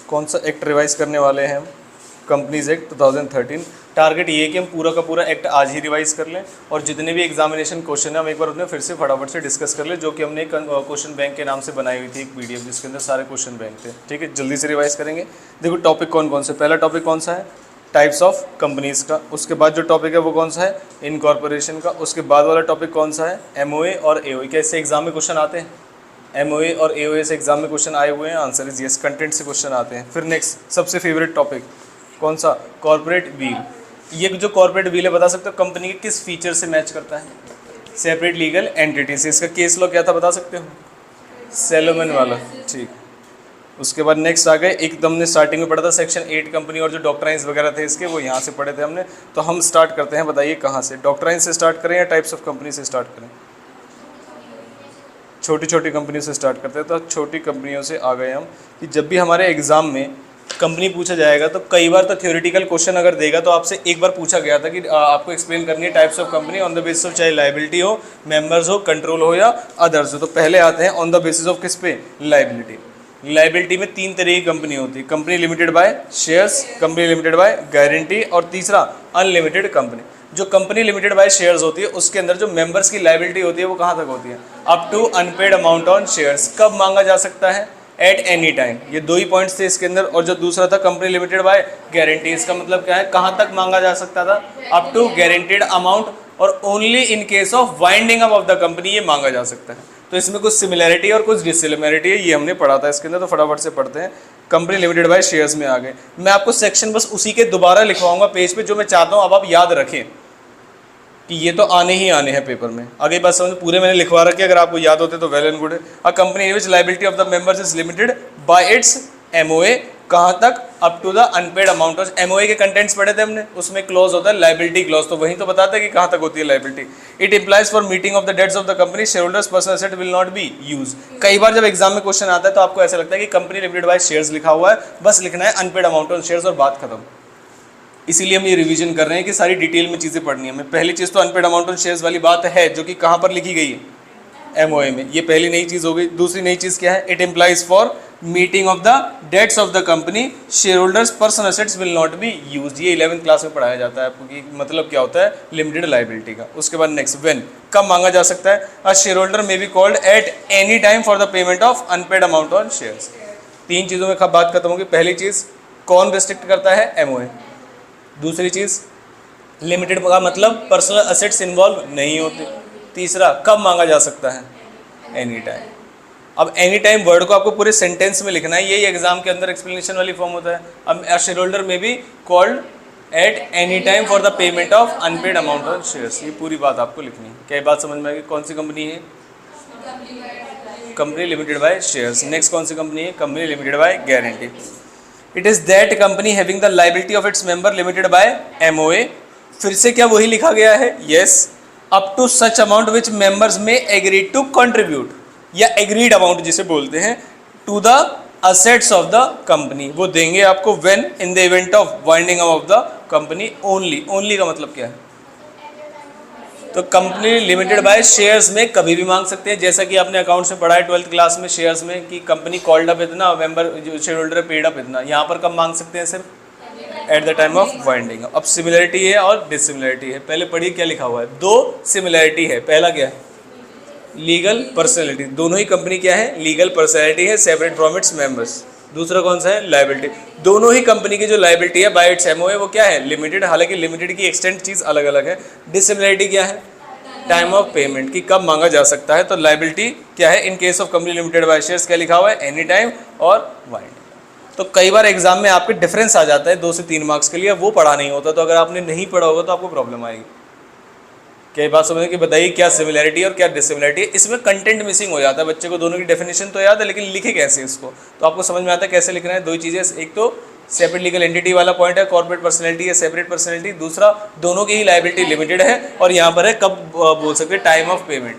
कौन सा act revise करने वाले हैं हम? Companies act 2013। टारगेट ये है कि हम पूरा का पूरा एक्ट आज ही रिवाइज कर लें और जितने भी एग्जामिनेशन क्वेश्चन है हम एक बार उन्हें फिर से फटाफट से डिस्कस कर लें, जो कि हमने क्वेश्चन बैंक के नाम से बनाई हुई थी एक पीडीएफ जिसके अंदर सारे क्वेश्चन बैंक थे। ठीक है, जल्दी से रिवाइज करेंगे। देखो टॉपिक कौन कौन से, पहला टॉपिक कौन सा है? टाइप्स ऑफ कंपनीज का। उसके बाद जो टॉपिक है वो कौन सा है? इनकॉर्पोरेशन का। उसके बाद वाला टॉपिक कौन सा है? एमओए और एओए। कैसे एग्जाम में क्वेश्चन आते हैं? एमओए और एओए से एग्जाम में क्वेश्चन आए हुए हैं, आंसर इज यस। कंटेंट से क्वेश्चन आते हैं। फिर नेक्स्ट सबसे फेवरेट टॉपिक कौन सा? Corporate wheel. ये जो कॉर्पोरेट व्हील है बता सकते हो कंपनी के किस फीचर से मैच करता है? सेपरेट लीगल एंटिटी से। इसका केस लॉ क्या था बता सकते हो? सेलोमन वाला। ठीक। उसके बाद नेक्स्ट आ गए, एक तो हमने स्टार्टिंग में पढ़ा था सेक्शन 8 कंपनी और जो डॉक्ट्राइन्स वगैरह थे इसके, वो यहाँ से पढ़े थे हमने। तो हम स्टार्ट करते हैं, बताइए कहाँ से? डॉक्ट्राइन्स से स्टार्ट करें या टाइप्स ऑफ कंपनी से स्टार्ट करें? छोटी छोटी कंपनियों से स्टार्ट करते हैं। तो छोटी कंपनियों से आ गए हम कि जब भी हमारे एग्जाम में कंपनी पूछा जाएगा तो कई बार तो थ्योरेटिकल क्वेश्चन अगर देगा तो आपसे एक बार पूछा गया था कि आपको एक्सप्लेन करनी है types of company on the basis of चाहे लाइबिलिटी हो, मेंबर्स हो, कंट्रोल हो या अदर्स हो। तो पहले आते हैं ऑन द बेसिस ऑफ किस पे? लाइबिलिटी। लाइबिलिटी में 3 तरह की कंपनी होती है, company limited by shares, company limited by guarantee और तीसरा अनलिमिटेड कंपनी। जो कंपनी लिमिटेड बाय शेयर्स होती है उसके अंदर जो मेंबर्स की लाइबिलिटी होती है वो कहाँ तक होती है? Up to unpaid amount on shares. कब मांगा जा सकता है? At any time. ये 2 ही पॉइंट्स थे इसके अंदर। और जो दूसरा था कंपनी लिमिटेड बाय गारंटी, इसका मतलब क्या है? कहाँ तक मांगा जा सकता था? अप टू गारंटीड अमाउंट और only in case of winding up of the company ये मांगा जा सकता है। तो इसमें कुछ सिमिलैरिटी और कुछ डिसिमिलैरिटी है, ये हमने पढ़ा था इसके अंदर। तो फटाफट से पढ़ते हैं। कंपनी लिमिटेड बाय शेयर्स में आ गए। मैं आपको सेक्शन बस उसी के दोबारा लिखवाऊंगा पेज पे, जो मैं चाहता हूँ अब आप याद रखें कि ये तो आने ही आने हैं पेपर में। आगे बात समझ, पूरे मैंने लिखवा रखे, अगर आपको याद होते तो वेल एंड गुड है। A company in which liability of the members is limited by its MOA, कहाँ तक? Up to the unpaid amount of. MOA के कंटेंट्स पढ़े थे हमने, उसमें क्लॉज होता है लायबिलिटी क्लॉज, तो वहीं तो बताता है कि कहाँ तक होती है liability. It implies for meeting of the debts of the company share holders personal asset will not be use. कई बार जब एग्जाम में क्वेश्चन आता है तो आपको ऐसा लगता है कि कंपनी लिमिटेड बाय शेयर्स लिखा हुआ है, बस लिखना है अनपेड अमाउंट ऑफ शेयर्स और बात खत्म। इसीलिए हम ये रिवीजन कर रहे हैं कि सारी डिटेल में चीज़ें पढ़नी है। पहली चीज़ तो अनपेड अमाउंट ऑन शेयर्स वाली बात है, जो कि कहाँ पर लिखी गई है? एमओए में। ये पहली नई चीज़ हो गई। दूसरी नई चीज़ क्या है? It implies for meeting of the debts of the company share holders personal assets will not be use. ये 11th क्लास में पढ़ाया जाता है आपको कि मतलब क्या होता है लिमिटेड लायबिलिटी का। उसके बाद नेक्स्ट, व्हेन, कब मांगा जा सकता है? A share holder may be called eight any time for the payment of unpaired amount on shares. 3 चीज़ों में बात खत्म होगी। पहली चीज़, कौन रिस्ट्रिक्ट करता है? एमओए। दूसरी चीज़, लिमिटेड का मतलब पर्सनल असेट्स इन्वॉल्व नहीं होते। तीसरा, कब मांगा जा सकता है? Any time. अब एनी टाइम वर्ड को आपको पूरे सेंटेंस में लिखना है, यही एग्जाम के अंदर एक्सप्लेनेशन वाली फॉर्म होता है। अब अ शेयर होल्डर में be called eight any time for the payment of unpaired amount of shares. ये पूरी बात आपको लिखनी है। क्या बात समझ में आएगी? कौन सी कंपनी है? Company limited by shares. Next कौन सी कंपनी है? Company limited by guarantee. It is that company having the liability of its member limited by MOA. फिर से क्या वही लिखा गया है? Yes. Up to such amount which members may agree to contribute, या एग्रीड अमाउंट जिसे बोलते हैं, to the assets of the company, वो देंगे आपको when in the event of winding up of the company only. Only का मतलब क्या है? तो कंपनी लिमिटेड बाय शेयर्स में कभी भी मांग सकते हैं, जैसा कि आपने अकाउंट्स में पढ़ा है 12th क्लास में शेयर्स में कि कंपनी कॉल्ड अप इतना, मेंबर जो शेयर होल्डर पेड अप इतना। यहाँ पर कब मांग सकते हैं? सिर्फ at the time of winding. अब सिमिलरिटी है और डिसिमिलरिटी है। पहले पढ़िए क्या लिखा हुआ है। 2 सिमिलरिटी है। पहला क्या है? Legal personality. दोनों ही कंपनी क्या है? लीगल पर्सनैलिटी है, सेपरेट फ्रॉम इट्स मेंबर्स। दूसरा कौन सा है? लायबिलिटी। दोनों ही कंपनी की जो लायबिलिटी है बाय इट्स एमओए वो क्या है? लिमिटेड। हालांकि लिमिटेड की एक्सटेंट चीज़ अलग अलग है। डिसिमिलरिटी क्या है? टाइम ऑफ पेमेंट, की कब मांगा जा सकता है। तो लायबिलिटी क्या है? इन case of company limited by shares क्या लिखा हुआ है? एनी टाइम और वाइंड। तो कई बार एग्जाम में आपके डिफरेंस आ जाता है 2 से 3 मार्क्स के लिए, वो पढ़ा नहीं होता। तो अगर आपने नहीं पढ़ा होगा तो आपको प्रॉब्लम आएगी। क्या बात समझ कि बताइए क्या सिमिलैरिटी और क्या डिसिमिलैरिटी है? इसमें कंटेंट मिसिंग हो जाता है, बच्चे को दोनों की डेफिनेशन तो याद है लेकिन लिखे कैसे इसको, तो आपको समझ में आता है कैसे लिखना है। 2 चीज़ें, एक तो सेपरेट लीगल एंटिटी वाला पॉइंट है, कॉर्पोरेट पर्सनैलिटी है, सेपरेट पर्सनैलिटी। दूसरा, दोनों की ही लायबिलिटी लिमिटेड है और यहाँ पर है कब बोल सकते हैं? Time of payment.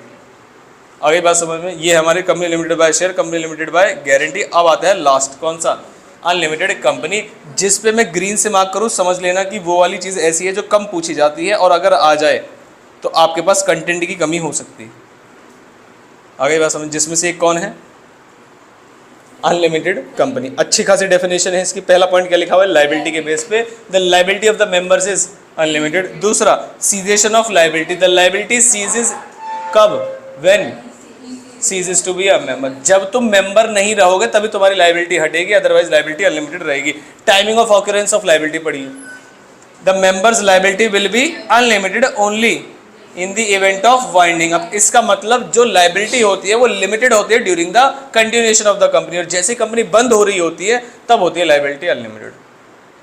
आगे बात समझ में। ये हमारे company limited bye share, company limited by guarantee. अब आता है लास्ट, कौन सा? Unlimited company. जिस पे मैं ग्रीन से मार्क करूँ समझ लेना कि वो वाली चीज़ ऐसी है जो कम पूछी जाती है और अगर आ जाए तो आपके पास कंटेंट की कमी हो सकती है। आगे बात समझ। जिसमें से एक कौन है? Unlimited company. अच्छी खासी डेफिनेशन है इसकी। पहला पॉइंट क्या लिखा हुआ है, लाइबिलिटी के बेस पे the liability of the members is unlimited. दूसरा cessation of liability, the liability ceases कब, when ceases to be a member, जब तुम मेंबर नहीं रहोगे तभी तुम्हारी लाइबिलिटी हटेगी, अदरवाइज लाइबिलिटी अनलिमिटेड रहेगी। Timing of occurrence of liability पढ़िए, the members liability will be unlimited only in the event of winding up. इसका मतलब जो लाइबिलिटी होती है वो लिमिटेड होती है during the continuation of the company, और जैसे कंपनी बंद हो रही होती है तब होती है लाइबिलिटी अनलिमिटेड।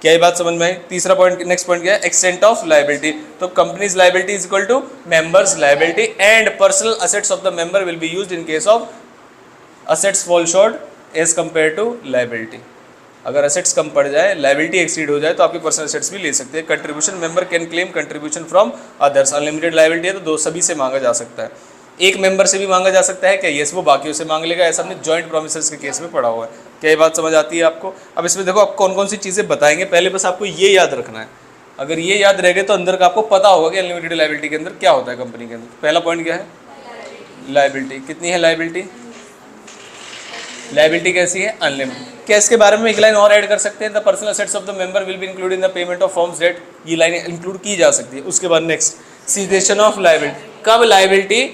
क्या ये बात समझ में आई? तीसरा पॉइंट, नेक्स्ट पॉइंट क्या है, एक्सटेंट ऑफ लाइबिलिटी। तो companies liability is equal to members liability and personal assets of the member will be used in case of assets fall short as compare to liability. अगर assets कम पड़ जाए, liability exceed हो जाए तो आपके personal assets भी ले सकते हैं। Contribution, member can claim contribution from others. Unlimited liability है तो दो सभी से मांगा जा सकता है। एक मेंबर से भी मांगा जा सकता है क्या, यस, वो बाकियों से मांग लेगा, ऐसा हमने जॉइंट प्रोमिसर्स के केस में पढ़ा हुआ है। क्या ये बात समझ आती है आपको? अब इसमें देखो आप कौन कौन सी चीज़ें बताएंगे, पहले बस आपको ये याद रखना है। अगर ये याद रह गए तो अंदर का आपको पता होगा कि अनलिमिटेड लाइबिलिटी के अंदर क्या होता है कंपनी के अंदर। पहला पॉइंट क्या है, लाइबिलिटी। कितनी है लाइबिलिटी? लाइबिलिटी कैसी है? अनलिमिटेड। क्या इसके बारे में एक लाइन और ऐड कर सकते हैं, the personal assets of the member will be include in the payment of forms debt. ये लाइन इंक्लूड की जा सकती है। उसके बाद नेक्स्ट सीजेशन ऑफ लाइबिलिटी, कब लाइबिलिटी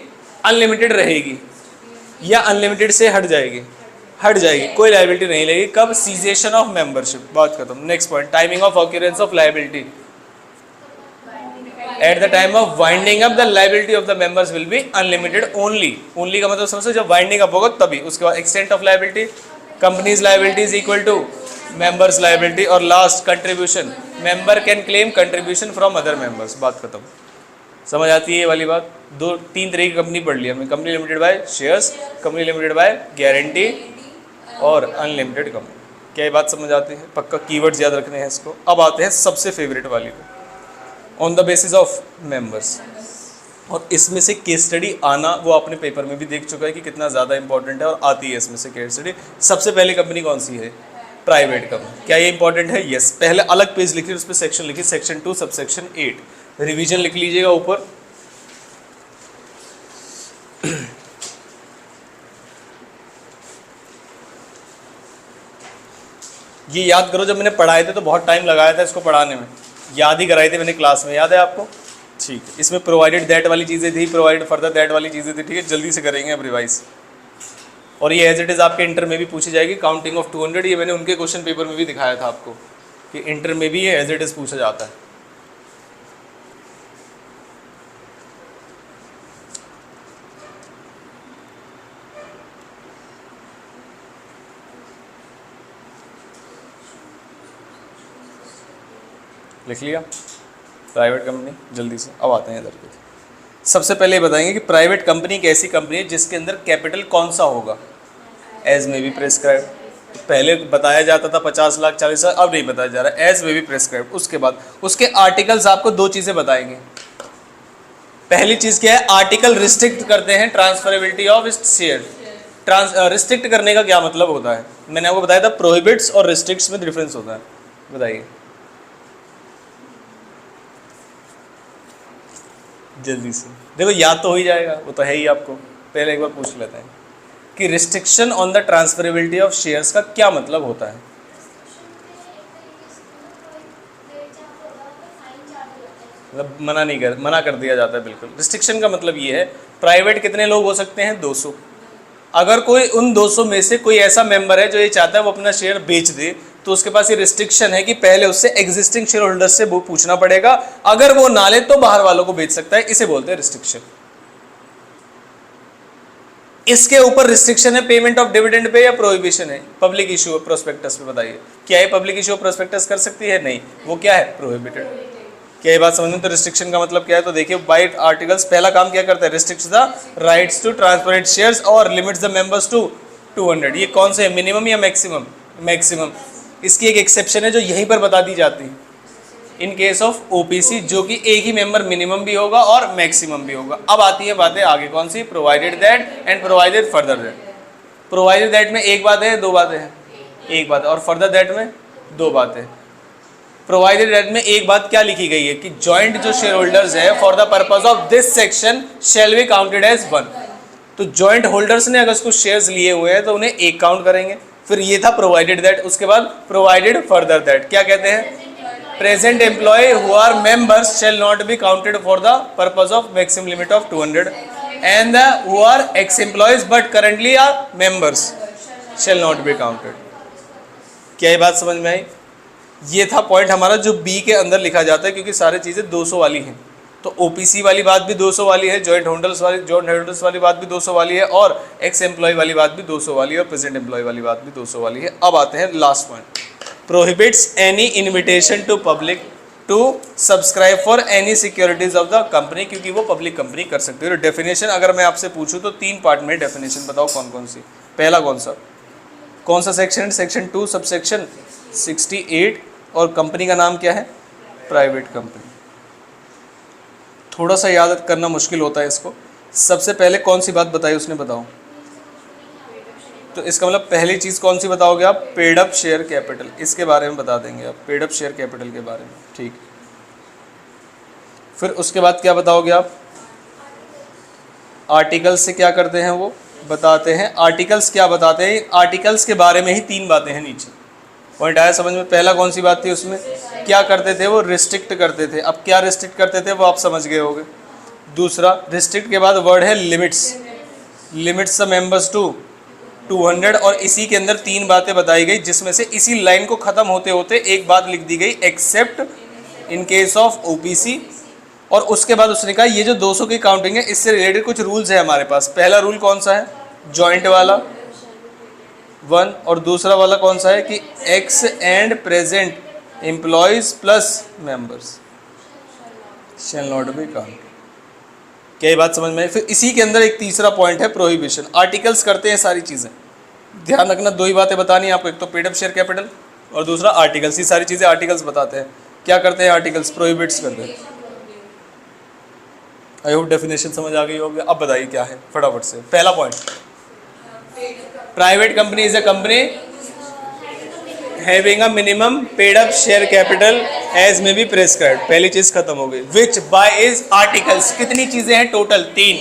अनलिमिटेड रहेगी या अनलिमिटेड से हट जाएगी? हट जाएगी, कोई लाइबिलिटी नहीं लगेगी। कब? सीजेशन ऑफ मेंबरशिप, बात खत्म। Next point, timing of occurrence of liability, at the time of winding up the liability of the members will be unlimited only. Only का मतलब समझो जब वाइंडिंग अप होगा तभी। उसके बाद extent of liability, companies liability is equal to members liability, और last contribution, member can claim contribution from other members. बात खत्म। समझ आती है ये वाली बात? दो तीन तरह की कंपनी पढ़ ली हमने, company limited by shares, company limited by guarantee और अनलिमिटेड कंपनी। क्या ये बात समझ आती है? पक्का कीवर्ड्स याद रखने हैं इसको। अब आते हैं सबसे फेवरेट वाली को, on the basis of members. और इसमें से केस स्टडी आना वो आपने पेपर में भी देख चुका है कि कितना ज़्यादा इंपॉर्टेंट है, और आती है इसमें से केस स्टडी। सबसे पहले कंपनी कौन सी है? Private company. क्या ये इंपॉर्टेंट है? यस। पहले अलग पेज लिखिए, उस पर सेक्शन लिखिए, सेक्शन 2 सबसेक्शन 8, रिवीजन लिख लीजिएगा ऊपर। ये याद करो, जब मैंने पढ़ाए थे तो बहुत टाइम लगाया था इसको पढ़ाने में, याद ही कराई थी मैंने क्लास में, याद है आपको? ठीक है। इसमें प्रोवाइडेड दैट वाली चीज़ें थी, प्रोवाइडेड फर्दर दैट वाली चीज़ें थी। ठीक है, जल्दी से करेंगे अब रिवाइज। और ये एज इट इज़ आपके इंटर में भी पूछी जाएगी, काउंटिंग ऑफ 200। ये मैंने उनके क्वेश्चन पेपर में भी दिखाया था आपको कि इंटर में भी ये एज इट इज़ पूछा जाता है। लिख लिया? प्राइवेट कंपनी, जल्दी से अब आते हैं इधर पे। सबसे पहले बताएंगे कि प्राइवेट कंपनी एक ऐसी कंपनी है जिसके अंदर कैपिटल कौन सा होगा, एज में भी प्रेस्क्राइब। पहले बताया जाता था 50 लाख 40 लाख, अब नहीं बताया जा रहा, एज में भी प्रेस्क्राइब। उसके बाद उसके आर्टिकल्स आपको दो चीज़ें बताएंगे। पहली चीज़ क्या है, आर्टिकल रिस्ट्रिक्ट करते हैं ट्रांसफरेबिलिटी ऑफ शेयर। रिस्ट्रिक्ट करने का क्या मतलब होता है? मैंने आपको बताया था प्रोहिबिट्स और रिस्ट्रिक्ट्स में डिफरेंस होता है, बताइए जल्दी से। देखो याद तो हो ही जाएगा, वो तो है ही आपको, पहले एक बार पूछ लेते हैं कि restriction on the transferability of shares का क्या मतलब होता है। मतलब मना कर दिया जाता है बिल्कुल। रिस्ट्रिक्शन का मतलब ये है, प्राइवेट कितने लोग हो सकते हैं? 200। अगर कोई उन 200 में से कोई ऐसा मेंबर है जो ये चाहता है वो अपना शेयर बेच दे, तो उसके पास ये रिस्ट्रिक्शन है कि पहले उससे एग्जिस्टिंग शेयर होल्डर से वो पूछना पड़ेगा, अगर वो ना ले तो बाहर वालों को बेच सकता है। इसे बोलते हैं रिस्ट्रिक्शन। इसके ऊपर रिस्ट्रिक्शन है पेमेंट ऑफ डिविडेंड पे या प्रोहिबिशन है पब्लिक इशू ऑफ प्रोस्पेक्टस पे। बताइए क्या है पब्लिक इशू ऑफ प्रोस्पेक्टस कर सकती है? नहीं, वो क्या है? प्रोहिबिटेड। क्या ये बात समझ में? तो रिस्ट्रिक्शन का मतलब क्या है? तो देखिए बाय आर्टिकल्स पहला काम क्या करता है, restricts the rights to transfer it shares और लिमिट्स द मेंबर्स टू 200। ये कौन से है, मिनिमम या मैक्सिमम? मैक्सिमम। इसकी एक एक्सेप्शन है जो यहीं पर बता दी जाती है, इन केस ऑफ ओपीसी, जो कि एक ही मेंबर मिनिमम भी होगा और मैक्सिमम भी होगा। अब आती है बातें आगे, कौन सी? Provided that and provided further that. Provided that में एक बात है, दो बातें हैं? एक बात है। और फर्दर दैट में दो बातें। प्रोवाइडेड दैट में एक बात क्या लिखी गई है कि जॉइंट जो शेयर होल्डर्स है for the purpose of this section shall be counted as 1। तो जॉइंट होल्डर्स ने अगर कुछ शेयर्स लिए हुए हैं तो उन्हें एक काउंट करेंगे, फिर ये था प्रोवाइडेड दैट, उसके बाद प्रोवाइडेड फर्दर दैट, क्या कहते हैं, present employ who are members shall not be counted for the purpose of maximum limit of 200 and the who are ex employees but currently are members shall not be counted. क्या ये बात समझ में आई? ये था पॉइंट हमारा जो B के अंदर लिखा जाता है, क्योंकि सारी चीज़ें 200 वाली हैं, तो ओपीसी वाली बात भी 200 वाली है, जॉइंट होल्डर्स वाली बात भी 200 वाली है, और एक्स एम्प्लॉय वाली बात भी 200 वाली है, और प्रेजेंट एम्प्लॉय वाली बात भी 200 वाली है। अब आते हैं last point, prohibits any invitation to public to subscribe for any securities of the company, क्योंकि वो पब्लिक कंपनी कर सकती है। डेफिनेशन अगर मैं आपसे पूछूं तो 3 पार्ट में डेफिनेशन बताओ कौन कौन सी। पहला कौन सा सेक्शन? सेक्शन 2 सबसेक्शन 68, और कंपनी का नाम क्या है? Private company. थोड़ा सा याद करना मुश्किल होता है इसको। सबसे पहले कौन सी बात बताई उसने, बताओ? तो इसका मतलब पहली चीज़ कौन सी बताओगे आप? पेड अप शेयर कैपिटल, इसके बारे में बता देंगे आप, पेड अप शेयर कैपिटल के बारे में, ठीक। फिर उसके बाद क्या बताओगे आप? आर्टिकल्स से क्या करते हैं वो बताते हैं। आर्टिकल्स क्या बताते हैं? आर्टिकल्स के बारे में ही 3 बातें हैं नीचे, पॉइंट आया समझ में? पहला कौन सी बात थी उसमें? क्या करते थे वो? रिस्ट्रिक्ट करते थे। अब क्या रिस्ट्रिक्ट करते थे वो आप समझ गए होगे। दूसरा, रिस्ट्रिक्ट के बाद वर्ड है limits, limits the members to 200, और इसी के अंदर 3 बातें बताई गई, जिसमें से इसी लाइन को ख़त्म होते होते एक बात लिख दी गई, accept in case of OPC. और उसके बाद उसने कहा ये जो 200 की काउंटिंग है इससे रिलेटेड कुछ रूल्स है हमारे पास। पहला रूल कौन सा है? जॉइंट वाला 1, और दूसरा वाला कौन सा है कि x and present employees plus members shall not be counted. क्या ये बात समझ में आई? फिर इसी के अंदर एक तीसरा पॉइंट है प्रोहिबिशन। आर्टिकल्स करते हैं सारी चीज़ें, ध्यान रखना 2 ही बातें बतानी है आपको, एक तो पेड अप शेयर कैपिटल और दूसरा आर्टिकल्स। ये सारी चीज़ें आर्टिकल्स बताते हैं। क्या करते हैं आर्टिकल्स? प्रोहिबिट्स करते हैं। आई होप डेफिनेशन समझ आ गई होगी। अब बताइए क्या है फटाफट से। पहला point, private company is a company having a minimum paid up share capital as may be prescribed. पहली चीज खत्म हो गई। Which by is articles. कितनी चीजें हैं टोटल? 3।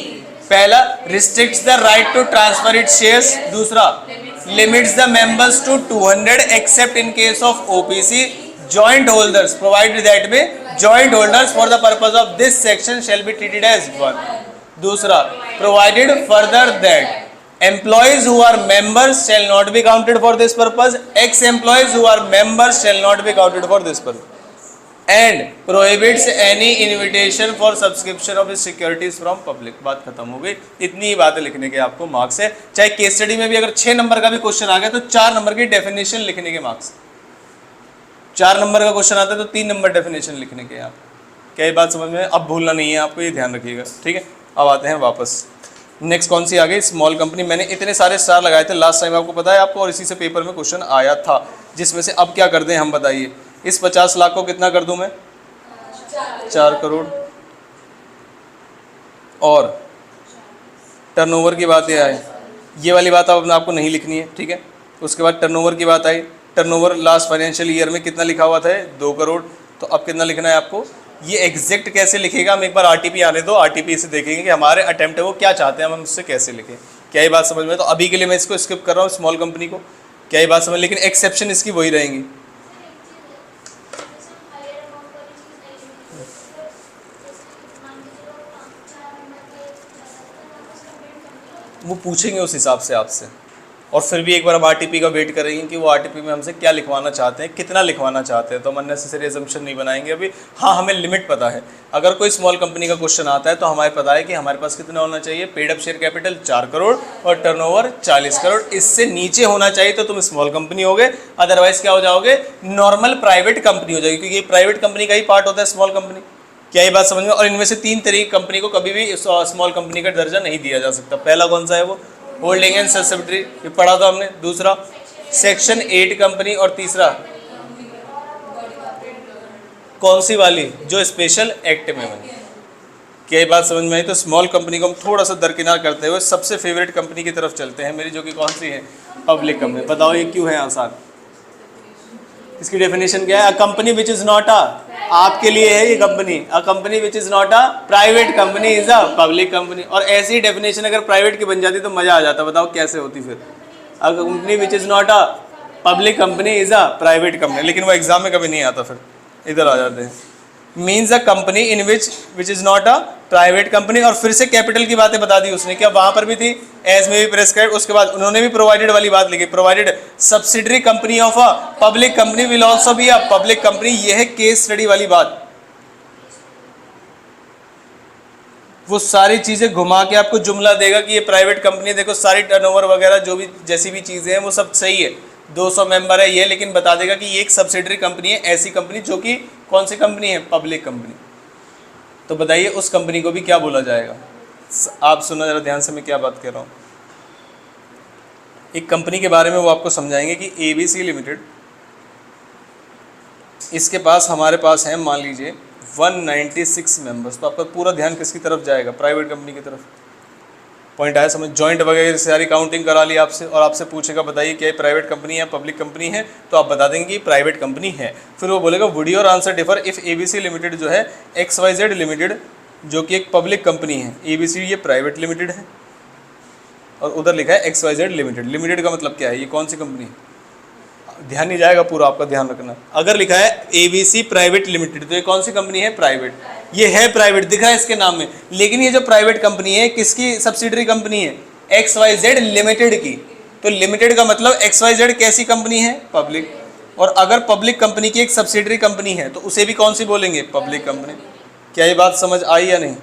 पहला, restricts the right to transfer it shares. दूसरा, limits the members to 200 except in case of OPC. Joint holders, provided that में joint holders for the purpose of this section shall be treated as 1। दूसरा, provided further that employees who are members shall not be counted for this purpose, ex employees who are members shall not be counted for this purpose, and prohibits any invitation for subscription of securities from public। बात खत्म हो गई। इतनी ही बातें लिखने के आपको marks है। चाहे केस स्टडी में भी अगर 6 नंबर का भी क्वेश्चन आ गया तो 4 नंबर की डेफिनेशन लिखने के मार्क्स। 4 नंबर का क्वेश्चन आता है तो 3 नंबर डेफिनेशन लिखने के आप। क्या ये बात समझ में? अब भूलना नहीं है आपको, ये ध्यान रखिएगा, ठीक है। अब आते हैं वापस। नेक्स्ट कौन सी आ गई? Small company. मैंने इतने सारे स्टार लगाए थे लास्ट टाइम, आपको पता है आपको, और इसी से पेपर में क्वेश्चन आया था, जिसमें से अब क्या कर दें हम बताइए। इस 50 लाख को कितना कर दूं मैं? 4 करोड़। और टर्नओवर की बातें आई, ये वाली बात अब आपको नहीं लिखनी है, ठीक है। उसके बाद टर्नओवर की बात आई। टर्नओवर लास्ट फाइनेंशियल ईयर में कितना लिखा हुआ था? 2 करोड़। तो अब कितना लिखना है आपको? ये एग्जैक्ट कैसे लिखेगा? हम एक बार आरटीपी आने दो, आरटीपी से देखेंगे कि हमारे अटेम्प्ट है वो क्या चाहते हैं, हम उससे कैसे लिखें। क्या ये बात समझ में? तो अभी के लिए मैं इसको स्किप कर रहा हूँ स्मॉल कंपनी को। क्या ये बात समझ? लेकिन एक्सेप्शन इसकी वही रहेंगी। वो पूछेंगे उस हिसाब से आपसे, और फिर भी एक बार हम आरटीपी का वेट करेंगे कि वो आरटीपी में हमसे क्या लिखवाना चाहते हैं, कितना लिखवाना चाहते हैं। तो हम अननेसेसरी असम्पशन नहीं बनाएंगे अभी। हाँ, हमें लिमिट पता है। अगर कोई स्मॉल कंपनी का क्वेश्चन आता है तो हमें पता है कि हमारे पास कितना होना चाहिए। Paid up share capital 4 crore और टर्नओवर 40 करोड़। इससे नीचे होना चाहिए तो तुम स्मॉल कंपनी होगे, अदरवाइज क्या हो जाओगे? नॉर्मल प्राइवेट कंपनी हो जाएगी, क्योंकि ये प्राइवेट कंपनी का ही पार्ट होता है स्मॉल कंपनी। क्या ये बात समझ में? और इनमें से 3 तरीके कंपनी को कभी भी स्मॉल कंपनी का दर्जा नहीं दिया जा सकता। पहला कौन सा है? वो होल्डिंग एंड सब्सिडरी, ये पढ़ा था हमने। दूसरा सेक्शन 8 कंपनी, और तीसरा कौन सी वाली? जो स्पेशल एक्ट में बनी। क्या ये बात समझ में आई? तो स्मॉल कंपनी को हम थोड़ा सा दरकिनार करते हुए सबसे फेवरेट कंपनी की तरफ चलते हैं मेरी, जो कि कौन सी है? Public company. बताओ ये क्यों है आसान? इसकी डेफिनेशन क्या है? A company which is not a, आपके लिए है ये company, a company which is not a private company is a public company. और ऐसी डेफिनेशन अगर प्राइवेट की बन जाती तो मजा आ जाता। बताओ कैसे होती फिर? अ company which is not a public company is a private company, लेकिन वो एग्जाम में कभी नहीं आता, फिर इधर आ जाते हैं। Means a company in which is not a private company, और फिर से कैपिटल की बातें बता दी उसने, क्या वहां पर भी थी एज में भी प्रेस्क्राइब, उसके बाद उन्होंने भी प्रोवाइडेड वाली बात लिखी, provided subsidiary company of a public company will also be a public company, यह है केस स्टडी वाली बात। वो सारी चीजें घुमा के आपको जुमला देगा कि ये प्राइवेट कंपनी है, देखो सारी टर्नओवर वगैरह जो भी जैसी भी चीजें हैं वो सब सही है, 200 मेंबर है ये, लेकिन बता देगा कि ये एक सब्सिडरी कंपनी है, ऐसी कंपनी जो कि कौन सी कंपनी है, पब्लिक कंपनी। तो बताइए उस कंपनी को भी क्या बोला जाएगा। आप सुना जरा ध्यान से मैं क्या बात कर रहा हूँ। एक कंपनी के बारे में वो आपको समझाएंगे कि एबीसी लिमिटेड, इसके पास हमारे पास है मान लीजिए 196 मेंबर्स, तो आपका पूरा ध्यान किसकी तरफ जाएगा, प्राइवेट कंपनी की तरफ। पॉइंट आया समझ, जॉइंट वगैरह सारी काउंटिंग करा ली आपसे, और आपसे पूछेगा बताइए क्या ये प्राइवेट कंपनी है पब्लिक कंपनी है, तो आप बता देंगे कि प्राइवेट कंपनी है। फिर वो बोलेगा would your answer differ if ABC limited जो है XYZ लिमिटेड जो कि एक पब्लिक कंपनी है, एबीसी ये प्राइवेट लिमिटेड है, और उधर लिखा है XYZ लिमिटेड। लिमिटेड का मतलब क्या है, ये कौन सी कंपनी है, ध्यान नहीं जाएगा पूरा, आपका ध्यान रखना। अगर लिखा है एबीसी प्राइवेट लिमिटेड तो ये कौन सी कंपनी है, प्राइवेट, ये है प्राइवेट दिख रहा है इसके नाम में, लेकिन ये जो प्राइवेट कंपनी है किसकी सब्सिडरी कंपनी है, XYZ लिमिटेड की। तो लिमिटेड का मतलब XYZ कैसी कंपनी है, पब्लिक, और अगर पब्लिक कंपनी की एक सब्सिडरी कंपनी है तो उसे भी कौन सी बोलेंगे, पब्लिक कंपनी। क्या ये बात समझ आई या नहीं।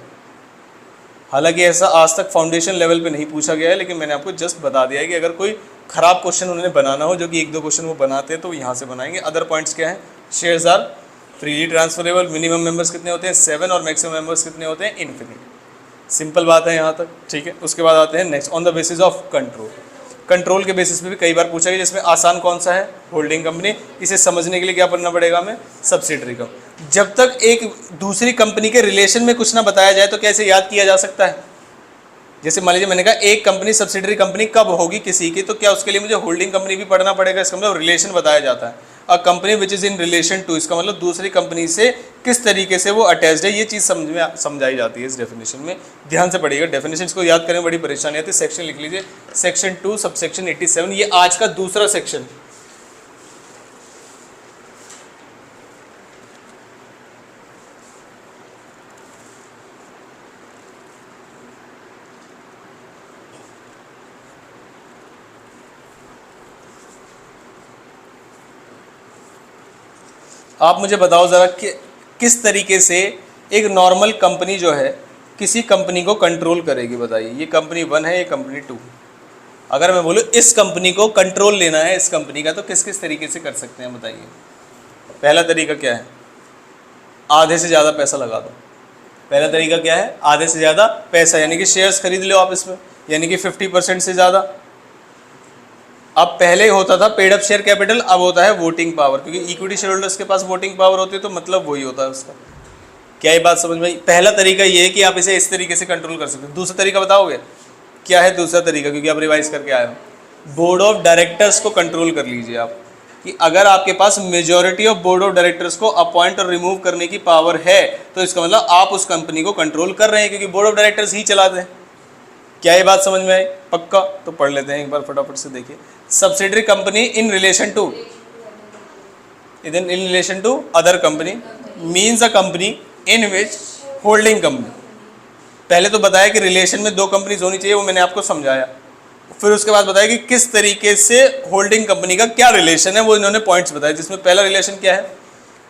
हालांकि ऐसा आज तक फाउंडेशन लेवल पे नहीं पूछा गया है, लेकिन मैंने आपको जस्ट बता दिया है कि अगर कोई खराब क्वेश्चन उन्होंने बनाना हो, जो कि 1-2 क्वेश्चन वो बनाते हैं, तो यहाँ से बनाएंगे। अदर पॉइंट्स क्या है, shares are freely transferable, minimum members कितने होते हैं 7, और मैक्सिमम मेंबर्स कितने होते हैं इन्फिनिट। सिंपल बात है यहाँ तक, ठीक है। उसके बाद आते हैं next, on the basis of control. Control के बेसिस पे भी कई बार पूछा गया, जिसमें आसान कौन सा है, होल्डिंग कंपनी। इसे समझने के लिए क्या पढ़ना पड़ेगा हमें, सब्सिडरी का। जब तक एक दूसरी कंपनी के रिलेशन में कुछ ना बताया जाए तो कैसे याद किया जा सकता है। जैसे मान लीजिए मैंने कहा एक कंपनी सब्सिडरी कंपनी कब होगी किसी की, तो क्या उसके लिए मुझे होल्डिंग कंपनी भी पढ़ना पड़ेगा, इसका मतलब रिलेशन बताया जाता है। A company which is in relation to, इसका मतलब दूसरी कंपनी से किस तरीके से वो अटैच्ड है, ये चीज़ समझाई जाती है इस डेफिनेशन में। ध्यान से पढ़िएगा, डेफिनेशन को याद करने में बड़ी परेशानी आती है। सेक्शन लिख लीजिए, सेक्शन 2 सबसेक्शन 87, ये आज का दूसरा सेक्शन। आप मुझे बताओ ज़रा कि किस तरीके से एक नॉर्मल कंपनी जो है किसी कंपनी को कंट्रोल करेगी, बताइए। ये कंपनी 1 है, ये कंपनी 2। अगर मैं बोलूँ इस कंपनी को कंट्रोल लेना है इस कंपनी का, तो किस किस तरीके से कर सकते हैं बताइए। पहला तरीका क्या है, आधे से ज़्यादा पैसा लगा दो। पहला तरीका क्या है, आधे से ज़्यादा पैसा, यानी कि शेयर्स खरीद लो आप इसमें, यानी कि 50% से ज़्यादा। अब पहले होता था पेड अप शेयर कैपिटल, अब होता है वोटिंग पावर, क्योंकि इक्विटी शेयर होल्डर्स के पास वोटिंग पावर होती है, तो मतलब वही होता है उसका। क्या ये बात समझ में आई। पहला तरीका ये है कि आप इसे इस तरीके से कंट्रोल कर सकते हो। दूसरा तरीका बताओगे क्या है दूसरा तरीका, क्योंकि आप रिवाइज करके आए हो। बोर्ड ऑफ डायरेक्टर्स को कंट्रोल कर लीजिए आप, कि अगर आपके पास majority of board of directors को अपॉइंट और रिमूव करने की पावर है, तो इसका मतलब आप उस कंपनी को कंट्रोल कर रहे हैं, क्योंकि बोर्ड ऑफ डायरेक्टर्स ही चलाते हैं। क्या ये बात समझ में आई, पक्का। तो पढ़ लेते हैं एक बार फटाफट से, देखिए। Subsidiary company in relation to other company means a company in which holding company. पहले तो बताया कि रिलेशन में 2 कंपनीज होनी चाहिए, वो मैंने आपको समझाया। फिर उसके बाद बताया कि किस तरीके से होल्डिंग कंपनी का क्या रिलेशन है, वो इन्होंने पॉइंट्स बताए, जिसमें पहला रिलेशन क्या है,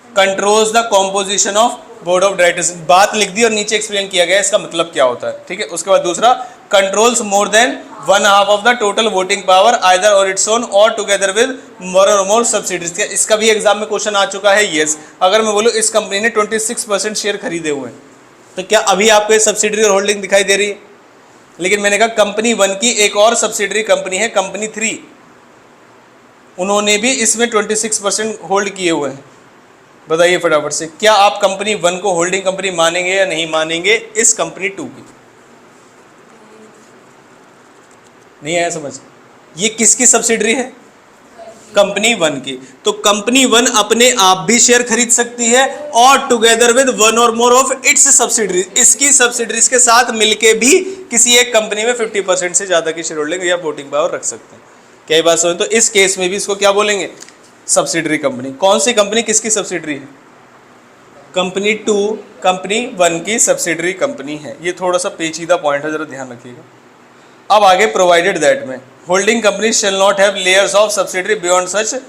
controls the composition of board of directors. बात लिख दी और नीचे एक्सप्लेन किया गया इसका मतलब क्या होता है, ठीक है। उसके बाद दूसरा, controls more than 1/2 of the total voting power either और इट्स ओन और टुगेदर विद मोर और मोर सब्सिडीज। इसका भी एग्जाम में क्वेश्चन आ चुका है, यस। अगर मैं बोलूँ इस कंपनी ने 26% शेयर खरीदे हुए हैं, तो क्या अभी आपको ये सब्सिडरी और होल्डिंग दिखाई दे रही है। लेकिन मैंने कहा कंपनी 1 की एक और सब्सिडरी कंपनी है कंपनी 3, उन्होंने भी इसमें 26% होल्ड किए हुए हैं। बताइए फटाफट से, क्या आप कंपनी 1 को होल्डिंग कंपनी मानेंगे या नहीं मानेंगे इस कंपनी 2 की। नहीं आया समझ। ये किसकी सब्सिडरी है, कंपनी 1 की। तो कंपनी 1 अपने आप भी शेयर खरीद सकती है और टुगेदर विद 1 और मोर ऑफ इट्स सब्सिडरीज, इसकी सब्सिडरीज के साथ मिलके भी किसी एक कंपनी में 50% से ज्यादा की शेयर होल्डिंग या वोटिंग पावर रख सकते हैं। क्या ये बात समझ? तो इस केस में भी इसको क्या बोलेंगे? Subsidiary company. कौन सी कंपनी किसकी सब्सिडरी है? कंपनी 2 कंपनी 1 की सब्सिडरी कंपनी है। ये थोड़ा सा पेचीदा पॉइंट है, जरा ध्यान रखिएगा। अब आगे provided that may holding company shall not have layers of subsidiary beyond such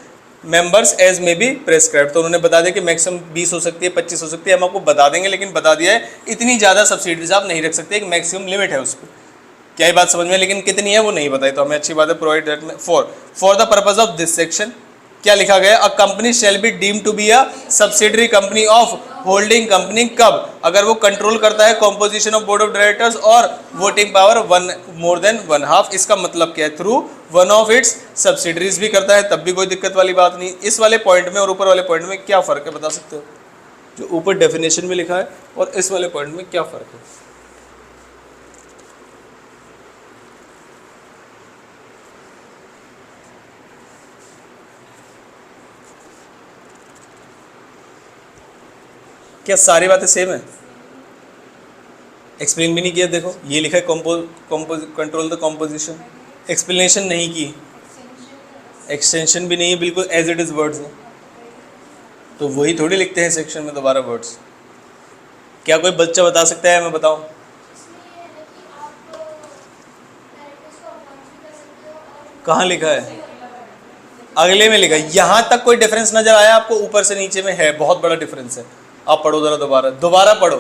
members as may be prescribe. तो उन्होंने बता दिया कि मैक्सिमम 20 हो सकती है, 25 हो सकती है, हम आपको बता देंगे, लेकिन बता दिया है इतनी ज़्यादा सब्सिडरीज आप नहीं रख सकते, एक मैक्सिमम लिमिट है उसको। क्या ये बात समझ में? लेकिन कितनी है वो नहीं बताई, तो हमें अच्छी बात है। Provide that may for the purpose of this section क्या लिखा गया? A company shall be deem to be a subsidiary company of holding company कब? अगर वो कंट्रोल करता है composition of board of directors और वोटिंग पावर मोर देन 1/2। इसका मतलब क्या है? Through one of its subsidiaries भी करता है, तब भी कोई दिक्कत वाली बात नहीं। इस वाले पॉइंट में और ऊपर वाले पॉइंट में क्या फ़र्क है बता सकते हो? जो ऊपर डेफिनेशन में लिखा है और इस वाले पॉइंट में क्या फ़र्क है? क्या सारी बातें सेम है? एक्सप्लेन भी नहीं किया। देखो ये लिखा है कंट्रोल द कॉम्पोजिशन, एक्सप्लेनेशन नहीं की, एक्सटेंशन भी नहीं है, बिल्कुल एज इट इज़ वर्ड्स है। तो वही थोड़ी लिखते हैं सेक्शन में दोबारा वर्ड्स। क्या कोई बच्चा बता सकता है? मैं बताऊं? कहाँ लिखा है? अगले में लिखा है। यहाँ तक कोई डिफरेंस नजर आया आपको? ऊपर से नीचे में है, बहुत बड़ा डिफरेंस है। आप पढ़ो जरा, दोबारा पढ़ो।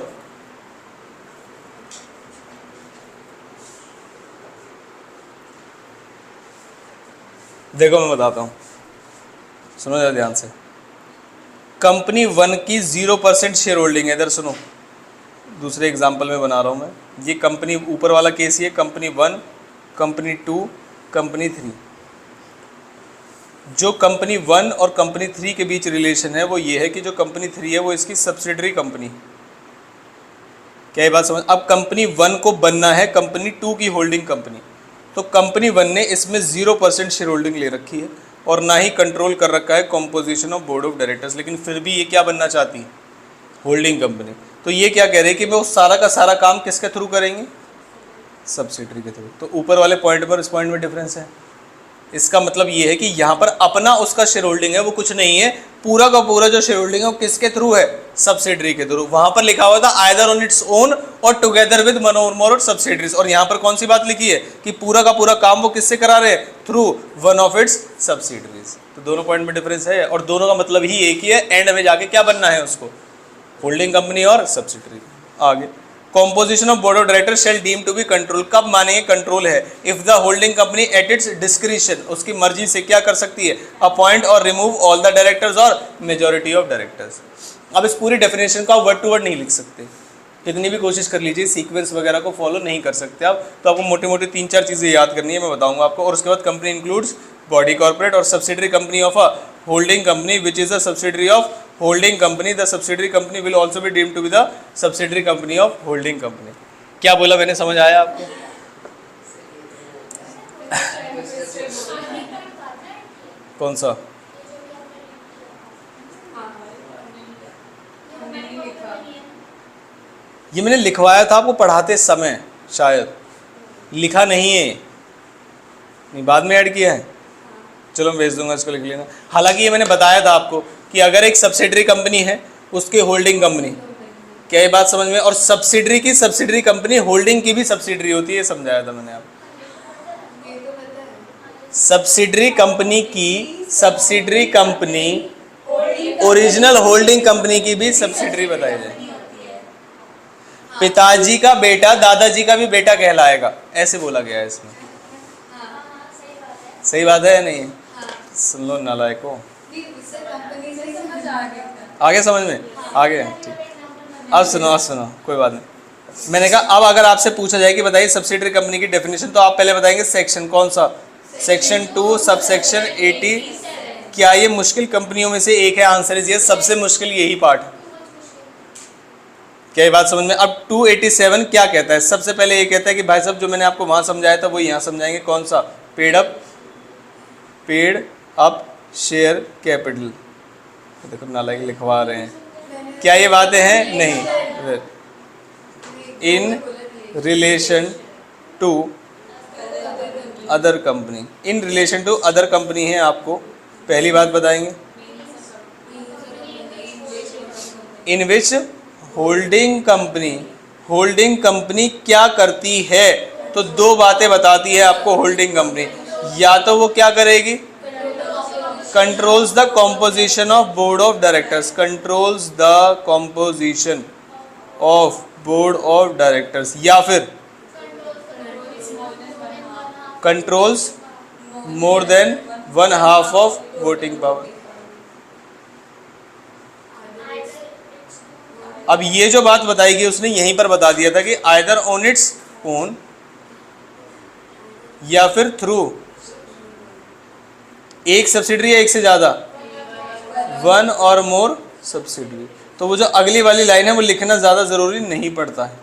देखो मैं बताता हूँ, सुनो जरा ध्यान से। कंपनी 1 की 0% शेयर होल्डिंग है। इधर सुनो, दूसरे एग्जाम्पल में बना रहा हूँ मैं। ये कंपनी ऊपर वाला केस ही है, कंपनी 1, कंपनी 2, कंपनी 3। जो कंपनी 1 और कंपनी 3 के बीच रिलेशन है वो ये है कि जो कंपनी 3 है वो इसकी सब्सिडरी कंपनी। क्या ये बात समझ? अब कंपनी 1 को बनना है कंपनी 2 की होल्डिंग कंपनी, तो कंपनी 1 ने इसमें 0% शेयर होल्डिंग ले रखी है और ना ही कंट्रोल कर रखा है composition of board of directors, लेकिन फिर भी ये क्या बनना चाहती है? Holding company. तो ये क्या कह रहे हैं कि वो सारा का सारा काम किसके थ्रू करेंगे? सब्सिडरी के थ्रू। तो ऊपर वाले पॉइंट पर इस पॉइंट में डिफरेंस है। इसका मतलब ये है कि यहाँ पर अपना उसका शेयर होल्डिंग है वो कुछ नहीं है, पूरा का पूरा जो शेयर होल्डिंग है वो किसके थ्रू है? सब्सिडरी के थ्रू। वहां पर लिखा हुआ था आइदर ऑन इट्स ओन और टुगेदर विद वन और मोर सब्सिडरीज, और यहाँ पर कौन सी बात लिखी है कि पूरा का पूरा काम वो किससे करा रहे हैं? Through one of its subsidiaries. तो दोनों पॉइंट में डिफरेंस है और दोनों का मतलब ही एक ही है, एंड में जाके क्या बनना है उसको? होल्डिंग कंपनी और सब्सिडरी। आगे composition of board of director shall deem to be control. कब मानेंगे कंट्रोल है? If the holding company at its discretion, उसकी मर्जी से क्या कर सकती है? अपॉइंट और रिमूव ऑल द डायरेक्टर्स और मेजॉरिटी ऑफ डायरेक्टर्स। अब इस पूरी डेफिनेशन को आप वर्ड टू वर्ड नहीं लिख सकते, कितनी भी कोशिश कर लीजिए, सीक्वेंस वगैरह को फॉलो नहीं कर सकते आप। तो आपको मोटी मोटी 3-4 चीज़ें याद करनी है, मैं बताऊंगा आपको। और उसके बाद कंपनी इंक्लूड्स बॉडी कॉर्पोरेट और subsidiary company of a holding company which is a subsidiary of holding company. The subsidiary company will also be deemed to be the subsidiary company of holding company. क्या बोला मैंने, समझ आया आपको? कौन सा? ये मैंने लिखवाया था आपको पढ़ाते समय, शायद लिखा नहीं है, नहीं बाद में ऐड किया है। चलो मैं भेज दूंगा, इसको लिख लेना। हालांकि ये मैंने बताया था आपको कि अगर एक सब्सिडरी कंपनी है उसकी होल्डिंग कंपनी, क्या ये बात समझ में? और सब्सिडरी की सब्सिडरी कंपनी होल्डिंग की भी सब्सिडरी होती है, समझाया था मैंने आपको। सब्सिडरी कंपनी की subsidiary company original holding company की भी सब्सिडरी बताई जाए। पिताजी का बेटा दादाजी का भी बेटा कहलाएगा, ऐसे बोला गया है इसमें। सही बात है या नहीं? सुन लो नालायको, आगे समझ में आ गया? ठीक, अब सुनो, कोई बात नहीं। मैंने कहा अब अगर आपसे पूछा जाए कि बताइए सब्सिडरी कंपनी की डेफिनेशन, तो आप पहले बताएंगे सेक्शन कौन सा? Section 2 subsection 80। क्या ये मुश्किल कंपनियों में से एक है? आंसर इज यस, सबसे मुश्किल यही पार्ट। क्या ये बात समझ में? अब 287 क्या कहता है? सबसे पहले ये कहता है कि भाई साहब जो मैंने आपको वहां समझाया था वो यहाँ समझाएंगे। कौन सा? Paid up share capital. देखो नालायक लिखवा रहे हैं। क्या ये बातें हैं? नहीं। In relation to other company, in relation to other company है, आपको पहली बात बताएंगे। इन विच होल्डिंग कंपनी क्या करती है, तो दो बातें बताती है आपको होल्डिंग कंपनी। या तो वो क्या करेगी, controls the composition of board of directors, controls the composition of board of directors, या फिर controls more than 1/2 of voting power. अब ये जो बात बताई गई उसने यहीं पर बता दिया था कि आइदर ऑन इट्स ओन या फिर थ्रू एक सब्सिडरी या एक से ज्यादा, 1 और मोर सब्सिडरी। तो वो जो अगली वाली लाइन है वो लिखना ज़्यादा ज़रूरी नहीं पड़ता है,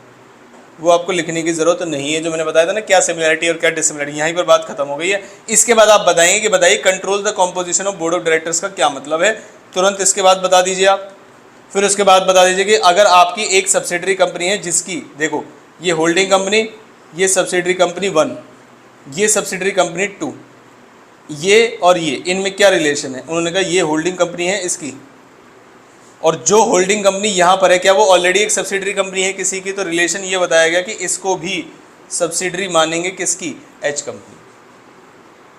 वो आपको लिखने की ज़रूरत नहीं है। जो मैंने बताया था ना क्या सिमिलरिटी और क्या डिसिमिलरिटी, यहीं पर बात खत्म हो गई है। इसके बाद आप बताएंगे कि बताइए control the composition of board of directors का क्या मतलब है, तुरंत इसके बाद बता दीजिए आप। फिर उसके बाद बता दीजिए कि अगर आपकी एक सब्सिडरी कंपनी है जिसकी, देखो ये होल्डिंग कंपनी, ये सब्सिडरी कंपनी 1, ये सब्सिडरी कंपनी 2, ये और ये, इनमें क्या रिलेशन है। उन्होंने कहा ये होल्डिंग कंपनी है इसकी, और जो होल्डिंग कंपनी यहाँ पर है क्या वो ऑलरेडी एक सब्सिडरी कंपनी है किसी की, तो रिलेशन ये बताया गया कि इसको भी सब्सिडरी मानेंगे किसकी, एच कंपनी।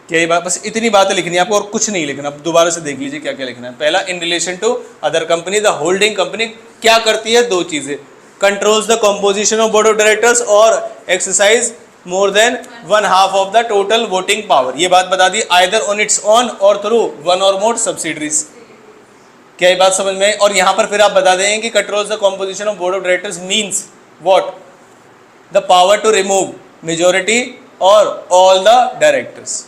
क्या ये बात, बस इतनी बातें लिखनी है आपको और कुछ नहीं लिखना। दोबारा से देख लीजिए क्या क्या लिखना है। पहला, in relation to other company the holding company क्या करती है, दो चीजें, controls the composition of board of directors और exercise more than 1/2 of the total voting power. ये बात बता दी, आइदर ऑन इट्स ओन और थ्रू 1 और मोर सब्सिडरीज। क्या ये बात समझ में आई। और यहाँ पर फिर आप बता देंगे कि controls the composition of board of directors means what, the power to remove majority और ऑल द डायरेक्टर्स।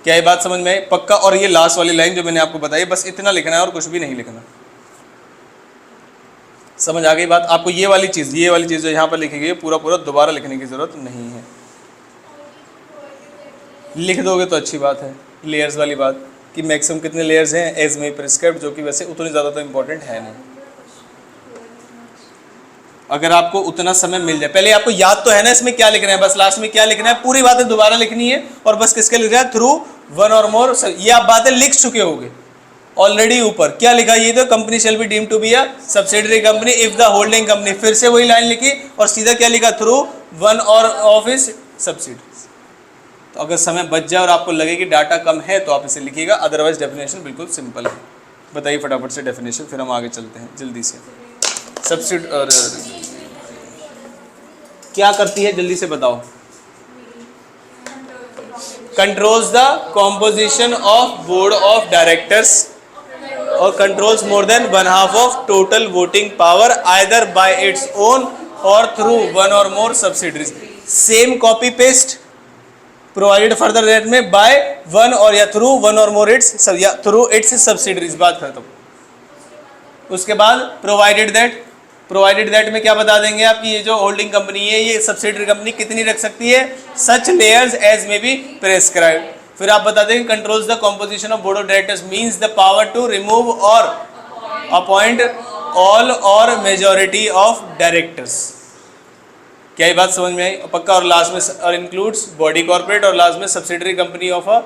क्या ये बात समझ में आई, पक्का। और ये लास्ट वाली लाइन जो मैंने आपको बताई, बस इतना लिखना है और कुछ भी नहीं लिखना। समझ आ गई बात आपको। ये वाली चीज़ जो यहाँ पर लिखी गई है पूरा दोबारा लिखने की जरूरत नहीं है, लिख दोगे तो अच्छी बात है। लेयर्स वाली बात कि मैक्सिमम कितने लेयर्स हैं एज मे प्रिस्क्राइब्ड, जो कि वैसे उतनी ज़्यादा तो इम्पोर्टेंट है नहीं। अगर आपको उतना समय मिल जाए, पहले आपको याद तो है ना इसमें क्या लिखना है, बस लास्ट में क्या लिखना है, पूरी बातें दोबारा लिखनी है। और बस किसके लिख रहा है, थ्रू 1 और मोर। ये आप बातें लिख चुके होंगे ऑलरेडी। ऊपर क्या लिखा, ये तो company shall be deemed to be a subsidiary company if the holding company, फिर से वही लाइन लिखी और सीधा क्या लिखा, थ्रू 1 और ऑफ इज सब्सिडरीज। तो अगर समय बच जाए और आपको लगे कि डाटा कम है तो आप इसे लिखिएगा, अदरवाइज डेफिनेशन बिल्कुल सिंपल है। बताइए फटाफट से डेफिनेशन, फिर हम आगे चलते हैं जल्दी से। सब्सिड और क्या करती है जल्दी से बताओ, controls the composition of board of directors और controls more than 1/2 of total voting power either by its own और थ्रू 1 और more subsidiaries. Same copy paste provided further रेट में बाय 1 और या थ्रू 1 और मोर इट्स या थ्रू इट्स सब्सिडरीज। बात खत्म। उसके बाद प्रोवाइडेड दैट में क्या बता देंगे आप कि ये जो होल्डिंग कंपनी है ये सब्सिडरी कंपनी कितनी रख सकती है, such layers as may be prescribed. फिर आप बता देंगे controls the composition of board of directors means the power to remove और अपॉइंट ऑल और मेजॉरिटी ऑफ डायरेक्टर्स। क्या ये बात समझ में आई, पक्का। और लास्ट में और इंक्लूड्स बॉडी कॉर्पोरेट और लास्ट में सब्सिडरी कंपनी ऑफ अ,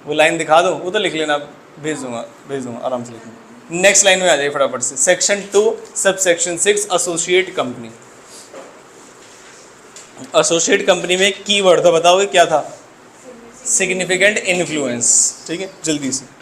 वो लाइन दिखा दो, वो तो लिख लेना, भेज दूंगा आराम से लिखना। नेक्स्ट लाइन में आ जाइए फटाफट से। Section 2 sub section 6 associate company. Associate company में कीवर्ड तो बताओगे क्या था, सिग्निफिकेंट इन्फ्लुएंस। ठीक है, जल्दी से।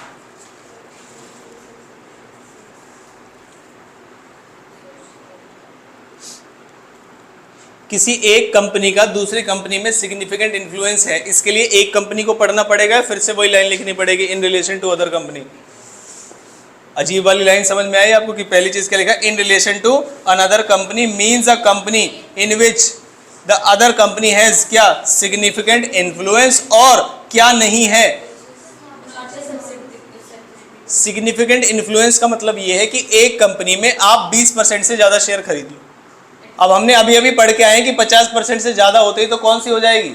किसी एक कंपनी का दूसरी कंपनी में सिग्निफिकेंट इन्फ्लुएंस है, इसके लिए एक कंपनी को पढ़ना पड़ेगा, फिर से वही लाइन लिखनी पड़ेगी, in relation to other company. अजीब वाली लाइन समझ में आई आपको कि पहली चीज क्या लिखा, in relation to another company means a company in which the other company has क्या, सिग्निफिकेंट इन्फ्लुएंस, और क्या नहीं है, सिग्निफिकेंट इन्फ्लुएंस का मतलब यह है कि एक कंपनी में आप 20% से ज्यादा शेयर खरीद लो। अब हमने अभी पढ़ के आए कि 50% से ज्यादा होते ही तो कौन सी हो जाएगी,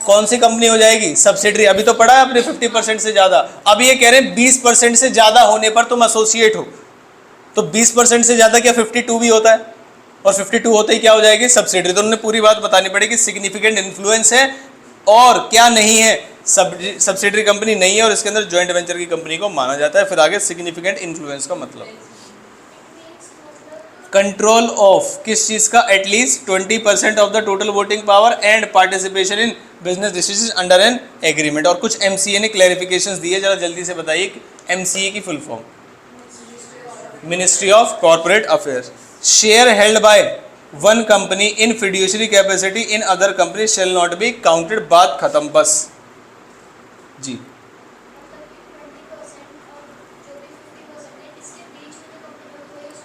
कौन सी कंपनी हो जाएगी, सब्सिडरी। अभी तो पढ़ा है आपने 50% से ज्यादा। अब ये कह रहे हैं 20% से ज्यादा होने पर तुम एसोसिएट हो, तो 20% से ज्यादा क्या 52 भी होता है, और 52 होते ही क्या हो जाएगी, सब्सिडरी। तो उन्होंने पूरी बात बतानी पड़ेगी, सिग्निफिकेंट इन्फ्लुएंस है और क्या नहीं है, सब्सिडरी कंपनी नहीं है और इसके अंदर जॉइंट वेंचर की कंपनी को माना जाता है। फिर आगे सिग्निफिकेंट इन्फ्लुएंस का मतलब कंट्रोल ऑफ किस चीज का, at least 20% of the total voting power and participation in business decision under an agreement. और कुछ एमसीए ने क्लैरिफिकेशंस दी है, जरा जल्दी से बताइए एमसीए की full form, ministry of corporate affairs. Share held by one company in fiduciary capacity in other company shall not be counted, बात खत्म बस जी।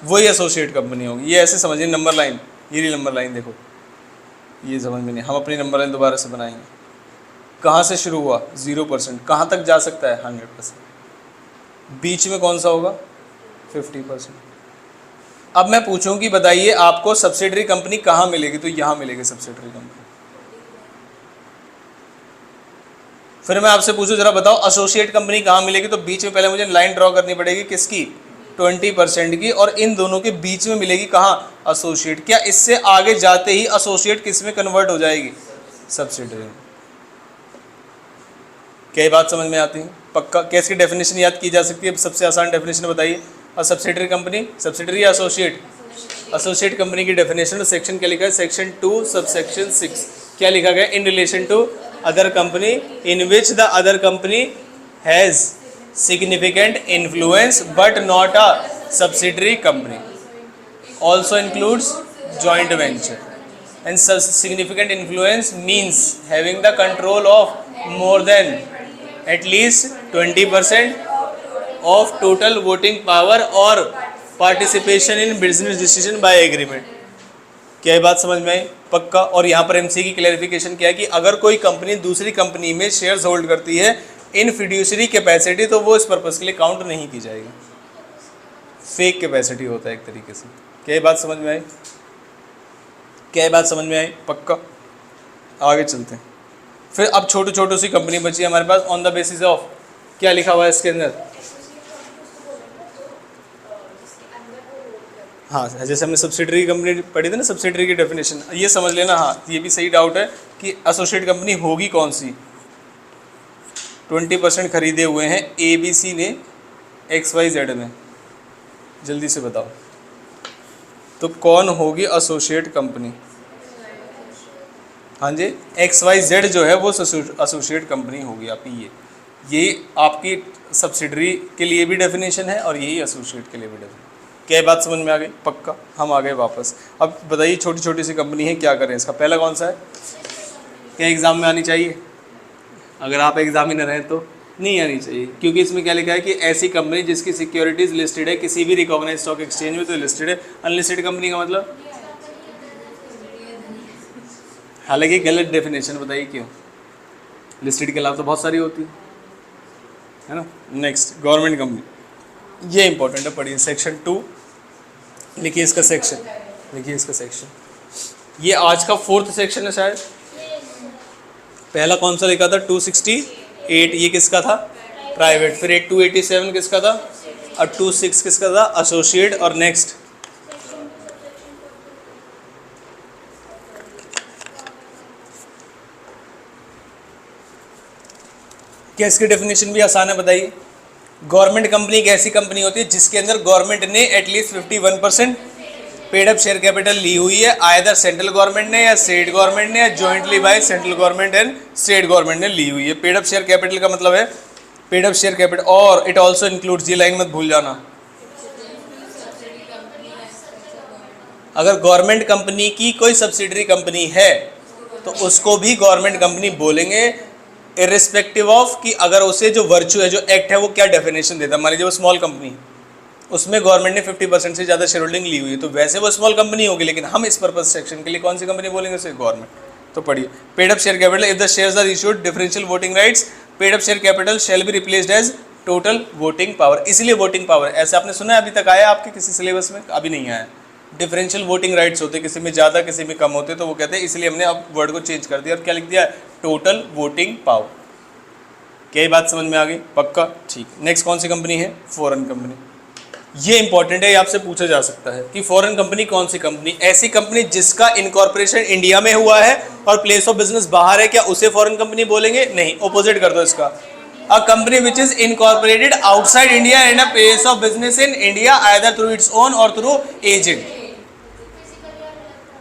वही एसोसिएट कंपनी होगी, ये ऐसे समझिए नंबर लाइन, ये रही नंबर लाइन देखो, ये समझ में नहीं, हम अपनी नंबर लाइन दोबारा से बनाएंगे। कहाँ से शुरू हुआ 0%, कहाँ तक जा सकता है 100%, बीच में कौन सा होगा 50%। अब मैं पूछूं कि बताइए आपको सब्सिडरी कंपनी कहाँ मिलेगी, तो यहाँ मिलेगी सब्सिडरी कंपनी। फिर मैं आपसे पूछूं जरा बताओ एसोसिएट कंपनी कहाँ मिलेगी, तो बीच में पहले मुझे लाइन ड्रॉ करनी पड़ेगी किसकी, 20% की, और इन दोनों के बीच में मिलेगी कहाँ, एसोसिएट। क्या इससे आगे जाते ही एसोसिएट किस में कन्वर्ट हो जाएगी, सब्सिडरी में। क्या ये बात समझ में आती है, पक्का। क्या इसकी डेफिनेशन याद की जा सकती है, सबसे आसान डेफिनेशन बताइए। और सब्सिडरी कंपनी, सब्सिडरी या एसोसिएट, एसोसिएट कंपनी की डेफिनेशन सेक्शन क्या लिखा है, सेक्शन 2 सबसेक्शन 6 क्या लिखा गया, in relation to other company in which the other company has significant influence but not a subsidiary company, also includes joint venture, and significant influence means having the control of more than at least 20% of total voting power or participation in business decision by agreement। क्या ये बात समझ में आई, पक्का। और यहाँ पर MC की क्लैरिफिकेशन क्या है कि अगर कोई कंपनी दूसरी कंपनी में शेयर्स होल्ड करती है इन फिड्यूशरी कैपेसिटी, तो वो इस पर्पस के लिए काउंट नहीं की जाएगी, फेक कैपेसिटी होता है एक तरीके से। क्या ये बात समझ में आई, क्या ये बात समझ में आई, पक्का। आगे चलते हैं। फिर अब छोटी छोटी सी कंपनी बची है हमारे पास, ऑन द बेसिस ऑफ क्या लिखा हुआ है इसके अंदर, हाँ जैसे हमने सब्सिडरी कंपनी पढ़ी थी ना, सब्सिडरी की डेफिनेशन ये समझ लेना। हाँ ये भी सही डाउट है कि एसोसिएट कंपनी होगी कौन सी। 20% खरीदे हुए हैं ABC ने XYZ में, जल्दी से बताओ तो कौन होगी एसोसिएट कंपनी। हाँ जी, XYZ जो है वो एसोसिएट कंपनी होगी आपकी। ये आपकी सब्सिडरी के लिए भी डेफिनेशन है और यही एसोसिएट के लिए भी डेफिनेशन। क्या बात समझ में आ गई, पक्का। हम आ गए वापस। अब बताइए छोटी छोटी सी कंपनी है, क्या करें इसका। पहला कौन सा है, क्या एग्ज़ाम में आनी चाहिए, अगर आप एग्जामिनर हैं तो नहीं आनी चाहिए, क्योंकि इसमें क्या लिखा है कि ऐसी कंपनी जिसकी सिक्योरिटीज़ लिस्टेड है किसी भी रिकॉग्नाइज्ड स्टॉक एक्सचेंज में, तो लिस्टेड है। अनलिस्टेड कंपनी का मतलब, हालांकि गलत डेफिनेशन, बताइए क्यों, लिस्टेड के अलावा तो बहुत सारी होती है ना। नेक्स्ट गवर्नमेंट कंपनी, ये इंपॉर्टेंट है, पढ़िए सेक्शन 2 लिखिए इसका सेक्शन, लिखिए इसका सेक्शन। ये आज का 4th सेक्शन है शायद। पहला कौन सा लिखा था 268, ये किसका था, प्राइवेट। फिर 287 किसका था, और 26 किसका था, एसोसिएट। और नेक्स्ट क्या इसकी डेफिनेशन भी आसान है, बताइए। गवर्नमेंट कंपनी एक ऐसी कंपनी होती है जिसके अंदर गवर्नमेंट ने at least 51% paid up share capital ली हुई है, आइदर सेंट्रल गवर्नमेंट ने या स्टेट गवर्नमेंट ने या jointly by central government and state government ने ली हुई है। पेड अप शेयर कैपिटल का मतलब है पेड अप शेयर कैपिटल, और इट ऑल्सो इंक्लूड्स, ये लाइन मत भूल जाना, अगर गवर्नमेंट कंपनी की कोई सब्सिडरी कंपनी है तो उसको भी गवर्नमेंट कंपनी बोलेंगे, इर्रिस्पेक्टिव ऑफ कि अगर उसे जो वर्च्यू है, जो एक्ट है, वो क्या डेफिनेशन देता है। मान लीजिए वो स्मॉल कंपनी, उसमें गवर्नमेंट ने 50% से ज़्यादा शेयर होल्डिंग ली हुई है, तो वैसे वो स्मॉल कंपनी होगी, लेकिन हम इस पर्पज सेक्शन के लिए कौन सी कंपनी बोलेंगे, उसे गवर्नमेंट। तो पढ़िए, paid up share capital if the shares are issued differential voting rights, paid up share capital shall be replaced as total voting power. इसलिए वोटिंग पावर ऐसे आपने सुना है, अभी तक आया आपके किसी सिलेबस में, अभी नहीं आया। डिफरेंशियल वोटिंग राइट्स होते, किसी में ज़्यादा किसी में कम होते, तो वो कहते हैं, इसलिए हमने अब वर्ड को चेंज कर दिया और क्या लिख दिया, टोटल वोटिंग पावर। क्या ये बात समझ में आ गई, पक्का, ठीक। नेक्स्ट कौन सी कंपनी है, फॉरेन कंपनी। ये इंपॉर्टेंट है, ये आपसे पूछा जा सकता है कि फॉरेन कंपनी कौन सी कंपनी, ऐसी कंपनी जिसका इनकॉर्पोरेशन इंडिया में हुआ है और प्लेस ऑफ बिजनेस बाहर है, क्या उसे फॉरेन कंपनी बोलेंगे? नहीं, ऑपोजिट कर दो इसका। अ company which is incorporated outside India and a place of business in India either through it's own और थ्रू एजेंट,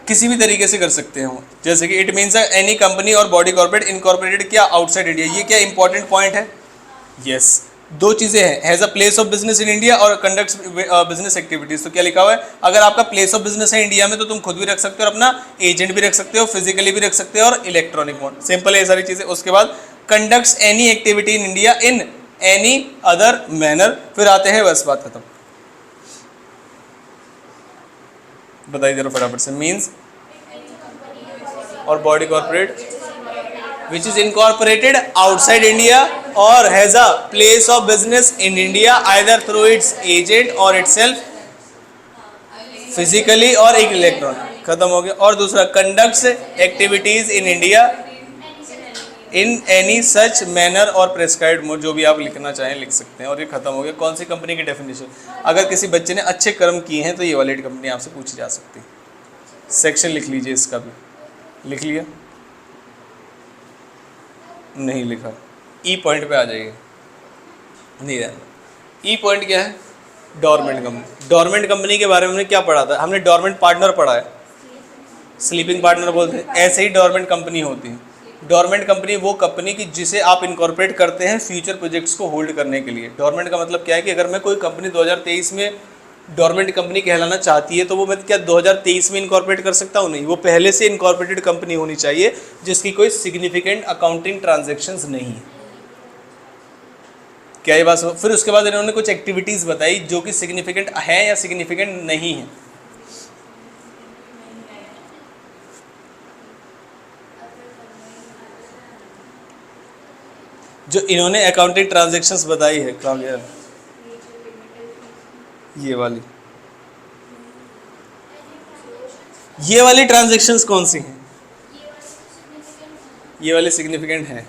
किसी भी तरीके से कर सकते हैं। जैसे कि इट मीन्स एनी कंपनी और बॉडी कॉर्पोरेट इनकॉर्पोरेटेड क्या आउटसाइड इंडिया, ये क्या इंपॉर्टेंट पॉइंट है? यस, दो चीजें हैं, has a place of business in India और कंडक्ट्स बिजनेस एक्टिविटीज। तो क्या लिखा हुआ है, अगर आपका प्लेस ऑफ बिजनेस है इंडिया में तो तुम खुद भी रख सकते हो और अपना एजेंट भी रख सकते हो, फिजिकली भी रख सकते हो और इलेक्ट्रॉनिक मोड, सिंपल है ये सारी चीजें। उसके बाद conducts any activity in India in any other manner, फिर आते हैं बस बात खत्म। बताइए जरा फटाफट से। मीन्स और body corporate which is incorporated outside India or has a place of business in India either through its agent or itself physically or electronic, खत्म हो गया। और दूसरा conducts activities in India in any such manner और prescribed mode, जो भी आप लिखना चाहें लिख सकते हैं। और ये खत्म हो गया। कौन सी कंपनी की डेफिनेशन, अगर किसी बच्चे ने अच्छे कर्म किए हैं तो ये वाली कंपनी आपसे पूछी जा सकती है। सेक्शन लिख लीजिए, इसका भी लिख लिया, नहीं लिखा, ई पॉइंट पे आ जाइए, नहीं रहना। ई पॉइंट क्या है? Dormant company. डोरमेंट कंपनी के बारे में हमने क्या पढ़ा था? हमने डोरमेंट पार्टनर पढ़ा है, स्लीपिंग पार्टनर बोलते हैं, ऐसे ही डोरमेंट कंपनी होती है। डोरमेंट कंपनी वो कंपनी की जिसे आप इनकॉर्पोरेट करते हैं फ्यूचर प्रोजेक्ट्स को होल्ड करने के लिए। डोरमेंट का मतलब क्या है कि अगर मैं कोई कंपनी 2023 में डोरमेंट कंपनी कहलाना चाहती है तो वो मैं क्या 2023 में इनकॉर्पोरेट कर सकता हूँ? नहीं, वो पहले से इनकॉर्पोरेटेड कंपनी होनी चाहिए जिसकी कोई सिग्निफिकेंट अकाउंटिंग ट्रांजैक्शंस नहीं है। क्या ये बात? फिर उसके बाद इन्होंने कुछ एक्टिविटीज़ बताई जो कि सिग्निफिकेंट है या सिग्निफिकेंट नहीं है। जो इन्होंने अकाउंटिंग ट्रांजैक्शंस बताई है, कहाँ गया ये वाली ट्रांजैक्शंस कौन सी हैं? ये वाली सिग्निफिकेंट है,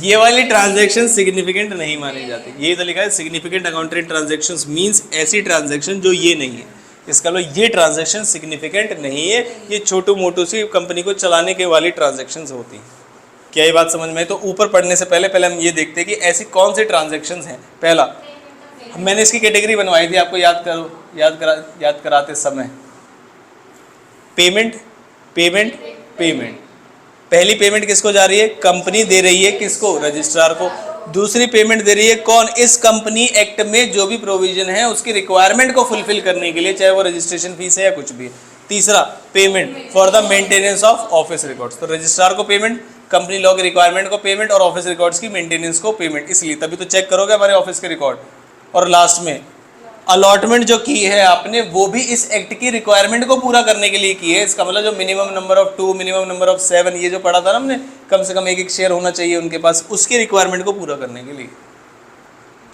ये वाली ट्रांजैक्शन सिग्निफिकेंट नहीं मानी जाती। ये तो लिखा है सिग्निफिकेंट अकाउंटिंग ट्रांजैक्शंस मींस ऐसी ट्रांजैक्शन जो ये नहीं है। इसका मतलब ये ट्रांजैक्शन सिग्निफिकेंट नहीं है, ये छोटू मोटू सी कंपनी को चलाने के वाली ट्रांजैक्शंस होती हैं। क्या ये बात समझ में? तो ऊपर पढ़ने से पहले हम ये देखते हैं कि ऐसी कौन सी ट्रांजैक्शंस हैं। पहला, मैंने इसकी कैटेगरी बनवाई थी, आपको याद कराते समय। Payment, payment, payment. पहली पेमेंट किसको जा रही है? कंपनी दे रही है, किसको? रजिस्ट्रार को। दूसरी पेमेंट दे रही है कौन? इस कंपनी एक्ट में जो भी प्रोविजन है उसकी रिक्वायरमेंट को फुलफिल करने के लिए, चाहे वो रजिस्ट्रेशन फीस है या कुछ भी। तीसरा, payment for the maintenance of office records. तो रजिस्ट्रार को पेमेंट, कंपनी लॉ की रिक्वायरमेंट को पेमेंट और ऑफिस रिकॉर्ड्स की मेंटेनेंस को पेमेंट। इसलिए तभी तो चेक करोगे हमारे ऑफिस के रिकॉर्ड। और लास्ट में अलॉटमेंट जो की है आपने, वो भी इस एक्ट की रिक्वायरमेंट को पूरा करने के लिए की है। इसका मतलब जो minimum number of 2, minimum number of 7, ये जो पढ़ा था ना हमने, कम से कम एक शेयर होना चाहिए उनके पास, उसकी रिक्वायरमेंट को पूरा करने के लिए।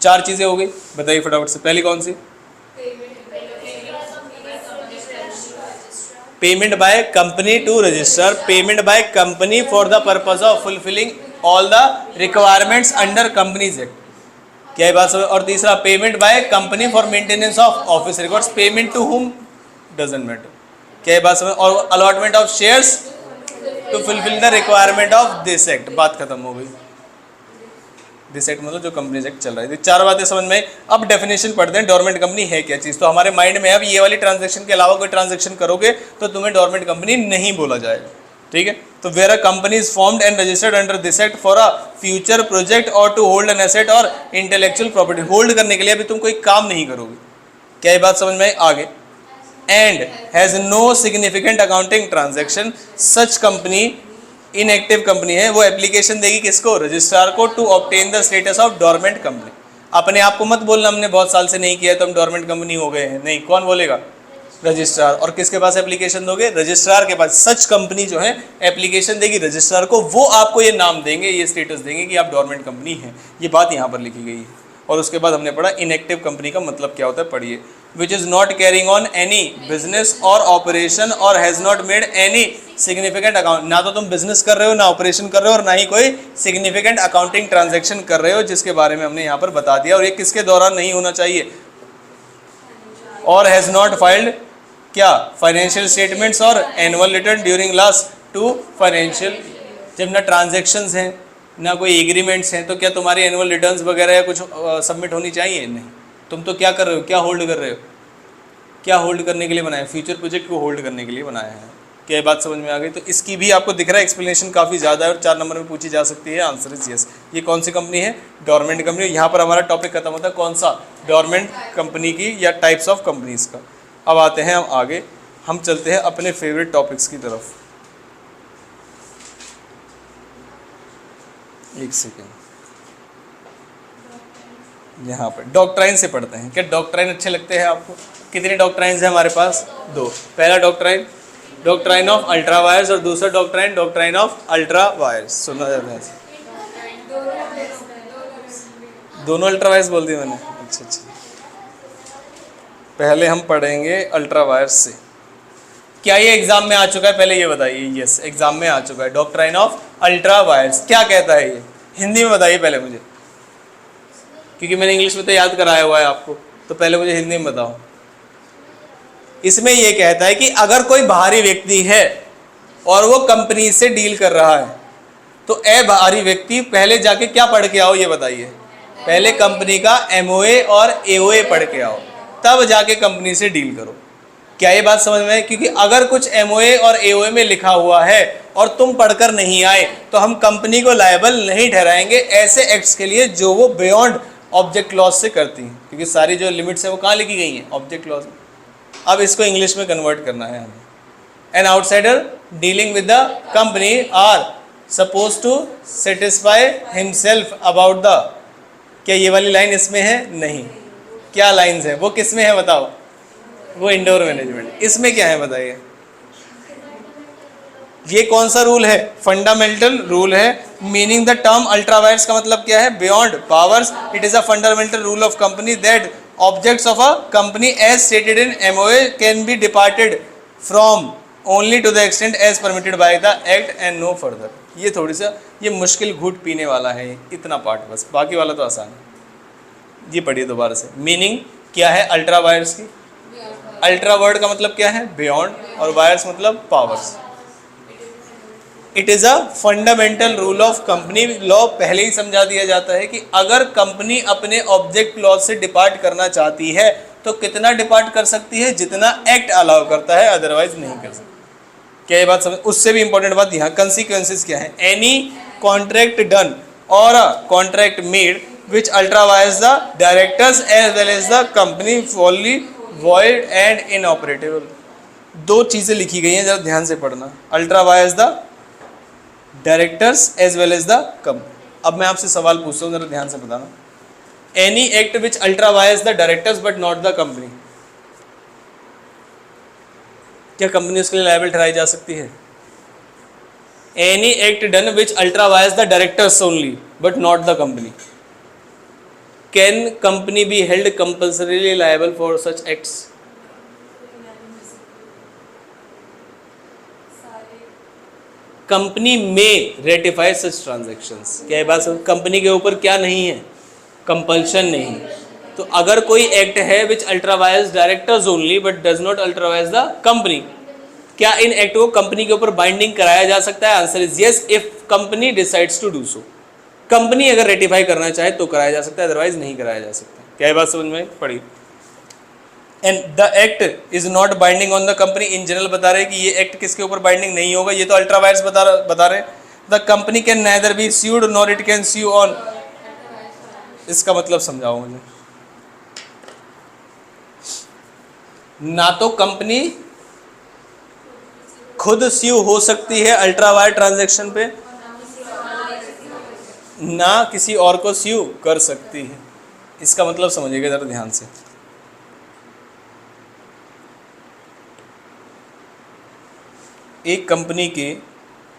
4 चीजें हो गई, बताइए फटाफट से। पहली कौन सी? Payment by company to register, payment by company for the purpose of fulfilling all the requirements under companies act. क्या ये बात समझ? और तीसरा, payment by company for maintenance of office records, payment to whom doesn't matter. क्या ये बात समझ? और allotment of shares to fulfil the requirement of this act. बात खत्म हो गई। दिस एक्ट मतलब जो कंपनीज एक्ट चल रहा है। 4 बातें समझ में। अब डेफिनेशन पढ़ते हैं, डोरमेंट कंपनी है क्या चीज़। तो हमारे माइंड में अब ये वाली ट्रांजैक्शन के अलावा कोई ट्रांजैक्शन करोगे तो तुम्हें डोरमेंट कंपनी नहीं बोला जाएगा, ठीक है। तो where a company is formed and registered under this act for a future project और टू होल्ड एन एसेट और इंटेलेक्चुअल प्रॉपर्टी। होल्ड करने के लिए अभी तुम कोई काम नहीं करोगे। क्या ये बात समझ में? आगे, and has no significant accounting transaction, such company inactive company है, वो एप्लीकेशन देगी किसको? रजिस्ट्रार को, to obtain the status of dormant company. अपने आप को मत बोलना हमने बहुत साल से नहीं किया तो हम डोरमेंट कंपनी हो गए हैं, नहीं। कौन बोलेगा? रजिस्ट्रार। और किसके पास एप्लीकेशन दोगे? रजिस्ट्रार के पास। सच कंपनी जो है एप्लीकेशन देगी रजिस्ट्रार को, वो आपको ये नाम देंगे, ये स्टेटस देंगे कि आप डोरमेंट कंपनी हैं। ये बात यहाँ पर लिखी गई है। और उसके बाद हमने पढ़ा इनएक्टिव कंपनी का मतलब क्या होता है, पढ़िए। Which is not carrying on any business और ऑपरेशन और has not made any significant account, ना तो तुम बिजनेस कर रहे हो, ना ऑपरेशन कर रहे हो, और ना ही कोई सिग्निफिकेंट अकाउंटिंग ट्रांजैक्शन कर रहे हो, जिसके बारे में हमने यहाँ पर बता दिया। और ये किसके दौरान नहीं होना चाहिए? और हैज़ नॉट फाइल्ड क्या? फाइनेंशियल स्टेटमेंट्स और annual return during last 2 financial. जब ना ट्रांजेक्शन्स हैं ना कोई एग्रीमेंट्स हैं, तो क्या तुम्हारी एनुअल रिटर्न्स वगैरह या कुछ सबमिट होनी चाहिए? नहीं। तुम तो क्या कर रहे हो? क्या होल्ड कर रहे हो? क्या होल्ड करने के लिए बनाया? फ्यूचर प्रोजेक्ट को होल्ड करने के लिए बनाया है। क्या ये बात समझ में आ गई? तो इसकी भी आपको दिख रहा है एक्सप्लेनेशन काफ़ी ज़्यादा है और 4 नंबर में पूछी जा सकती है। Answer is yes. ये कौन सी कंपनी है? Dormant company. यहाँ पर हमारा टॉपिक खत्म होता है कौन सा? डोरमेंट कंपनी की या टाइप्स ऑफ कंपनीज का। अब आते हैं हम आगे, हम चलते हैं अपने फेवरेट टॉपिक्स की तरफ। एक सेकेंड, यहाँ पर डॉक्ट्राइन से पढ़ते हैं। क्या डॉक्ट्राइन अच्छे लगते हैं आपको? कितने डॉक्ट्राइन्स हैं हमारे पास? 2। पहला doctrine doctrine of ultra vires और दूसरा doctrine doctrine of ultra vires. सुना जाता है? दोनों अल्ट्रा वायर्स बोल दिए मैंने। अच्छा अच्छा, पहले हम पढ़ेंगे अल्ट्रा वायर्स से। क्या ये एग्जाम में आ चुका है? पहले ये बताइए। यस, एग्जाम में आ चुका है। डॉक्ट्राइन ऑफ अल्ट्रा वायर्स क्या कहता है? ये हिंदी में बताइए पहले मुझे, क्योंकि मैंने इंग्लिश में तो याद कराया हुआ है आपको, तो पहले मुझे हिंदी में बताओ। इसमें यह कहता है कि अगर कोई बाहरी व्यक्ति है और वो कंपनी से डील कर रहा है, तो ए बाहरी व्यक्ति पहले जाके क्या पढ़ के आओ? ये बताइए। पहले कंपनी का एमओए और एओए पढ़ के आओ, तब जाके कंपनी से डील करो। क्या ये बात समझ में है? क्योंकि अगर कुछ एमओए और एओए में लिखा हुआ है और तुम पढ़कर नहीं आए, तो हम कंपनी को लायबल नहीं ठहराएंगे ऐसे एक्ट्स के लिए जो वो बियॉन्ड ऑब्जेक्ट क्लॉज से करती हैं, क्योंकि सारी जो लिमिट्स है वो कहाँ लिखी गई हैं? ऑब्जेक्ट क्लॉज में। अब इसको इंग्लिश में कन्वर्ट करना है हमें। An outsider dealing with the company are suppose to satisfy himself about the. क्या ये वाली लाइन इसमें है? नहीं। क्या लाइन्स है? वो किस में है बताओ? वो इंडोर मैनेजमेंट। इसमें क्या है बताइए? ये कौन सा रूल है? फंडामेंटल रूल है। Meaning the term ultra vires का मतलब क्या है? Beyond powers. It is a fundamental rule of company that objects of a company as stated in MOA can be departed from only to the extent as permitted by the act and no further. ये थोड़ी सा ये मुश्किल घूट पीने वाला है, इतना पार्ट बस, बाकी वाला तो आसान है। ये पढ़िए दोबारा से। मीनिंग क्या है अल्ट्रा वायर्स की? अल्ट्रा वर्ड का मतलब क्या है? बियॉन्ड, और वायर्स मतलब powers. It is a fundamental rule of company law. पहले ही समझा दिया जाता है कि अगर कंपनी अपने ऑब्जेक्ट क्लॉज से डिपार्ट करना चाहती है तो कितना डिपार्ट कर सकती है? जितना एक्ट अलाउ करता है, अदरवाइज नहीं कर सकती। क्या ये बात समझ? उससे भी इंपॉर्टेंट बात यहाँ कंसिक्वेंसेस क्या है? एनी कॉन्ट्रैक्ट डन और a contract made which ultra vires the directors as well as the company wholly void and inoperable. 2 चीज़ें लिखी गई हैं, जरा ध्यान से पढ़ना। Ultra vires the directors as well as the company. अब मैं आपसे सवाल पूछता हूँ, जरा ध्यान से बताना। Any act which ultra vires the directors but not the company, क्या कंपनी उसके लिए लायबल ठहराई जा सकती है? Any act done which ultra vires the directors only but not the company, can company be held compulsorily liable for such acts? Company में ratify सच transactions. क्या ये बात? कंपनी के ऊपर क्या नहीं है? कंपल्शन नहीं। तो अगर कोई एक्ट है which ultra vires directors only but does not ultra vires the company, क्या इन एक्ट को कंपनी के ऊपर बाइंडिंग कराया जा सकता है? Answer is yes, if company decides to do so. Company अगर रेटिफाई करना चाहे तो कराया जा सकता है, अदरवाइज नहीं कराया जा सकता। क्या ये बात समझ में पड़ी? And the act is not binding on the company. In general बता रहे हैं कि ये एक्ट किसके ऊपर बाइंडिंग नहीं होगा, ये तो अल्ट्रा वायर्स बता रहे हैं। The company can neither be sued nor it can sue on. इसका मतलब समझाओ मुझे। ना तो कंपनी खुद स्यू हो सकती है अल्ट्रा वायर ट्रांजैक्शन पे, ना किसी और को स्यू कर सकती है। इसका मतलब समझिएगा जरा ध्यान से। एक कंपनी के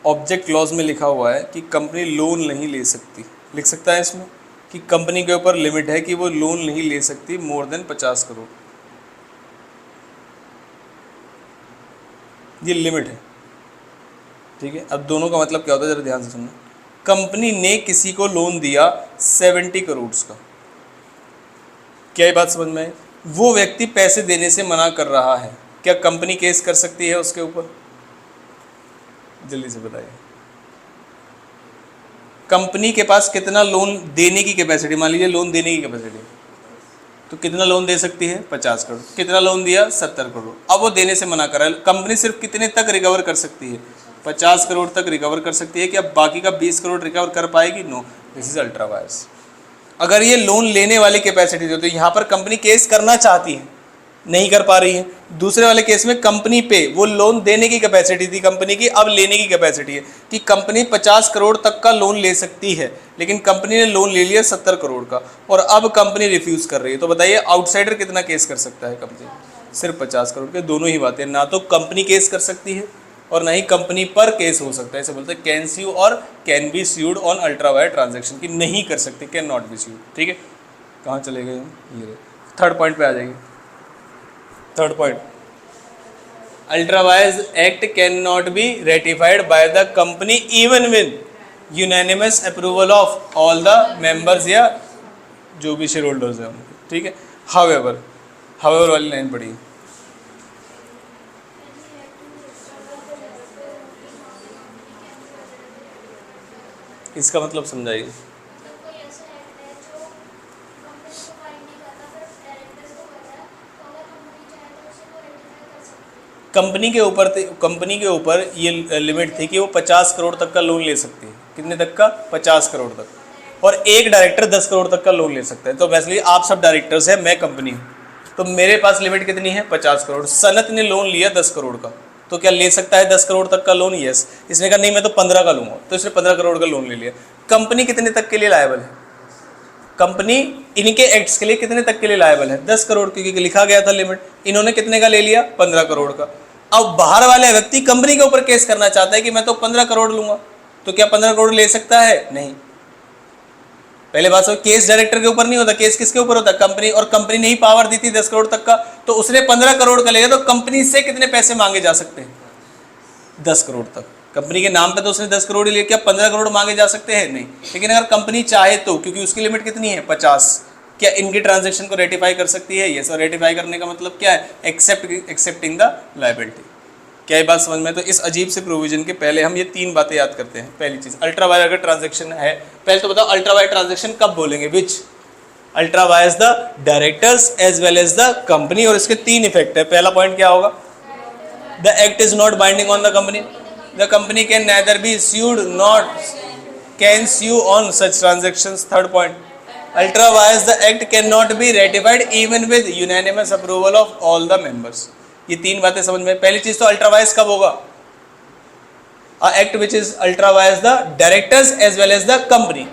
ऑब्जेक्ट क्लॉज में लिखा हुआ है कि कंपनी लोन नहीं ले सकती। लिख सकता है इसमें कि कंपनी के ऊपर लिमिट है कि वो लोन नहीं ले सकती मोर देन 50 करोड़। ये लिमिट है। ठीक है, अब दोनों का मतलब क्या होता है जरा ध्यान से सुनना। कंपनी ने किसी को लोन दिया 70 करोड़ का, क्या ये बात समझ में आई? वो व्यक्ति पैसे देने से मना कर रहा है, क्या कंपनी केस कर सकती है उसके ऊपर? जल्दी से बताइए। कंपनी के पास कितना लोन देने की कैपेसिटी, मान लीजिए लोन देने की कैपेसिटी, तो कितना लोन दे सकती है? 50 करोड़। कितना लोन दिया? 70 करोड़। अब वो देने से मना कर रहा है, कंपनी सिर्फ कितने तक रिकवर कर सकती है? 50 करोड़ तक रिकवर कर सकती है। क्या बाकी का 20 करोड़ रिकवर कर पाएगी? No, this is ultra vires. अगर ये लोन लेने वाली कैपेसिटी थी तो यहाँ पर कंपनी केस करना चाहती है, नहीं कर पा रही है। दूसरे वाले केस में कंपनी पे वो लोन देने की कैपेसिटी थी कंपनी की, अब लेने की कैपेसिटी है कि कंपनी 50 करोड़ तक का लोन ले सकती है, लेकिन कंपनी ने लोन ले लिया 70 करोड़ का और अब कंपनी रिफ्यूज कर रही है। तो बताइए आउटसाइडर कितना केस कर सकता है? कंपनी सिर्फ 50 करोड़ के। दोनों ही बातें, ना तो कंपनी केस कर सकती है और ना ही कंपनी पर केस हो सकता है। इसे बोलते हैं कैन स्यू और can B sued on ultra wire transaction, की नहीं कर सकते, कैन नॉट बी स्यूड। ठीक है, कहाँ चले गए हम? ये थर्ड पॉइंट पे आ जाइए। Third point, ultra vires act can not be ratified by the company even with unanimous approval of all the members या जो भी शेयर होल्डर्स हैं उनके। ठीक है, हाउएवर, हाउएवर वाली लाइन पढ़िए। इसका मतलब समझाइए। कंपनी के ऊपर ये लिमिट थी कि वो 50 करोड़ तक का लोन ले सकती है। कितने तक का? 50 करोड़ तक। और एक डायरेक्टर 10 करोड़ तक का लोन ले सकता है। तो वैसे आप सब डायरेक्टर्स हैं, मैं कंपनी हूँ, तो मेरे पास लिमिट कितनी है? 50 करोड़। सनत ने लोन लिया 10 करोड़ का, तो क्या ले सकता है 10 करोड़ तक का लोन? यस। इसने कहा नहीं मैं तो 15 का लूँगा, तो इसने 15 करोड़ का लोन ले लिया। कंपनी कितने तक के लिए लायबल है? कंपनी इनके एक्ट्स के लिए कितने तक के लिए लायबल है? 10 करोड़, क्योंकि लिखा गया था लिमिट। इन्होंने कितने का ले लिया? 15 करोड़ का। अब बाहर वाले व्यक्ति कंपनी के ऊपर केस करना चाहता है कि मैं तो 15 करोड़ लूंगा, तो क्या 15 करोड़ ले सकता है? नहीं। पहले बात सो, केस डायरेक्टर के ऊपर नहीं होता, केस किसके ऊपर होता? कंपनी। और कंपनी ने ही पावर दी थी 10 करोड़ तक का, तो उसने 15 करोड़ का लिया, तो कंपनी से कितने पैसे मांगे जा सकते हैं? 10 करोड़ तक। कंपनी के नाम पे तो उसने 10 करोड़ ही लिया, क्या 15 करोड़ मांगे जा सकते हैं? नहीं। लेकिन अगर कंपनी चाहे तो, क्योंकि उसकी लिमिट कितनी है? 50, क्या इनके ट्रांजैक्शन को रेटिफाई कर सकती है? यस। और रेटिफाई करने का मतलब क्या है? Accepting the liability. क्या ये बात समझ में? तो इस अजीब से प्रोविजन के पहले हम ये 3 बातें याद करते हैं। पहली चीज, अल्ट्रा वायर अगर ट्रांजैक्शन है, पहले तो बताओ अल्ट्रा वायर ट्रांजैक्शन कब बोलेंगे? Which ultra vires the directors as well as the company. और इसके 3 इफेक्ट है। पहला पॉइंट क्या होगा? The act is not binding on the company. The company can neither be sued not can sue on such transactions. Third point, ultra vires the act cannot be ratified even with unanimous approval of all the members. ये 3 बातें समझ में। पहली चीज तो ultra vires कब होगा? Act which is ultra vires the directors as well as the company.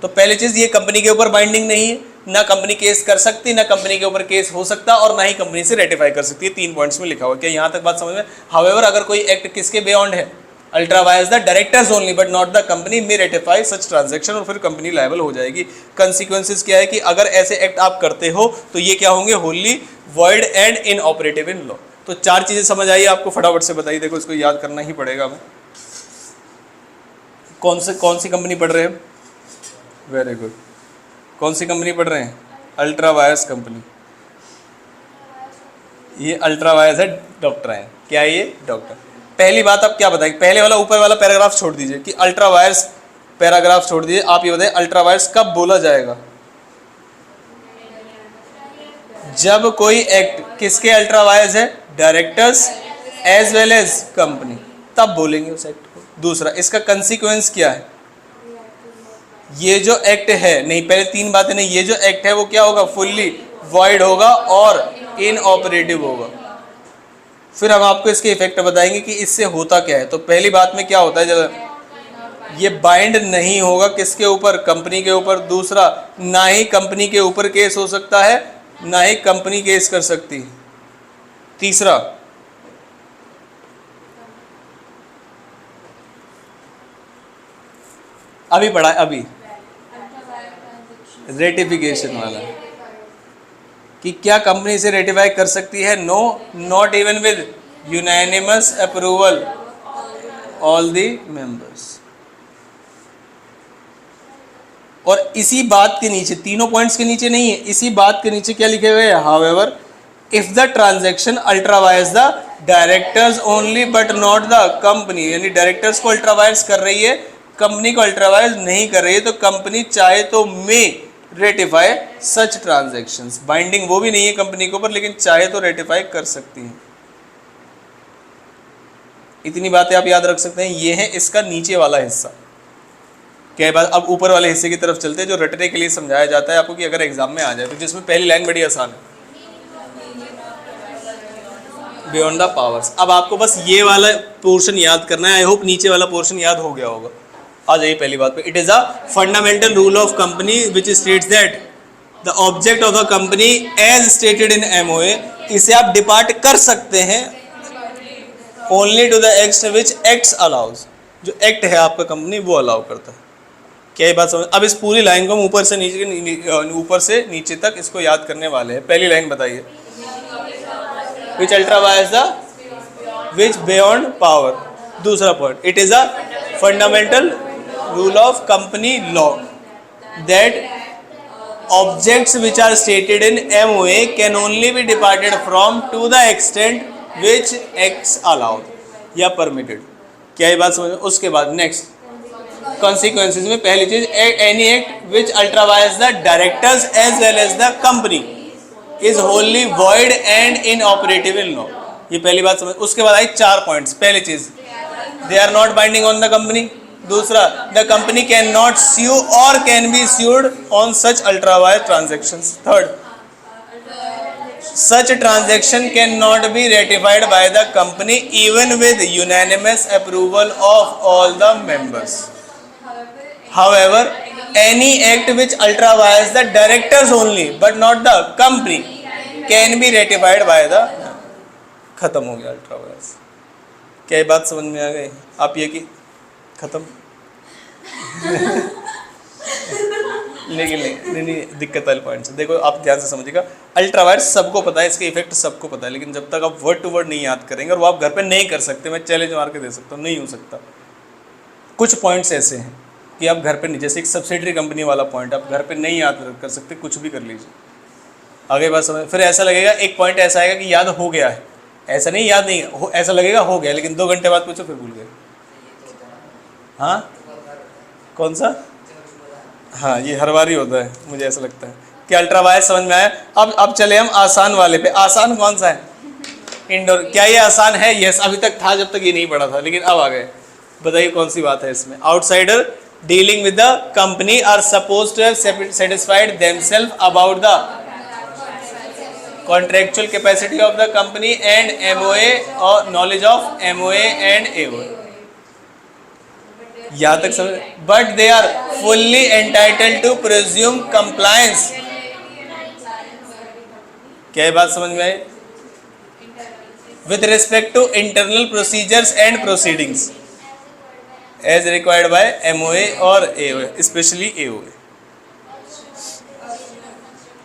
तो पहली चीज, ये कंपनी के ऊपर बाइंडिंग नहीं है, ना कंपनी केस कर सकती, ना कंपनी के ऊपर केस हो सकता, और ना ही कंपनी से रेटिफाई कर सकती है। 3 पॉइंट्स में लिखा हुआ। क्या यहाँ तक बात समझ में? हाउएवर अगर कोई एक्ट किसके बियॉन्ड है? Ultra vires the directors only but not the company may ratify such transaction, और फिर कंपनी लायबल हो जाएगी। कंसिक्वेंसेस क्या है कि अगर ऐसे एक्ट आप करते हो तो ये क्या होंगे? Holi void and inoperative in law. तो 4 चीजें समझ आई आपको? फटाफट से बताइए। देखो इसको याद करना ही पड़ेगा हमें। कौन सी कंपनी पढ़ रहे हैं? Very good. कौन सी कंपनी पढ़ रहे हैं? Ultra vires company. ये अल्ट्रा वायर्स है, डॉक्टर हैं। क्या है ये? डॉक्टर। पहली बात आप क्या बताएंगे? पहले वाला ऊपर वाला पैराग्राफ छोड़ दीजिए कि अल्ट्रा वायर्स, पैराग्राफ छोड़ दीजिए। आप ये बताइए अल्ट्रा वायर्स कब बोला जाएगा? जब कोई एक्ट किसके अल्ट्रा वायर्स है? Directors as well as company, तब बोलेंगे उस एक्ट को। दूसरा, इसका कंसिक्वेंस क्या है? ये जो एक्ट है, नहीं पहले 3 बातें नहीं, ये जो एक्ट है वो क्या होगा? फुल्ली वॉइड होगा और इनऑपरेटिव होगा। फिर हम आपको इसके इफेक्ट बताएंगे कि इससे होता क्या है। तो पहली बात में क्या होता है? जब ये बाइंड नहीं होगा किसके ऊपर? कंपनी के ऊपर। दूसरा, ना ही कंपनी के ऊपर केस हो सकता है, ना ही कंपनी केस कर सकती। तीसरा, अभी पढ़ा है, अभी रेटिफिकेशन वाला कि क्या कंपनी से रेटिफाई कर सकती है? No, not even with unanimous approval all the members. और इसी बात के नीचे, तीनों पॉइंट्स के नीचे नहीं है, इसी बात के नीचे क्या लिखे हुए हैं, however if the transaction ultra vires the directors only but not the company, यानी डायरेक्टर्स को अल्ट्रावायर्स कर रही है, कंपनी को अल्ट्रावायर्स नहीं कर रही है, तो कंपनी चाहे तो मे रेटिफाई सच ट्रांजैक्शंस। बाइंडिंग वो भी नहीं है कंपनी के ऊपर, लेकिन चाहे तो रेटिफाई कर सकती है। इतनी बातें आप याद रख सकते हैं। ये है इसका नीचे वाला हिस्सा। क्या बात, अब ऊपर वाले हिस्से की तरफ चलते हैं जो रटने के लिए समझाया जाता है आपको कि अगर एग्जाम में आ जाए, तो जिसमें पहली लाइन बड़ी आसान है, बियॉन्ड द पावर्स। अब आपको बस ये वाला पोर्शन याद करना है। आई होप नीचे वाला पोर्शन याद हो गया होगा। आ जाइए पहली बात पे। It is a fundamental rule of company which states that the object of the company as stated in MOA, इसे आप डिपार्ट कर सकते हैं only to the act which acts allows, जो एक्ट है आपका कंपनी वो अलाउ करता है। क्या ये बात समझ? अब इस पूरी लाइन को हम ऊपर से नीचे तक इसको याद करने वाले हैं। पहली लाइन बताइए, which ultra vires the which beyond power. दूसरा point, it is a fundamental rule of company law that objects which are stated in MOA can only be departed from to the extent which acts allowed या permitted। क्या ये बात समझ? उसके बाद next consequences में पहली चीज, any act which ultraviolates the directors as well as the company is wholly void and inoperative in law। ये पहली बात समझ। उसके बाद आई 4 पॉइंट्स। पहली चीज, they are not binding on the company। दूसरा, the company can not sue और can be sued on such ultra vires transactions. Third, such transaction can not be ratified by the company even with unanimous approval of all the members. However any act which ultra vires the directors only but not the company can be ratified by the. खत्म हो गया ultra vires. क्या ये बात समझ में आ गई? आप ये कि खत्म लेकिन नहीं, दिक्कत वाले पॉइंट्स देखो, आप ध्यान से समझिएगा। अल्ट्रावायलेट सबको पता है, इसके इफेक्ट सबको पता है, लेकिन जब तक आप वर्ड टू वर्ड नहीं याद करेंगे, और वो आप घर पे नहीं कर सकते, मैं चैलेंज मार के दे सकता हूँ, नहीं हो सकता। कुछ पॉइंट्स ऐसे हैं कि आप घर पे नहीं, जैसे एक सब्सिडरी कंपनी वाला पॉइंट आप घर पे नहीं याद कर सकते, कुछ भी कर लीजिए। आगे बात समझ। फिर ऐसा लगेगा, एक पॉइंट ऐसा आएगा कि याद हो गया है, ऐसा नहीं याद नहीं हो, ऐसा लगेगा हो गया, लेकिन 2 घंटे बाद पूछो फिर भूल गए। हाँ, कौन सा? हाँ, ये हर बार ही होता है, मुझे ऐसा लगता है कि अल्ट्रावायलेट समझ में आया। अब चले हम आसान वाले पे। आसान कौन सा है? इंडोर। क्या ये आसान है? यस, अभी तक था जब तक ये नहीं पढ़ा था, लेकिन अब आ गए। बताइए कौन सी बात है इसमें? Outsider dealing with the company are suppose to have satisfied themselves about the contractual capacity of the company and MOA और knowledge of MOA and AOA. यहाँ तक समझ। But they are fully entitled to presume compliance. क्या ये बात समझ में आई? With respect to internal procedures and proceedings as required by MOA और एओए, स्पेशली एओए।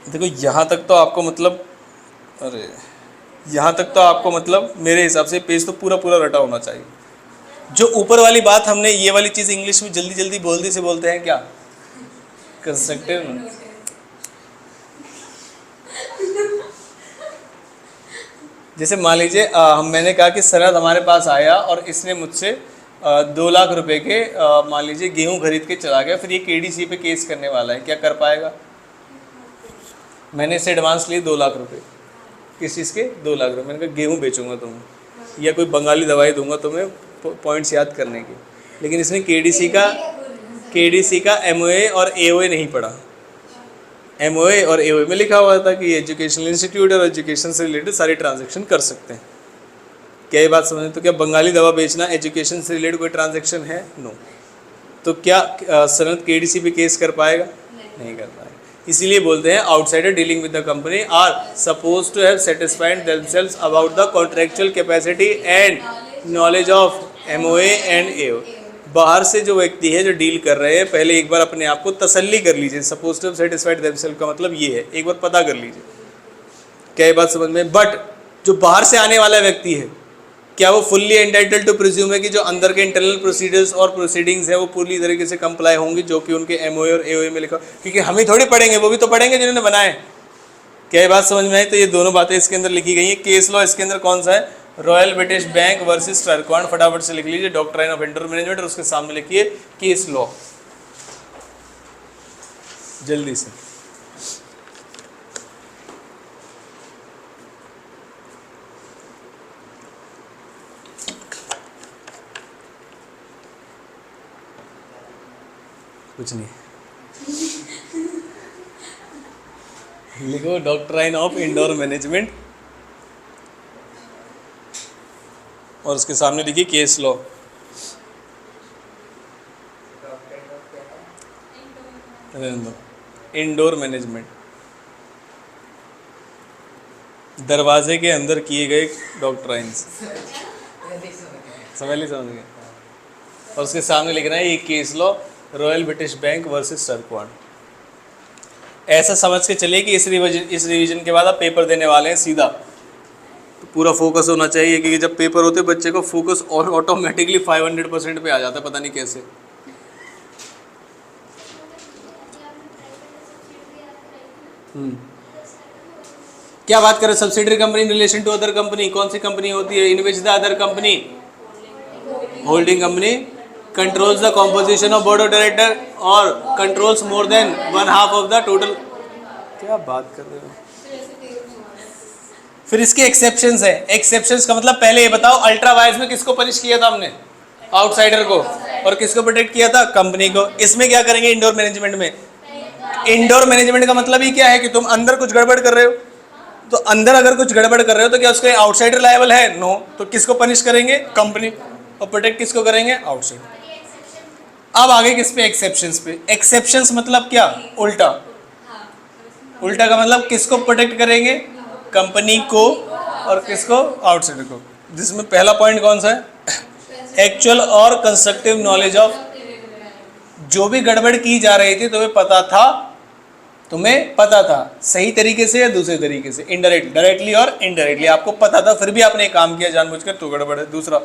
देखो यहाँ तक तो आपको मतलब, अरे यहाँ तक तो आपको मतलब मेरे हिसाब से पेज तो पूरा पूरा रटा होना चाहिए। जो ऊपर वाली बात हमने, ये वाली चीज़ इंग्लिश में जल्दी जल्दी बोलते से बोलते हैं क्या? कंस्ट्रक्टिव। जैसे मान लीजिए मैंने कहा कि सनद हमारे पास आया और इसने मुझसे 2 लाख रुपए के मान लीजिए गेहूं खरीद के चला गया, फिर ये केडीसी पे केस करने वाला है, क्या कर पाएगा? मैंने इससे एडवांस लिए 2 लाख रुपए। किस चीज़ के? 2 लाख रुपए। मैंने कहा गेहूं बेचूंगा तुम्हें, या कोई बंगाली दवाई दूंगा तुम्हें पॉइंट्स याद करने के, लेकिन इसने केडीसी का एमओए और एओए नहीं पढ़ा। एमओए और एओए में लिखा हुआ था कि एजुकेशनल इंस्टीट्यूट और एजुकेशन से रिलेटेड सारी ट्रांजैक्शन कर सकते हैं। क्या ये बात समझें? तो क्या बंगाली दवा बेचना एजुकेशन से रिलेटेड कोई ट्रांजैक्शन है? नो। तो क्या सनद केडीसी पे केस कर पाएगा? नहीं कर पाएगा। इसीलिए बोलते हैं outsider dealing with the company are suppose to have satisfied themselves about the contractual capacity and knowledge of MOA and AO. बाहर से जो व्यक्ति है जो डील कर रहे हैं, पहले एक बार अपने आप को तसल्ली कर लीजिए। Suppose to have satisfied themselves का मतलब ये है, एक बार पता कर लीजिए। क्या ये बात समझ में? बट जो बाहर से आने वाला व्यक्ति है, क्या वो फुल्ली एंटाइटल्ड टू प्रिज्यूम है कि जो अंदर के इंटरनल प्रोसीजर्स और प्रोसीडिंग्स है वो पूरी तरीके से कंप्लाई होंगी जो कि उनके एमओए और एओए में लिखा, क्योंकि हम ही थोड़ी पढ़ेंगे, वो भी तो पढ़ेंगे जिन्होंने बनाए। क्या ये बात समझ में आई? तो ये दोनों बातें इसके अंदर लिखी गई हैं। केस लॉ इसके अंदर कौन सा है? Royal British Bank versus Turquand. फटाफट से लिख लीजिए डॉक्ट्राइन ऑफ इंडोर मैनेजमेंट और उसके सामने लिखिए केस लॉ, जल्दी से। कुछ नहीं, लिखो डॉक्ट्राइन ऑफ इंडोर मैनेजमेंट और उसके सामने लिखिए केस लॉ। इंडोर मैनेजमेंट, दरवाजे के अंदर किए गए डॉक्ट्राइन्स, समझ गए। और उसके सामने लिखना है ये case law Royal British Bank versus Turquand. ऐसा समझ के चलिए कि इस रिवीजन के बाद आप पेपर देने वाले हैं सीधा, तो पूरा फोकस होना चाहिए, क्योंकि जब पेपर होते बच्चे को फोकस और ऑटोमेटिकली 500% पे आ जाता है, पता नहीं कैसे। क्या बात करें? Subsidiary company in relation to other company, कौन सी कंपनी होती है? In which the other company, holding company controls the composition of board of director और controls more than 1/2 of the total. क्या बात कर रहे हो? फिर इसके एक्सेप्शंस है। एक्सेप्शंस का मतलब पहले ये बताओ, अल्ट्रा वायर्स में किसको पनिश किया था हमने? आउटसाइडर को। और किसको प्रोटेक्ट किया था? कंपनी को। इसमें क्या करेंगे इंडोर मैनेजमेंट में? इंडोर मैनेजमेंट का मतलब ही क्या है कि तुम अंदर कुछ गड़बड़ कर रहे हो, तो अंदर अगर कुछ गड़बड़ कर रहे हो तो क्या उसके आउटसाइडर लायबल है? नो। तो किसको पनिश करेंगे? कंपनी। और प्रोटेक्ट किसको करेंगे? आउटसाइड। अब आगे किस पे? एक्सेप्शंस पे। एक्सेप्शंस मतलब क्या? उल्टा। उल्टा का मतलब किसको प्रोटेक्ट करेंगे? कंपनी को। और किसको? आउटसाइडर को। जिसमें पहला पॉइंट कौन सा है? एक्चुअल और कंस्ट्रक्टिव नॉलेज ऑफ। जो भी गड़बड़ की जा रही थी तुम्हें पता था, तुम्हें पता था सही तरीके से या दूसरे तरीके से, इनडायरेक्ट, डायरेक्टली और इनडायरेक्टली आपको पता था, फिर भी आपने काम किया जानबूझकर, तो गड़बड़ है। दूसरा,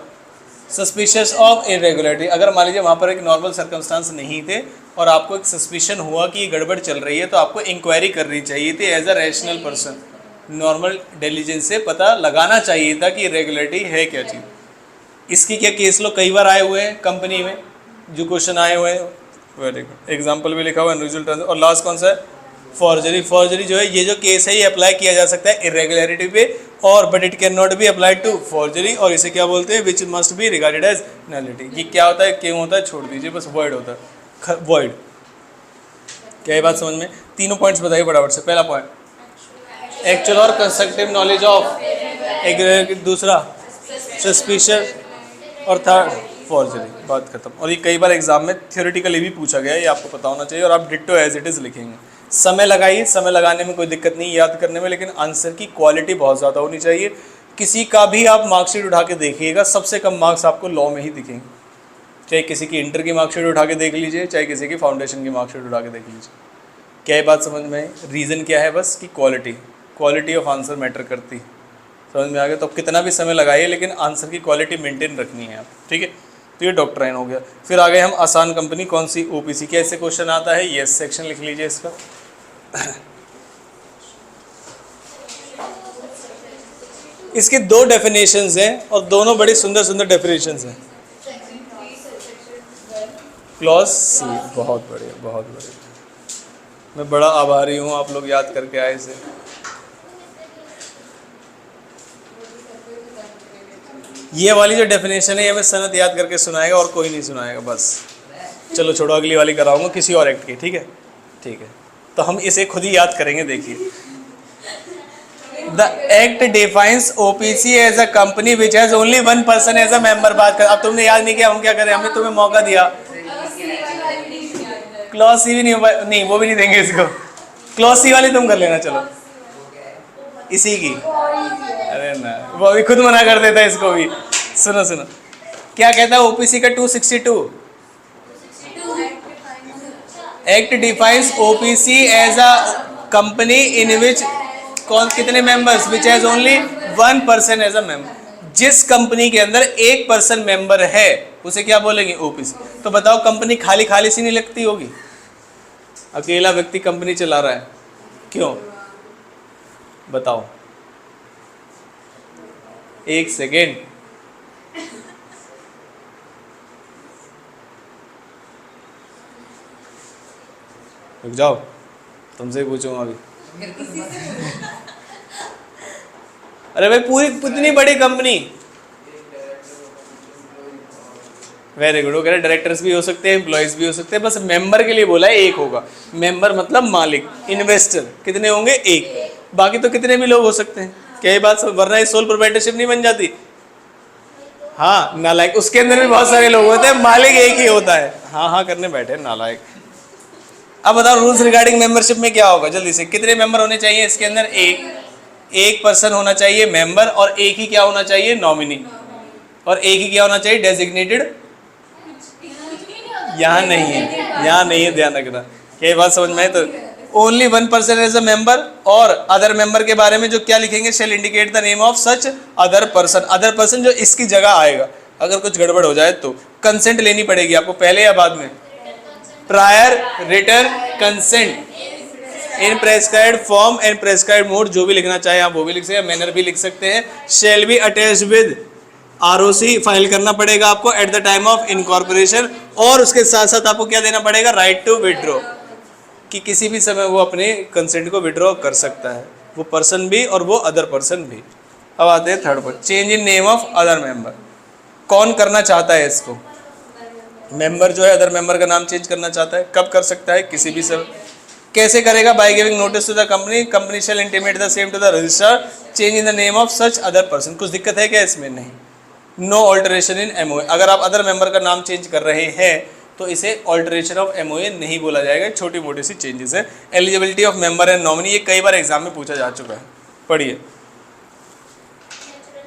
सस्पिशियस ऑफ इरेगुलरिटी। अगर मान लीजिए वहाँ पर एक नॉर्मल सर्कमस्टांस नहीं थे और आपको एक सस्पिशन हुआ कि ये गड़बड़ चल रही है, तो आपको इंक्वायरी करनी चाहिए थी as a rational person. Normal intelligence से पता लगाना चाहिए था कि इरेगुलरिटी है क्या चीज़। इसकी क्या केस लो कई बार आए हुए हैं कंपनी में, जो क्वेश्चन आए हुए हैं। वेरी गुड, एग्जाम्पल भी लिखा हुआ है अनयूजुअल ट्रांजेक्शन। और लास्ट कौन सा है? फॉर्जरी। फॉर्जरी जो है, ये जो केस है ये अप्लाई किया जा सकता है इरेगुलरिटी पे, और but it can not be applied to forgery. और इसे क्या बोलते हैं? Which must be regarded as nullity. ये क्या होता है, क्यों होता है, छोड़ दीजिए, बस वॉइड होता है, वॉइड। क्या ये बात समझ में? तीनों पॉइंट्स बताइए फटाफट से। पहला पॉइंट एक्चुअल और कंस्ट्रक्टिव नॉलेज ऑफ एक, दूसरा सस्पिशियस, और थर्ड फॉर्जरी। बात खत्म। और ये कई बार एग्जाम में थ्योरेटिकली भी पूछा गया है, ये आपको पता होना चाहिए, और आप डिट्टो एज इट इज़ लिखेंगे। समय लगाइए, समय लगाने में कोई दिक्कत नहीं याद करने में, लेकिन आंसर की क्वालिटी बहुत ज़्यादा होनी चाहिए। किसी का भी आप मार्कशीट उठा के देखिएगा, सबसे कम मार्क्स आपको लॉ में ही दिखेंगे। चाहे किसी की इंटर की मार्कशीट उठा के देख लीजिए, चाहे किसी की फाउंडेशन की मार्कशीट उठा के देख लीजिए। क्या ये बात समझ में आई? रीज़न क्या है? बस कि क्वालिटी ऑफ आंसर मैटर करती। समझ में आ गया? तो कितना भी समय लगाइए, लेकिन आंसर की क्वालिटी मेंटेन रखनी है आप, ठीक है। तो ये डॉक्ट्राइन हो गया। फिर आ गए हम आसान कंपनी, कौन सी? ओपीसी। क्या इससे क्वेश्चन आता है? यस, सेक्शन लिख लीजिए इसका। इसके दो डेफिनेशंस हैं और दोनों बड़ी सुंदर सुंदर डेफिनेशंस हैं। क्लॉज सी, बहुत बढ़िया, बहुत बढ़िया। मैं बड़ा आभारी हूँ, आप लोग याद करके आए इसे। ये वाली जो डेफिनेशन है ये हमें सनत याद करके सुनाएगा और कोई नहीं सुनाएगा, बस। चलो छोड़ो, अगली वाली कराऊंगा किसी और एक्ट की, ठीक है? ठीक है, तो हम इसे खुद ही याद करेंगे। देखिए, the act defines OPC as a company which has only 1 person as a member. बात कर, अब तुमने याद नहीं किया, हम क्या करें? हमने तुम्हें मौका दिया। क्लॉज सी भी नहीं, वो भी नहीं देंगे इसको। क्लॉज सी वाली तुम कर लेना, चलो इसी की। अरे ना, वो भी खुद मना कर देता है इसको भी। सुनो सुनो, क्या कहता है ओपीसी का 262? Act defines OPC as a company in which कौन कितने members, which has only 1 person as a member. जिस कंपनी के अंदर 1% मेंबर है उसे क्या बोलेंगे, ओपीसी। तो बताओ कंपनी खाली खाली सी नहीं लगती होगी, अकेला व्यक्ति कंपनी चला रहा है, क्यों बताओ, एक सेकेंड, रुक जाओ, तुमसे पूछूंगा अभी। अरे भाई पूरी इतनी बड़ी कंपनी, वेरी गुड, वो कह रहे डायरेक्टर्स भी हो सकते हैं, एम्प्लॉयज भी हो सकते हैं, बस मेंबर के लिए बोला है एक होगा। मेंबर मतलब मालिक, इन्वेस्टर कितने होंगे, एक, बाकी तो कितने भी लोग हो सकते हैं, क्या ये बात, वरना ये सोल प्रोप्राइटरशिप नहीं बन जाती। हाँ नालायक, उसके अंदर भी बहुत सारे लोग होते हैं, मालिक एक ही होता है। हाँ हाँ करने बैठे नालायक। अब बताओ रूल्स रिगार्डिंग मेंबरशिप में क्या होगा, जल्दी से, कितने मेंबर होने चाहिए इसके अंदर, एक पर्सन होना चाहिए मेंबर, और एक ही क्या होना चाहिए, नॉमिनी, और एक ही क्या होना चाहिए, डेजिग्नेटेड। यहाँ नहीं है, यहाँ नहीं है, ध्यान रखना, क्या बात समझ में है। तो ओनली 1% एज अ मेंबर, और अदर मेंबर के बारे में जो क्या लिखेंगे, shall indicate the name of such other person, other person जो इसकी जगह आएगा, अगर कुछ गड़बड़ हो जाए तो कंसेंट लेनी पड़ेगी आपको, पहले या बाद में, prior return consent in prescribed form and prescribed mode, जो भी लिखना चाहे आप वो भी लिख सकते हैं, मैनर भी लिख सकते हैं। Shall be attached with ROC, file करना पड़ेगा आपको at the time of incorporation, और उसके साथ साथ आपको क्या देना पड़ेगा, राइट टू विड्रॉ, कि किसी भी समय वो अपने कंसेंट को विड्रॉ कर सकता है, वो पर्सन भी और वो अदर पर्सन भी। अब आते हैं थर्ड पर, change in name of other member, कौन करना चाहता है इसको, मेंबर जो है अदर मेंबर का नाम चेंज करना चाहता है, कब कर सकता है, किसी भी समय। कैसे करेगा, by giving notice to the company, company shall intimate the same to the registrar, change in the name of such other person. कुछ दिक्कत है क्या इसमें, नहीं। नो ऑल्टरेशन इन एमओए, अगर आप अदर मेंबर का नाम चेंज कर रहे हैं तो इसे ऑल्टरेशन ऑफ एमओए नहीं बोला जाएगा, छोटी मोटी सी चेंजेस है। Eligibility of member and nominee, ये कई बार एग्जाम में पूछा जा चुका है, पढ़िए।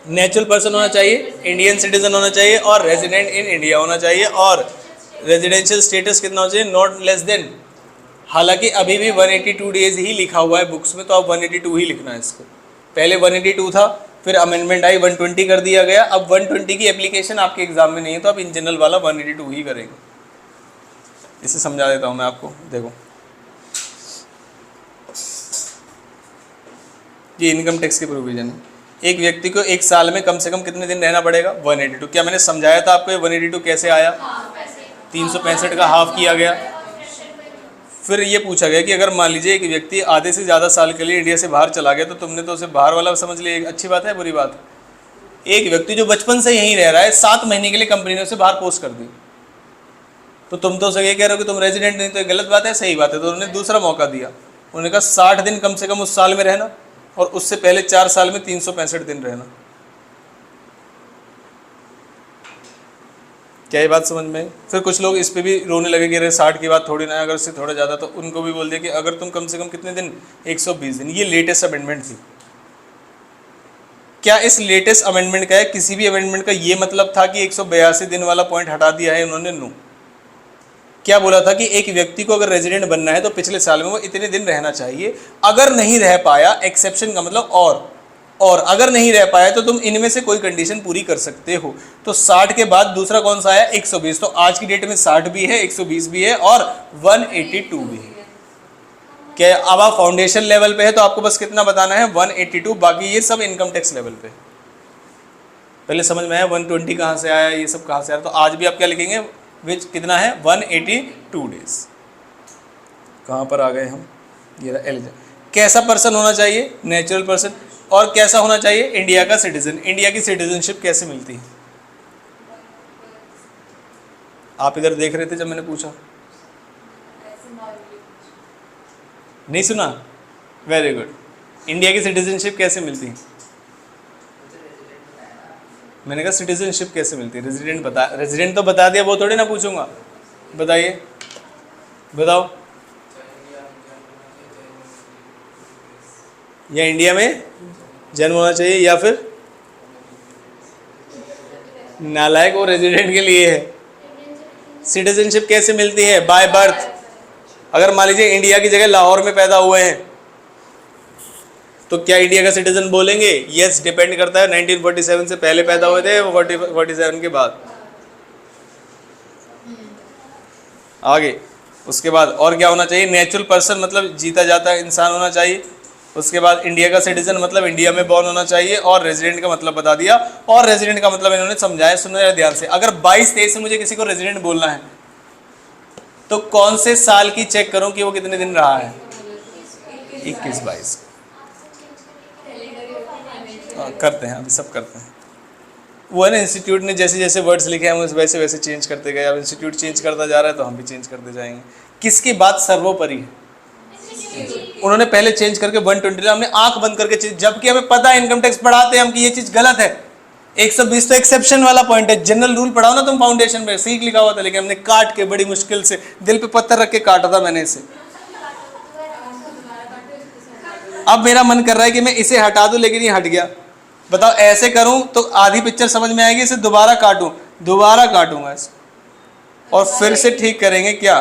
नेचुरल पर्सन होना चाहिए, इंडियन सिटीजन होना चाहिए, और रेजिडेंट इन इंडिया होना चाहिए, और रेजिडेंशियल स्टेटस कितना होना चाहिए, नॉट लेस देन, हालांकि अभी भी 182 डेज ही लिखा हुआ है बुक्स में, तो अब 182 ही लिखना है इसको, पहले 182 था, फिर अमेंडमेंट आई 120 कर दिया गया, अब 120 की एप्लीकेशन आपके एग्जाम में नहीं है, तो आप इन जनरल वाला 182 ही करेंगे। इसे समझा देता हूँ मैं आपको, देखो ये इनकम टैक्स की प्रोविजन है, एक व्यक्ति को एक साल में कम से कम कितने दिन रहना पड़ेगा, 182। क्या मैंने समझाया था आपको ये 182 कैसे आया, 365 का हाफ किया गया। फिर ये पूछा गया कि अगर मान लीजिए एक व्यक्ति आधे से ज़्यादा साल के लिए इंडिया से बाहर चला गया, तो तुमने तो उसे बाहर वाला समझ लिया, अच्छी बात है बुरी बात। एक व्यक्ति जो बचपन से यहीं रह रहा है, 7 महीने के लिए कंपनी ने उसे बाहर पोस्ट कर दी, तो तुम तो उसे ये कह रहे हो कि तुम रेजिडेंट नहीं, तो गलत बात है, सही बात है। तो उन्होंने दूसरा मौका दिया, उन्होंने कहा 60 दिन कम से कम उस साल में रहना, और उससे पहले 4 साल में 365 दिन रहना। क्या ये बात समझ में? फिर कुछ लोग इस पे भी रोने लगे कि अरे 60 की बात थोड़ी ना है, अगर उससे थोड़ा ज़्यादा, तो उनको भी बोल दिया कि अगर तुम कम से कम कितने दिन, 120 दिन। ये लेटेस्ट अमेंडमेंट थी। क्या इस लेटेस्ट अमेंडमेंट का है, किसी भी अमेंडमेंट का ये मतलब था कि 182 दिन वाला पॉइंट हटा दिया है उन्होंने? नो। क्या बोला था कि एक व्यक्ति को अगर रेजिडेंट बनना है तो पिछले साल में वो इतने दिन रहना चाहिए, अगर नहीं रह पाया, एक्सेप्शन का मतलब और अगर नहीं रह पाया तो तुम इनमें से कोई कंडीशन पूरी कर सकते हो। तो 60 के बाद दूसरा कौन सा आया, 120। तो आज की डेट में 60 भी है, 120 भी है और 182 भी है। क्या अब आप फाउंडेशन लेवल पे है तो आपको बस कितना बताना है, 182, बाकी ये सब इनकम टैक्स लेवल पे। पहले समझ में आया 120 कहाँ से आया, ये सब कहाँ से आया? तो आज भी आप क्या लिखेंगे, विच कितना है, 182 डेज। कहाँ पर आ गए हम, ये एलिजिबल। कैसा पर्सन होना चाहिए, नेचुरल पर्सन। और कैसा होना चाहिए, इंडिया का सिटीजन। इंडिया की सिटीजनशिप कैसे मिलती है? आप इधर देख रहे थे जब मैंने पूछा, नहीं सुना? Very good. इंडिया की सिटीजनशिप कैसे मिलती है? मैंने कहा सिटीजनशिप कैसे मिलती है, रेजिडेंट बता, रेजिडेंट तो बता दिया, वो थोड़ी ना पूछूंगा। बताइए, बताओ। या इंडिया में जन्म होना चाहिए, या फिर नालायक वो रेजिडेंट के लिए है। सिटीजनशिप कैसे मिलती है, बाय बर्थ। अगर मान लीजिए इंडिया की जगह लाहौर में पैदा हुए हैं तो क्या इंडिया का सिटीजन बोलेंगे? यस, डिपेंड करता है 1947 से पहले पैदा हुए थे, 47 के बाद। आगे उसके बाद और क्या होना चाहिए? नेचुरल पर्सन मतलब जीता जाता है इंसान होना चाहिए। उसके बाद इंडिया का सिटीजन मतलब इंडिया में बॉर्न होना चाहिए, और रेजिडेंट का मतलब बता दिया। और रेजिडेंट का मतलब इन्होंने समझाया, सुनो यार ध्यान से। अगर 22-23 से मुझे किसी को रेजिडेंट बोलना है तो कौन से साल की चेक करूं कि वो कितने दिन रहा है? 21-22 करते हैं, अभी सब करते हैं। वो है ना, इंस्टीट्यूट ने जैसे जैसे वर्ड्स लिखे हैं हम वैसे वैसे चेंज करते गए। अब इंस्टीट्यूट चेंज करता जा रहा है तो हम भी चेंज करते जाएंगे। किसकी बात सर्वोपरि है? उन्होंने पहले चेंज करके 120 हमने आंख बंद करके चेंज, जबकि हमें पता है इनकम टैक्स पढ़ाते हैं हम कि ये चीज गलत है। 120 तो एक्सेप्शन वाला पॉइंट है। जनरल रूल पढ़ाओ ना तुम फाउंडेशन में, सीख लिखा हुआ था, लेकिन हमने काट के बड़ी मुश्किल से दिल पे पत्थर रख के काटा था मैंने इसे। अब मेरा मन कर रहा है कि मैं इसे हटा दूं, लेकिन ये हट गया। बताओ ऐसे करूं तो आधी पिक्चर समझ में आएगी, इसे दोबारा काटूंगा इसे, और फिर से ठीक करेंगे क्या?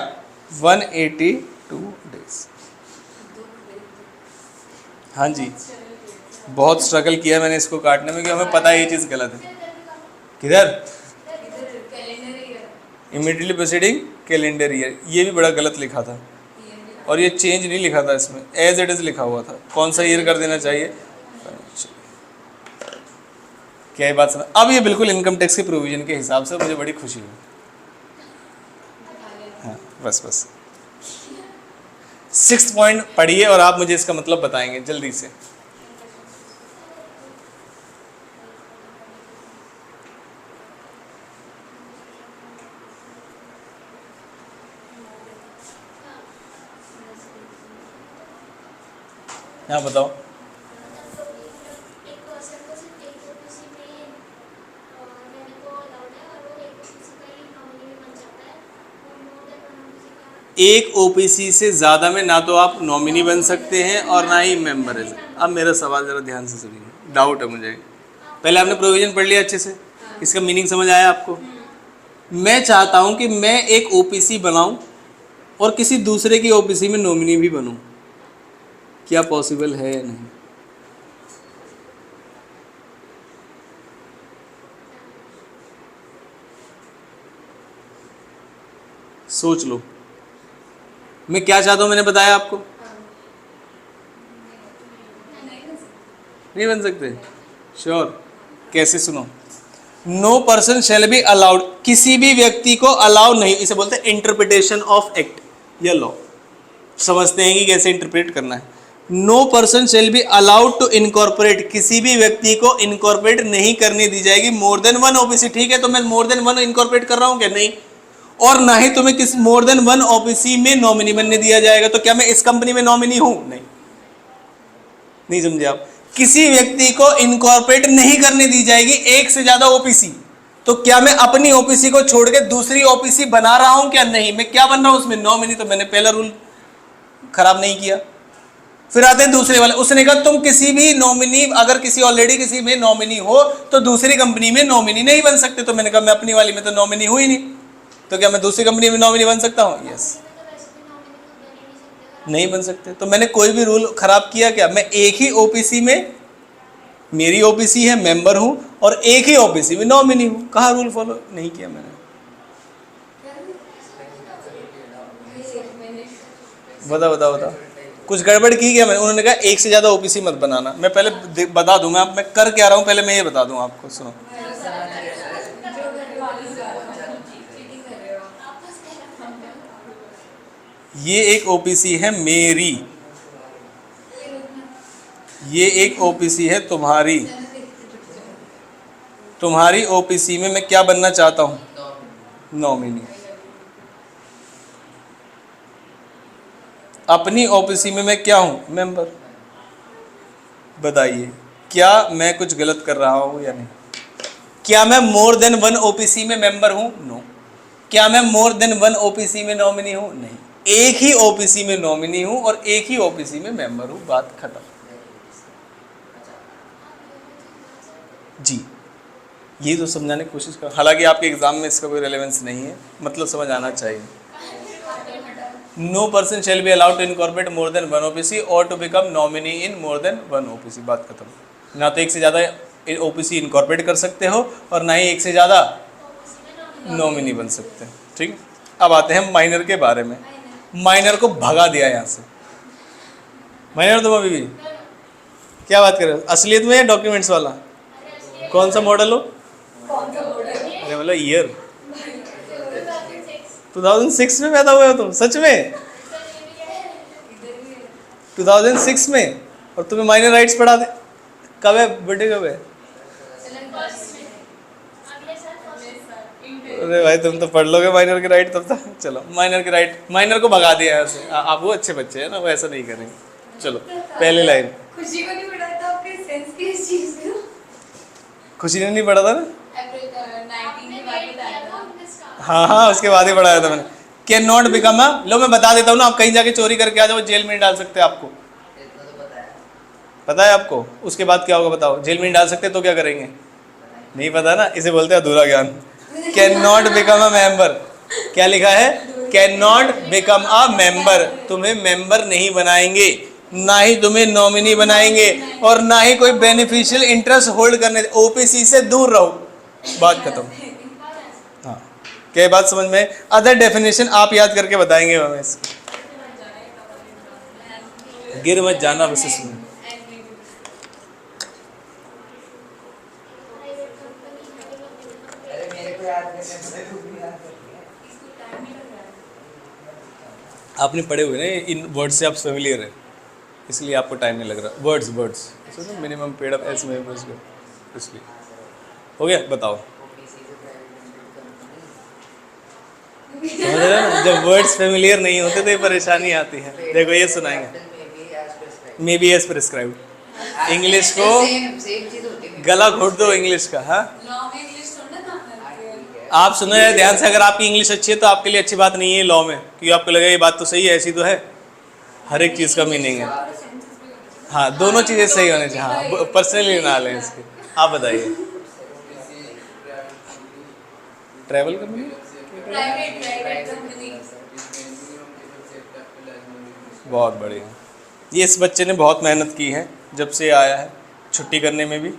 182 डेज। हाँ जी, बहुत स्ट्रगल किया मैंने इसको काटने में, क्योंकि हमें पता है ये चीज़ गलत है। किधर? इमीडिएटली प्रीसीडिंग कैलेंडर ईयर, ये भी बड़ा गलत लिखा था, और ये चेंज नहीं लिखा था, इसमें एज इट इज़ लिखा हुआ था। कौन सा ईयर कर देना चाहिए? क्या ये बात समझ? अब ये बिल्कुल इनकम टैक्स के प्रोविजन के हिसाब से, मुझे बड़ी खुशी हुई। हाँ, बस 6th पॉइंट पढ़िए और आप मुझे इसका मतलब बताएंगे जल्दी से। हाँ बताओ। एक ओपीसी से ज़्यादा में ना तो आप नॉमिनी बन सकते हैं और ना ही मेंबर है। अब मेरा सवाल ज़रा ध्यान से सुनिए, डाउट है मुझे। पहले आपने प्रोविजन पढ़ लिया अच्छे से, इसका मीनिंग समझ आया आपको? मैं चाहता हूं कि मैं एक ओपीसी बनाऊं और किसी दूसरे की ओपीसी में नॉमिनी भी बनूं। क्या पॉसिबल है या नहीं? सोच लो। मैं क्या चाहता हूं, मैंने बताया आपको। नहीं बन सकते? श्योर? कैसे? सुनो, no person shall be allowed, किसी भी व्यक्ति को अलाउ नहीं, इसे बोलते हैं इंटरप्रिटेशन ऑफ एक्ट या लॉ। समझते हैं कि कैसे इंटरप्रेट करना है। No person shall be allowed to incorporate, किसी भी व्यक्ति को इनकॉर्पोरेट नहीं करने दी जाएगी मोर देन 1 ओबीसी। ठीक है, तो मैं मोर देन 1 इनकॉर्पोरेट कर रहा हूं क्या? नहीं। और ना ही तुम्हें किस मोर देन 1 ओबीसी में नॉमिनी बनने दिया जाएगा। तो क्या मैं इस कंपनी में नॉमिनी हूं? नहीं समझे आप? किसी व्यक्ति को इनकॉर्पोरेट नहीं करने दी जाएगी एक से ज्यादा ओपीसी। तो क्या मैं अपनी ओपीसी को छोड़ के दूसरी ओपीसी बना रहा हूं क्या? नहीं। मैं क्या बन रहा हूं उसमें? नॉमिनी। तो मैंने पहला रूल खराब नहीं किया। फिर आते हैं दूसरे वाले, उसने कहा तुम किसी भी नॉमिनी, अगर किसी ऑलरेडी किसी में नॉमिनी हो तो दूसरी कंपनी में नॉमिनी नहीं बन सकते। तो मैंने कहा मैं अपनी वाली में तो नॉमिनी हुई नहीं, तो क्या मैं दूसरी कंपनी में नॉमिनी बन सकता हूँ? यस। नहीं बन सकते। तो मैंने कोई भी रूल खराब किया क्या? मैं एक ही ओपीसी में, मेरी ओपीसी है, मेंबर हूं, और एक ही ओपीसी में नॉमिनी हूं। कहाँ रूल फॉलो नहीं किया मैंने? बताओ कुछ गड़बड़ की क्या मैंने? उन्होंने कहा एक से ज्यादा ओपीसी मत बनाना। मैं पहले बता दूं, मैं कर क्या रहा हूं पहले मैं ये बता दूं आपको। सुनो, ये एक ओपीसी है मेरी, ये एक ओपीसी है तुम्हारी। तुम्हारी ओपीसी में मैं क्या बनना चाहता हूं? नॉमिनी। अपनी ओपीसी में मैं क्या हूं? मेंबर। बताइए क्या मैं कुछ गलत कर रहा हूं या नहीं? क्या मैं मोर देन 1 ओपीसी में मेंबर हूं? नो। क्या मैं मोर देन 1 ओपीसी में नॉमिनी हूं? नहीं। एक ही ओपीसी में नॉमिनी हूं और एक ही ओपीसी में मेंबर हूं। बात खत्म। जी, ये तो समझाने की कोशिश कर, हालांकि आपके एग्जाम में इसका कोई रेलेवेंस नहीं है, मतलब समझ आना चाहिए। No person shall be allowed to incorporate more than one OPC और to become nominee in more than one OPC. बात खत्म। ना तो एक से ज़्यादा ओपीसी इनकॉर्पोरेट कर सकते हो और ना ही एक से ज़्यादा नॉमिनी बन सकते हैं। ठीक है, अब आते हैं माइनर के बारे में। माइनर को भगा दिया यहाँ से। माइनर तुम अभी भी क्या बात कर रहे हो, असलियत में या डॉक्यूमेंट्स वाला? कौन सा मॉडल हो? अरे मतलब ईयर 2006 में पैदा हुए हो तुम? सच में 2006 में? और तुम्हें माइनर राइट्स पढ़ा दे? कब है बर्थडे, कब है? अरे भाई तुम तो पढ़ लोगे माइनर के राइट तब तक। चलो माइनर के राइट, माइनर को भगा दिया ऐसे। आप वो अच्छे बच्चे हैं ना, वो ऐसा नहीं करेंगे। चलो पहली लाइन। खुशी को नहीं पढ़ा था आपके सेंस की इस चीज को? खुशी ने नहीं पढ़ा था ना? 19 के बाद बताया था। हाँ हाँ, उसके बाद ही पढ़ाया था मैंने। कैन नॉट बिकम अ, लो मैं बता देता हूँ ना, आप कहीं जाके चोरी करके आ जाओ, जेल में नहीं डाल सकते आपको। पता है आपको? उसके बाद क्या होगा बताओ? जेल में नहीं डाल सकते तो क्या करेंगे? नहीं पता ना, इसे बोलते हैं अधूरा ज्ञान। Can not become a member, क्या लिखा है? Can not become a member, तुम्हें मेंबर नहीं बनाएंगे, ना ही तुम्हें नॉमिनी बनाएंगे, और ना ही कोई बेनिफिशियल इंटरेस्ट होल्ड करने। ओपीसी से दूर रहो, बात खत्म। हाँ, क्या बात समझ में? अदर डेफिनेशन आप याद करके बताएंगे हमें। गिर मत जाना विशेष में। आपने पढ़े हुए ना इन वर्ड से, आप फेमिलियर है, इसलिए आपको टाइम नहीं लग रहा। Words minimum paid up S में, इसलिए हो गया। बताओ, समझ रहे हो ना? जब वर्ड्स फेमिलियर नहीं होते तो ये परेशानी आती है। देखो ये सुनाएंगे, may be as prescribed. English को गला घोट दो इंग्लिश का। हाँ आप सुनो यार ध्यान से, अगर आपकी इंग्लिश अच्छी है तो आपके लिए अच्छी बात नहीं है लॉ में, क्योंकि आपको लगेगा ये बात तो सही है, ऐसी तो है, हर एक चीज़ का मीनिंग है। हाँ दोनों चीज़ें सही होनी चाहिए। हाँ पर्सनली ना लें इसके। आप बताइए। ट्रैवल कंपनी, बहुत बढ़िया। ये इस बच्चे ने बहुत मेहनत की है जब से आया है, छुट्टी करने में भी।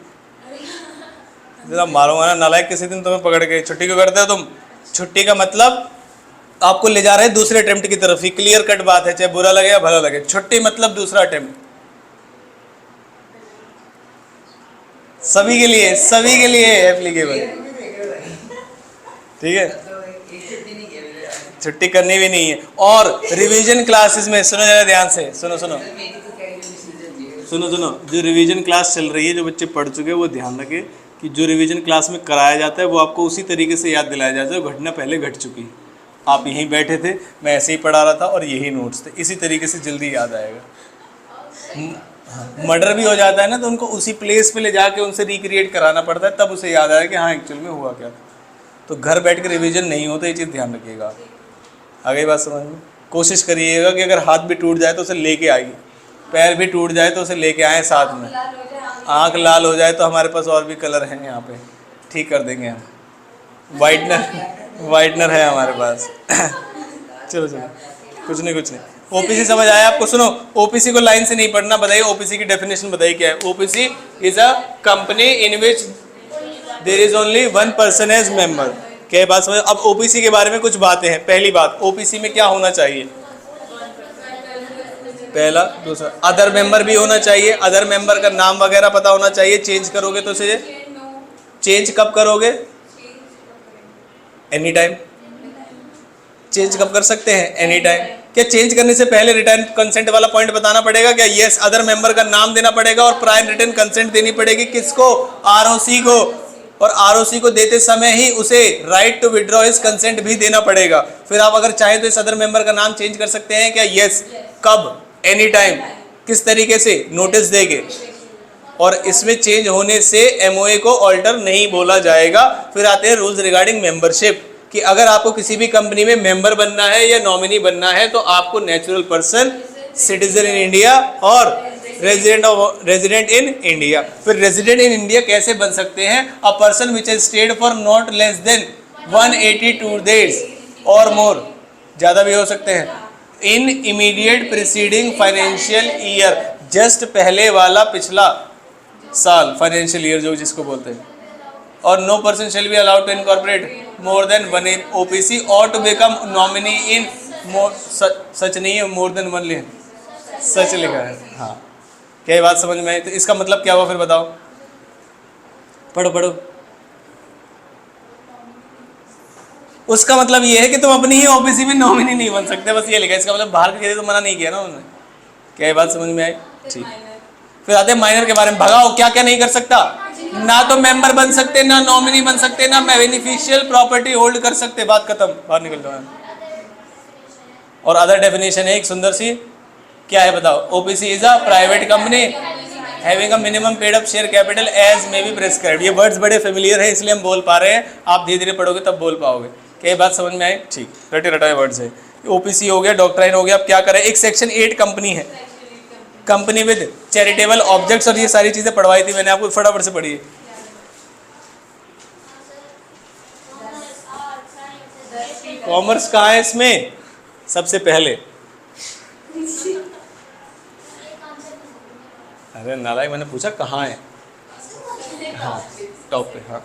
जरा मारूंगा ना नालायक, किसी दिन तुम्हें पकड़ के। छुट्टी क्यों करते हो तुम? छुट्टी का मतलब आपको ले जा रहे हैं दूसरे अटेम्प्ट की तरफ ही, क्लियर कट बात है, चाहे बुरा लगे या भला लगे। छुट्टी मतलब दूसरा अटेम्प्ट, सभी के लिए एप्लीकेबल। ठीक है, छुट्टी करनी भी नहीं है। और रिवीजन क्लासेस में सुनो जरा ध्यान से, सुनो, जो रिवीजन क्लास चल रही है, जो बच्चे पढ़ चुके हैं वो ध्यान रखें कि जो रिवीजन क्लास में कराया जाता है वो आपको उसी तरीके से याद दिलाया जाता है, घटना पहले घट चुकी। आप यहीं बैठे थे, मैं ऐसे ही पढ़ा रहा था और यही नोट्स थे, इसी तरीके से जल्दी याद आएगा। मर्डर भी हो जाता है ना, तो उनको उसी प्लेस पे ले जाके उनसे रिक्रिएट कराना पड़ता है, तब उसे याद आया कि हाँ एक्चुअल में हुआ क्या था। तो घर बैठ के रिविजन नहीं होता, ये चीज़ ध्यान रखिएगा। आ गई बात समझ में? कोशिश करिएगा कि अगर हाथ भी टूट जाए तो उसे लेके आइए, पैर भी टूट जाए तो उसे लेके आए साथ में। आँख लाल हो जाए तो हमारे पास और भी कलर हैं यहाँ पे, ठीक कर देंगे हम। वाइटनर है हमारे पास। चलो कुछ नहीं। ओपीसी समझ आया आपको? सुनो, ओपीसी को लाइन से नहीं पढ़ना। बताइए ओपीसी की डेफिनेशन बताइए क्या है? OPC is a company in which there is only one person as member. क्या बात समझ? अब ओपीसी के बारे में कुछ बातें हैं। पहली बात, ओपीसी में क्या होना चाहिए? पहला, दूसरा, अदर मेंबर भी होना चाहिए। अदर मेंबर का नाम वगैरह पता होना चाहिए। चेंज करोगे तो उसे चेंज कब करोगे? Any time. चेंज कब कर सकते हैं? Any time. क्या चेंज करने से पहले रिटर्न कंसेंट वाला पॉइंट बताना पड़ेगा क्या? यस, अदर मेंबर का नाम देना पड़ेगा और प्रायर रिटर्न कंसेंट देनी पड़ेगी। किसको? आरओसी को। और आरओसी को देते समय ही उसे right to withdraw his consent भी देना पड़ेगा। फिर आप अगर चाहें तो इस अदर मेंबर का नाम चेंज कर सकते हैं क्या? यस। कब? Any time. किस तरीके से? नोटिस देके। और इसमें चेंज होने से एमओए को ऑल्टर नहीं बोला जाएगा। फिर आते हैं रूल्स रिगार्डिंग मेंबरशिप, कि अगर आपको किसी भी कंपनी में मेंबर बनना है या नॉमिनी बनना है तो आपको natural person, citizen in India और रेजिडेंट इन इंडिया। फिर रेजिडेंट इन इंडिया कैसे बन सकते हैं? A person which has stayed for not less than 182 days और मोर, ज़्यादा भी हो सकते हैं, इन immediate preceding financial year, just पहले वाला पिछला साल, फाइनेंशियल ईयर जो जिसको बोलते हैं। और no person shall be allowed to incorporate more than one in OPC और to become nominee in more, such नहीं है, मोर देन वन लिखा, सच लिखा है। हाँ, क्या ये बात समझ में आई? तो इसका मतलब क्या हुआ फिर बताओ, पढ़ो पढ़ो। उसका मतलब ये है कि तुम अपनी ही ओबीसी में नॉमिनी नहीं बन सकते, बस ये लिखा है। इसका मतलब बाहर के तो मना नहीं किया ना उन्होंने। क्या ये बात समझ में आई? ठीक। फिर आते हैं माइनर के बारे में। भगाओ, क्या क्या नहीं कर सकता? ना तो मेंबर बन सकते, ना नॉमिनी बन सकते, ना बेनिफिशियल प्रॉपर्टी होल्ड कर सकते। बात खत्म, बाहर निकल जाओ। और अदर डेफिनेशन है एक सुंदर सी, क्या है बताओ? OPC is a private company having a minimum paid up share capital as may be prescribed. ये वर्ड्स बड़े फेमिलियर है इसलिए हम बोल पा रहे हैं, आप धीरे धीरे पढ़ोगे तब बोल पाओगे। क्या ये बात समझ में आई? ठीक, रटे रटाए वर्ड्स है। ओपीसी हो गया, डॉक्ट्राइन हो गया। अब क्या करें? एक सेक्शन 8 कंपनी है, कंपनी विद चैरिटेबल ऑब्जेक्ट्स, और ये सारी चीजें पढ़वाई थी मैंने आपको, फटाफट से पढ़िए। कॉमर्स कहाँ है इसमें? सबसे पहले, अरे नालायक, मैंने पूछा कहाँ है? हाँ, टॉप पे। हाँ,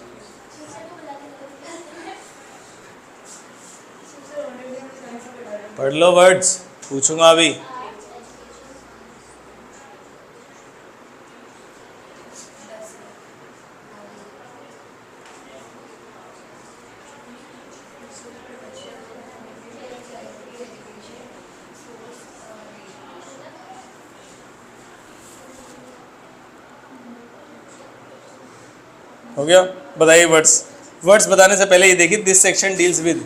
पढ़ लो वर्ड्स, पूछूंगा अभी। हो गया? बताइए वर्ड्स। वर्ड्स बताने से पहले ये देखिए, this section deals with,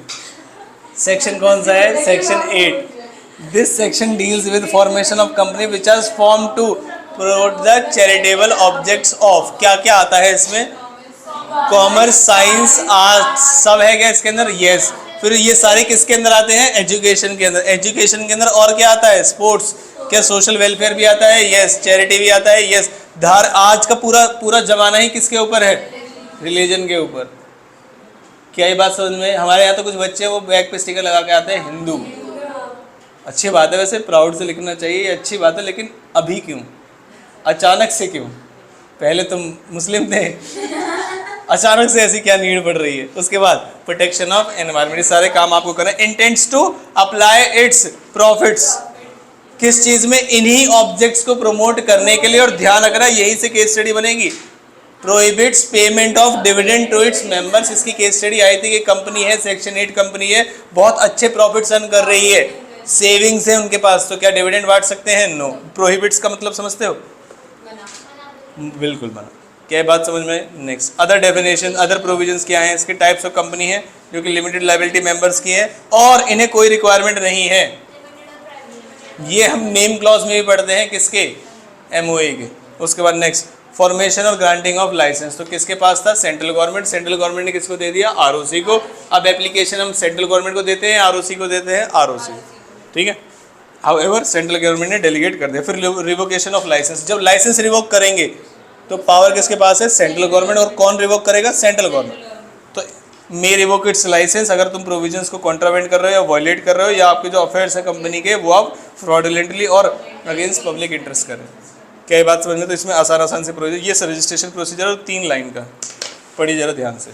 section कौन सा है? Section 8। This section deals with formation of company which are form to promote the charitable objects of, क्या क्या आता है इसमें? कॉमर्स, साइंस, आर्ट्स, सब है क्या इसके अंदर? यस। फिर ये सारे किसके अंदर आते हैं? एजुकेशन के अंदर। एजुकेशन के अंदर और क्या आता है? स्पोर्ट्स। क्या सोशल वेलफेयर भी आता है? यस। चैरिटी भी आता है? यस। धार आज का पूरा पूरा जमाना ही किसके ऊपर है? रिलीजन के ऊपर। क्या ये बात समझ में? हमारे यहाँ तो कुछ बच्चे वो बैग पे स्टिकर लगा के आते हैं हिंदू। अच्छी बात है, वैसे प्राउड से लिखना चाहिए, अच्छी बात है, लेकिन अभी क्यों? अचानक से क्यों? पहले तुम मुस्लिम थे, अचानक से ऐसी क्या नीड पड़ रही है? उसके बाद प्रोटेक्शन ऑफ एनवायरमेंट, सारे काम आपको करना है। Intends to apply its profits, किस चीज में? इन्हीं ऑब्जेक्ट्स को प्रमोट करने के लिए। और ध्यान रखना, यही से केस स्टडी बनेगी। Prohibits payment of dividend to its members, इसकी केस स्टडी आई थी कि कंपनी है, सेक्शन 8 कंपनी है, बहुत अच्छे प्रॉफिट्स अर्न कर रही है, सेविंग्स है उनके पास, तो क्या डिविडेंड बांट सकते हैं? नो। प्रोहिबिट्स का मतलब समझते हो? बिल्कुल बना। क्या बात समझ में? Next, other definition, other provisions क्या है इसके? टाइप्स ऑफ कंपनी है जो कि लिमिटेड लायबिलिटी मेंबर्स की है और इन्हें कोई रिक्वायरमेंट नहीं है। ये हम नेम क्लॉज में भी पढ़ते हैं, किसके? एमओए के। उसके बाद नेक्स्ट, फॉर्मेशन और ग्रांटिंग ऑफ लाइसेंस, तो किसके पास था? Central government. सेंट्रल गवर्नमेंट ने किसको दे दिया? आरओसी को। अब एप्लीकेशन हम सेंट्रल गवर्नमेंट को देते हैं, आरओसी को देते हैं? आरओसी। ठीक है। हाउएवर सेंट्रल गवर्नमेंट ने डेलीगेट कर दिया। फिर रिवोकेशन ऑफ लाइसेंस, जब लाइसेंस रिवोक करेंगे तो पावर किसके पास है? Central government. और कौन रिवोक करेगा? Central government. तो मे रिवोक इट्स लाइसेंस अगर तुम प्रोविजंस को कॉन्ट्रावेंट कर रहे हो या वायलेट कर रहे हो, या आपके जो अफेयर्स है कंपनी के वो आप फ्रॉडुलेंटली और अगेंस्ट पब्लिक इंटरेस्ट कर रहे हो। क्या ये बात समझ में? तो इसमें आसान से प्रोसीजर, ये रजिस्ट्रेशन प्रोसीजर 3 लाइन का, पढ़िए जरा ध्यान से।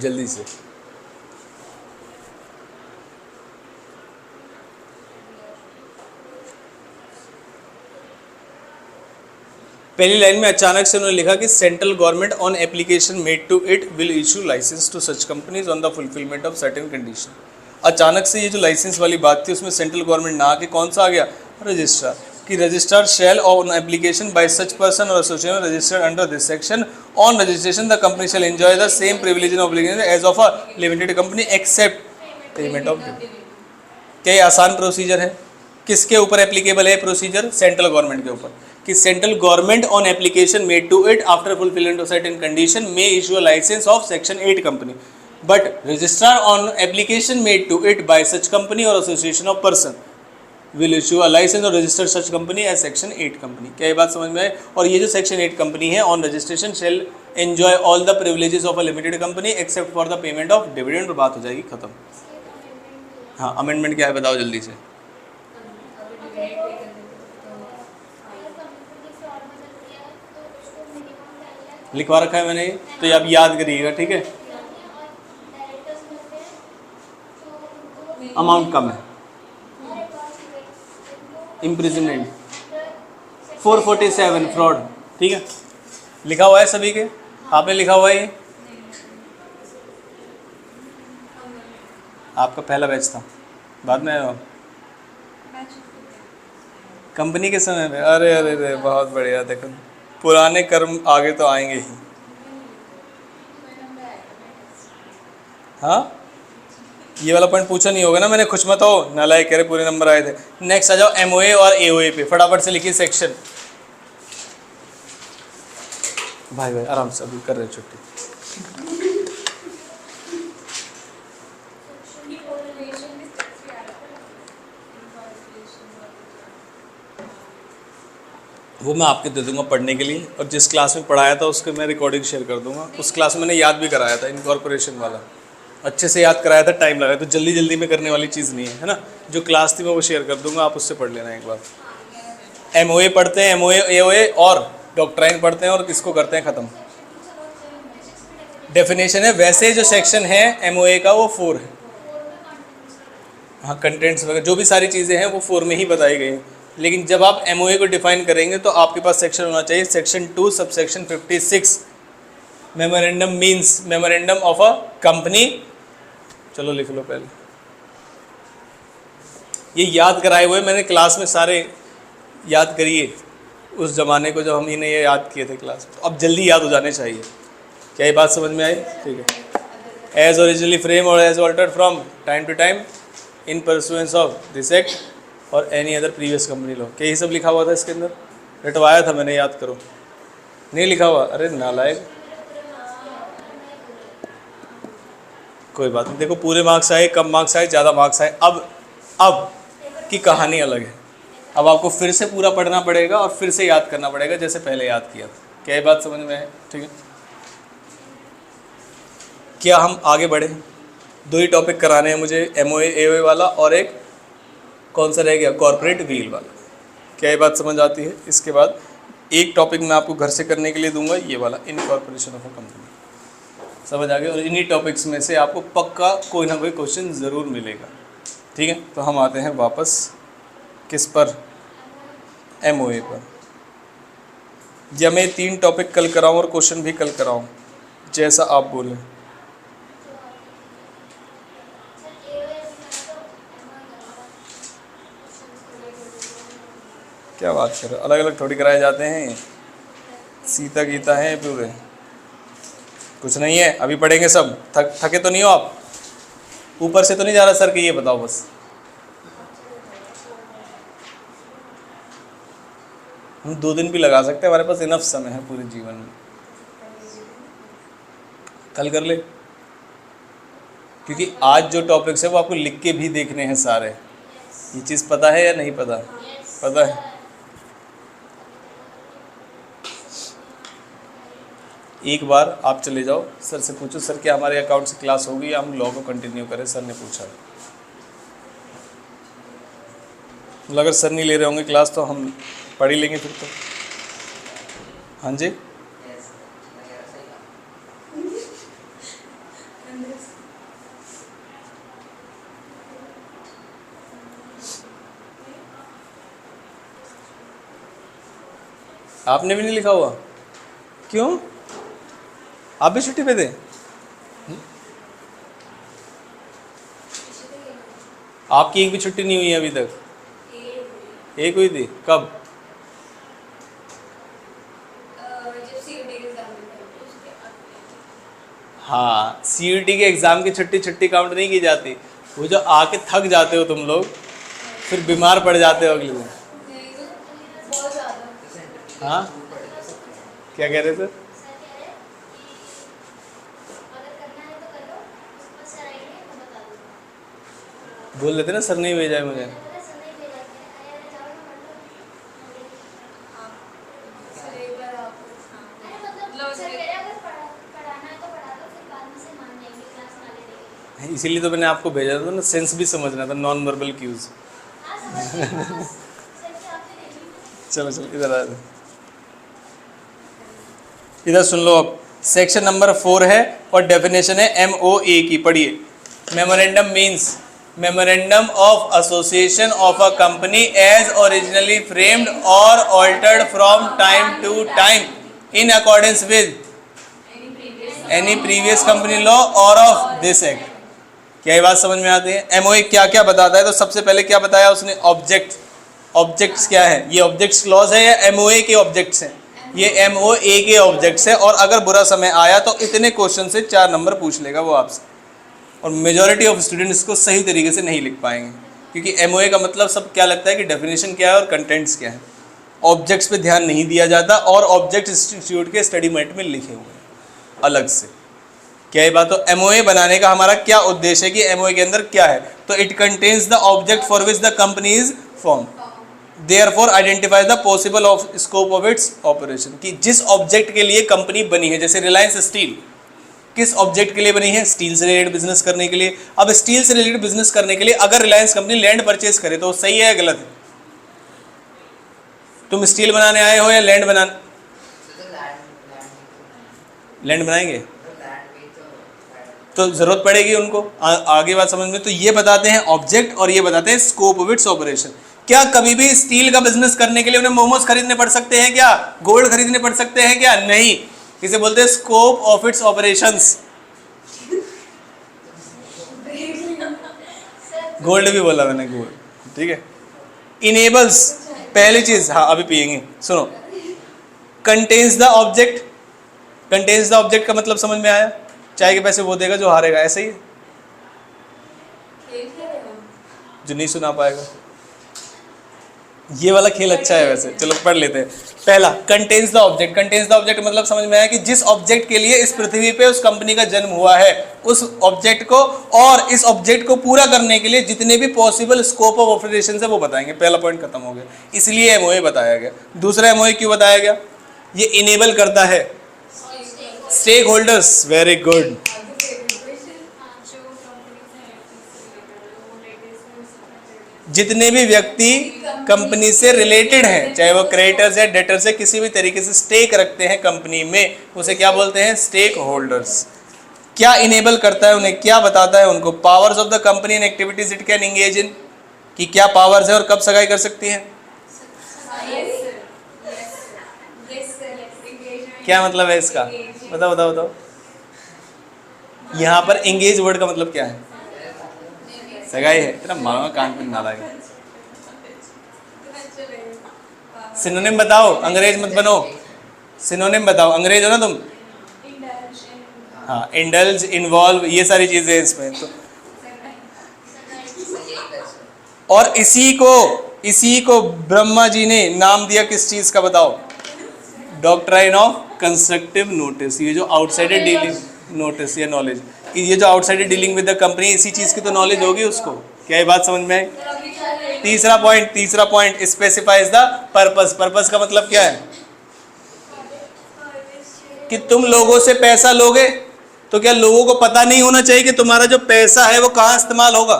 जल्दी से। पहली लाइन में अचानक से उन्होंने लिखा कि central government on application made to it will issue licence to such companies on the fulfilment of certain condition. अचानक से ये जो लाइसेंस वाली बात थी उसमें सेंट्रल गवर्नमेंट ना आके कौन सा आ गया? रजिस्ट्रार। कि registrar shall on application by such person और association registered under this section on registration the company shall enjoy the same privilege and obligation as of a limited company except payment of dividend. क्या ये आसान procedure है? किसके ऊपर applicable है procedure? Central government के ऊपर। कि central government on application made to it after fulfilment of certain condition may issue a licence of section 8 company, but registrar on application made to it by such company or association of person will issue a licence or register such company as section 8 company. क्या ये बात समझ में आए? और ये जो section 8 company है on registration shall enjoy all the privileges of a limited company except for the payment of dividend. और बात हो जाएगी खत्म। हाँ, अमेंडमेंट क्या है बताओ जल्दी से। लिखवा रखा है मैंने, तो ये आप याद करिएगा, ठीक है। अमाउंट कम है, इम्प्रिजनमेंट 447 फ्रॉड, ठीक है। लिखा हुआ है सभी के, आपने लिखा हुआ है ये, आपका पहला बैच था, बाद में आया हो कंपनी के समय में। अरे अरे अरे बहुत बढ़िया। देखो पुराने कर्म आगे तो आएंगे ही। हाँ, ये वाला पॉइंट पूछा नहीं होगा ना मैंने, खुश मत हो, नालायक कह रहे पूरे नंबर आए थे। नेक्स्ट आ जाओ एमओए और एओए पे, फटाफट से लिखिए सेक्शन। भाई भाई आराम से, अभी कर रहे छुट्टी। वो मैं आपके दे दूंगा पढ़ने के लिए, और जिस क्लास में पढ़ाया था उसके मैं रिकॉर्डिंग शेयर कर दूंगा। उस क्लास में मैंने याद भी कराया था, इनकॉर्पोरेशन वाला अच्छे से याद कराया था, टाइम लगा, तो जल्दी जल्दी में करने वाली चीज़ नहीं है ना। जो क्लास थी मैं वो शेयर कर दूंगा, आप उससे पढ़ लेना एक बार। एमओए पढ़ते हैं, एमओए एओए और डॉक्ट्राइन पढ़ते हैं, और किसको करते हैं ख़त्म। डेफिनेशन है, वैसे जो सेक्शन है एमओए का वो 4 है। हाँ, कंटेंट्स वगैरह जो भी सारी चीज़ें हैं वो 4 में ही बताई गई हैं। लेकिन जब आप एमओए को डिफाइन करेंगे तो आपके पास सेक्शन होना चाहिए section 2 sub section 56। Memorandum means memorandum of a company. चलो लिख लो पहले, ये याद कराए हुए मैंने क्लास में सारे, याद करिए उस ज़माने को जब हम इन्हें ये याद किए थे क्लास में, तो अब जल्दी याद हो जाने चाहिए। क्या ये बात समझ में आई? ठीक है। As originally framed or as altered from time to time in pursuance of this act or any other previous company law. क्या ये सब लिखा हुआ था इसके अंदर? रटवाया था मैंने, याद करो। नहीं लिखा हुआ? अरे नालायक। कोई बात नहीं, देखो पूरे मार्क्स आए, कम मार्क्स आए, ज़्यादा मार्क्स आए, अब की कहानी अलग है। अब आपको फिर से पूरा पढ़ना पड़ेगा और फिर से याद करना पड़ेगा जैसे पहले याद किया था। क्या ये बात समझ में है? ठीक है। क्या हम आगे बढ़े? 2 ही टॉपिक कराने हैं मुझे, एमओए एओए वाला, और एक कौन सा रह गया, कॉर्पोरेट व्हील वाला। क्या ये बात समझ आती है? इसके बाद एक टॉपिक मैं आपको घर से करने के लिए दूंगा, ये वाला इनकॉर्पोरेशन ऑफ अ कंपनी। समझ आ गया? और इन्हीं टॉपिक्स में से आपको पक्का कोई ना कोई क्वेश्चन ज़रूर मिलेगा। ठीक है, तो हम आते हैं वापस किस पर, एमओए पर। या मैं 3 टॉपिक कल कराऊं और क्वेश्चन भी कल कराऊं, जैसा आप बोलें। क्या बात कर रहे हो, अलग अलग थोड़ी कराए जाते हैं, सीता गीता है पूरे। कुछ नहीं है, अभी पढ़ेंगे सब। थके तो नहीं हो आप? ऊपर से तो नहीं जा रहा सर कि ये बताओ बस। हम 2 दिन भी लगा सकते हैं, हमारे पास इनफ समय है पूरे जीवन में। कल कर ले, क्योंकि आज जो टॉपिक्स है वो आपको लिख के भी देखने हैं सारे। ये चीज़ पता है या नहीं पता? पता है। एक बार आप चले जाओ, सर से पूछो, सर क्या हमारे अकाउंट से क्लास होगी या हम लॉ को कंटिन्यू करें? सर ने पूछा। मतलब अगर सर नहीं ले रहे होंगे क्लास तो हम पढ़ ही लेंगे फिर तो। हाँ जी, आपने भी नहीं लिखा हुआ? क्यों, आप भी छुट्टी पे थे? आपकी एक भी छुट्टी नहीं हुई है अभी तक? एक हुई थी, कब? हाँ, सीयूटी के एग्ज़ाम की छुट्टी काउंट नहीं की जाती। वो जो आके थक जाते हो तुम लोग, फिर बीमार पड़ जाते हो अगले दिन। हाँ, क्या कह रहे सर? बोल देते ना सर नहीं भेजा है मुझे। इसीलिए तो मैंने आपको भेजा था ना, सेंस भी समझना था, नॉन वर्बल क्यूज। चलो चलो इधर आ जाओ। इधर सुन लो अब, सेक्शन नंबर 4 है और डेफिनेशन है MOA की, पढ़िए। Memorandum means memorandum of association of a company as originally framed or altered from time to time in accordance with any previous company law or of this act. क्या ये बात समझ में आती है? MOA क्या क्या बताता है? तो सबसे पहले क्या बताया उसने? ऑब्जेक्ट। ऑब्जेक्ट्स क्या है? ये ऑब्जेक्ट्स क्लॉज है या MOA के ऑब्जेक्ट्स हैं? ये MOA के ऑब्जेक्ट्स है। और अगर बुरा समय आया तो इतने क्वेश्चन से 4 नंबर पूछ लेगा वो आपसे, और मेजॉरिटी ऑफ स्टूडेंट्स को सही तरीके से नहीं लिख पाएंगे, क्योंकि MOA का मतलब सब क्या लगता है कि डेफिनेशन क्या है और कंटेंट्स क्या है। ऑब्जेक्ट्स पे ध्यान नहीं दिया जाता, और ऑब्जेक्ट इंस्टीट्यूट के स्टडी मेट में लिखे हुए हैं अलग से। क्या ये बात? तो MOA बनाने का हमारा क्या उद्देश्य है कि MOA के अंदर क्या है? तो it contains the object for which the company is form, therefore identify the possible of scope of its operation. कि जिस ऑब्जेक्ट के लिए कंपनी बनी है, जैसे रिलायंस स्टील किस ऑब्जेक्ट के लिए बनी है? स्टील से रिलेटेड बिजनेस करने के लिए। अब स्टील से रिलेटेड बिजनेस करने के लिए अगर रिलायंस कंपनी लैंड परचेज करे तो सही है या गलत है? तुम स्टील बनाने आए हो या लैंड बनाने? लैंड बनाएंगे तो जरूरत पड़ेगी उनको आगे बात समझ में। तो ये बताते हैं ऑब्जेक्ट और ये बताते हैं स्कोप ऑफ इट्स ऑपरेशन। क्या कभी भी स्टील का बिजनेस करने के लिए उन्हें मोमोज खरीदने पड़ सकते हैं क्या? गोल्ड खरीदने पड़ सकते हैं क्या? नहीं। इसे बोलते हैं scope of its operations. Gold भी बोला मैंने, गोल्ड, ठीक है। इनेबल्स, पहली चीज, हाँ अभी पिएंगे, सुनो। Contains the object, contains the object का मतलब समझ में आया? चाय के पैसे वो देगा जो हारेगा, ऐसे ही। जो नहीं सुना पाएगा, ये वाला खेल अच्छा है वैसे, चलो पढ़ लेते हैं। पहला, contains the object. Contains the object मतलब समझ में आया कि जिस ऑब्जेक्ट के लिए इस पृथ्वी पे उस कंपनी का जन्म हुआ है, उस ऑब्जेक्ट को और इस ऑब्जेक्ट को पूरा करने के लिए जितने भी पॉसिबल स्कोप ऑफ ऑपरेशन है वो बताएंगे। पहला पॉइंट खत्म हो गया, इसलिए MOA बताया गया। दूसरा MOA क्यों बताया गया? ये इनेबल करता है स्टेक होल्डर्स, वेरी गुड। जितने भी व्यक्ति कंपनी से रिलेटेड हैं, चाहे वो क्रेडिटर्स या डेटर्स है, किसी भी तरीके से स्टेक रखते हैं कंपनी में, उसे क्या बोलते हैं? Stake holders. क्या इनेबल करता है उन्हें? क्या बताता है उनको? Powers of the company and activities it can engage in. कि क्या पावर्स है और कब सगाई कर सकती है? क्या मतलब है इसका? बताओ बताओ बताओ। यहाँ पर एंगेज वर्ड का मतलब क्या है? सगाई है। तेरा मालूम कान पे ना लगे। सिनोनिम बताओ, अंग्रेज मत बनो। सिनोनिम बताओ, अंग्रेज हो ना तुम? हाँ, इंडल्ज, इन्वॉल्व, ये सारी चीजें इसमें तो। और इसी को ब्रह्मा जी ने नाम दिया किस चीज का? बताओ। Doctrine of constructive notice. ये जो आउटसाइडर डीलिंग नोटिस या नॉलेज, ये जो outsider dealing with the company, इसी चीज की तो नॉलेज होगी उसको। क्या ये बात समझ में आई? तीसरा point specifies the purpose. Purpose का मतलब क्या है? कि तुम लोगों से पैसा लोगे तो क्या लोगों को पता नहीं होना चाहिए कि तुम्हारा जो पैसा है वो कहाँ इस्तेमाल होगा?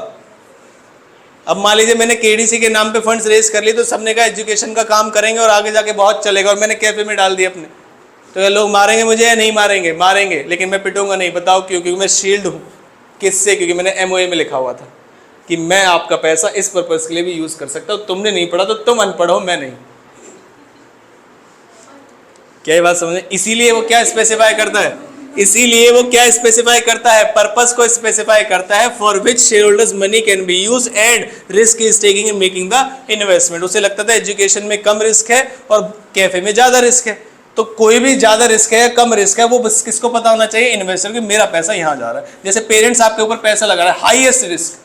अब मान लीजिए मैंने KDC के नाम पे फंड्स रेज कर लिए, तो सबने कहा एजुकेशन का काम करेंगे और आगे जाके बहुत चलेगा, और मैंने कैफे में डाल दिया अपने, तो ये लोग मारेंगे मुझे या नहीं मारेंगे? मारेंगे, लेकिन मैं पिटूंगा नहीं। बताओ क्यों? क्योंकि मैं शील्ड हूँ। किससे? क्योंकि मैंने MOA में लिखा हुआ था कि मैं आपका पैसा इस पर्पस के लिए भी यूज कर सकता हूँ। तुमने नहीं पढ़ा तो तुम अनपढ़ हो, मैं नहीं। क्या ये बात समझे? इसीलिए वो क्या स्पेसिफाई करता है? पर्पस को स्पेसिफाई करता है, for which share holders money can be use and risk is taking in making the investment. उसे लगता था एजुकेशन में कम रिस्क है और कैफे में ज्यादा रिस्क है, तो कोई भी ज्यादा रिस्क है या कम रिस्क है वो बस किसको पता होना चाहिए? इन्वेस्टर, कि मेरा पैसा यहां जा रहा है। जैसे पेरेंट्स आपके ऊपर पैसा लगा रहा है, highest risk,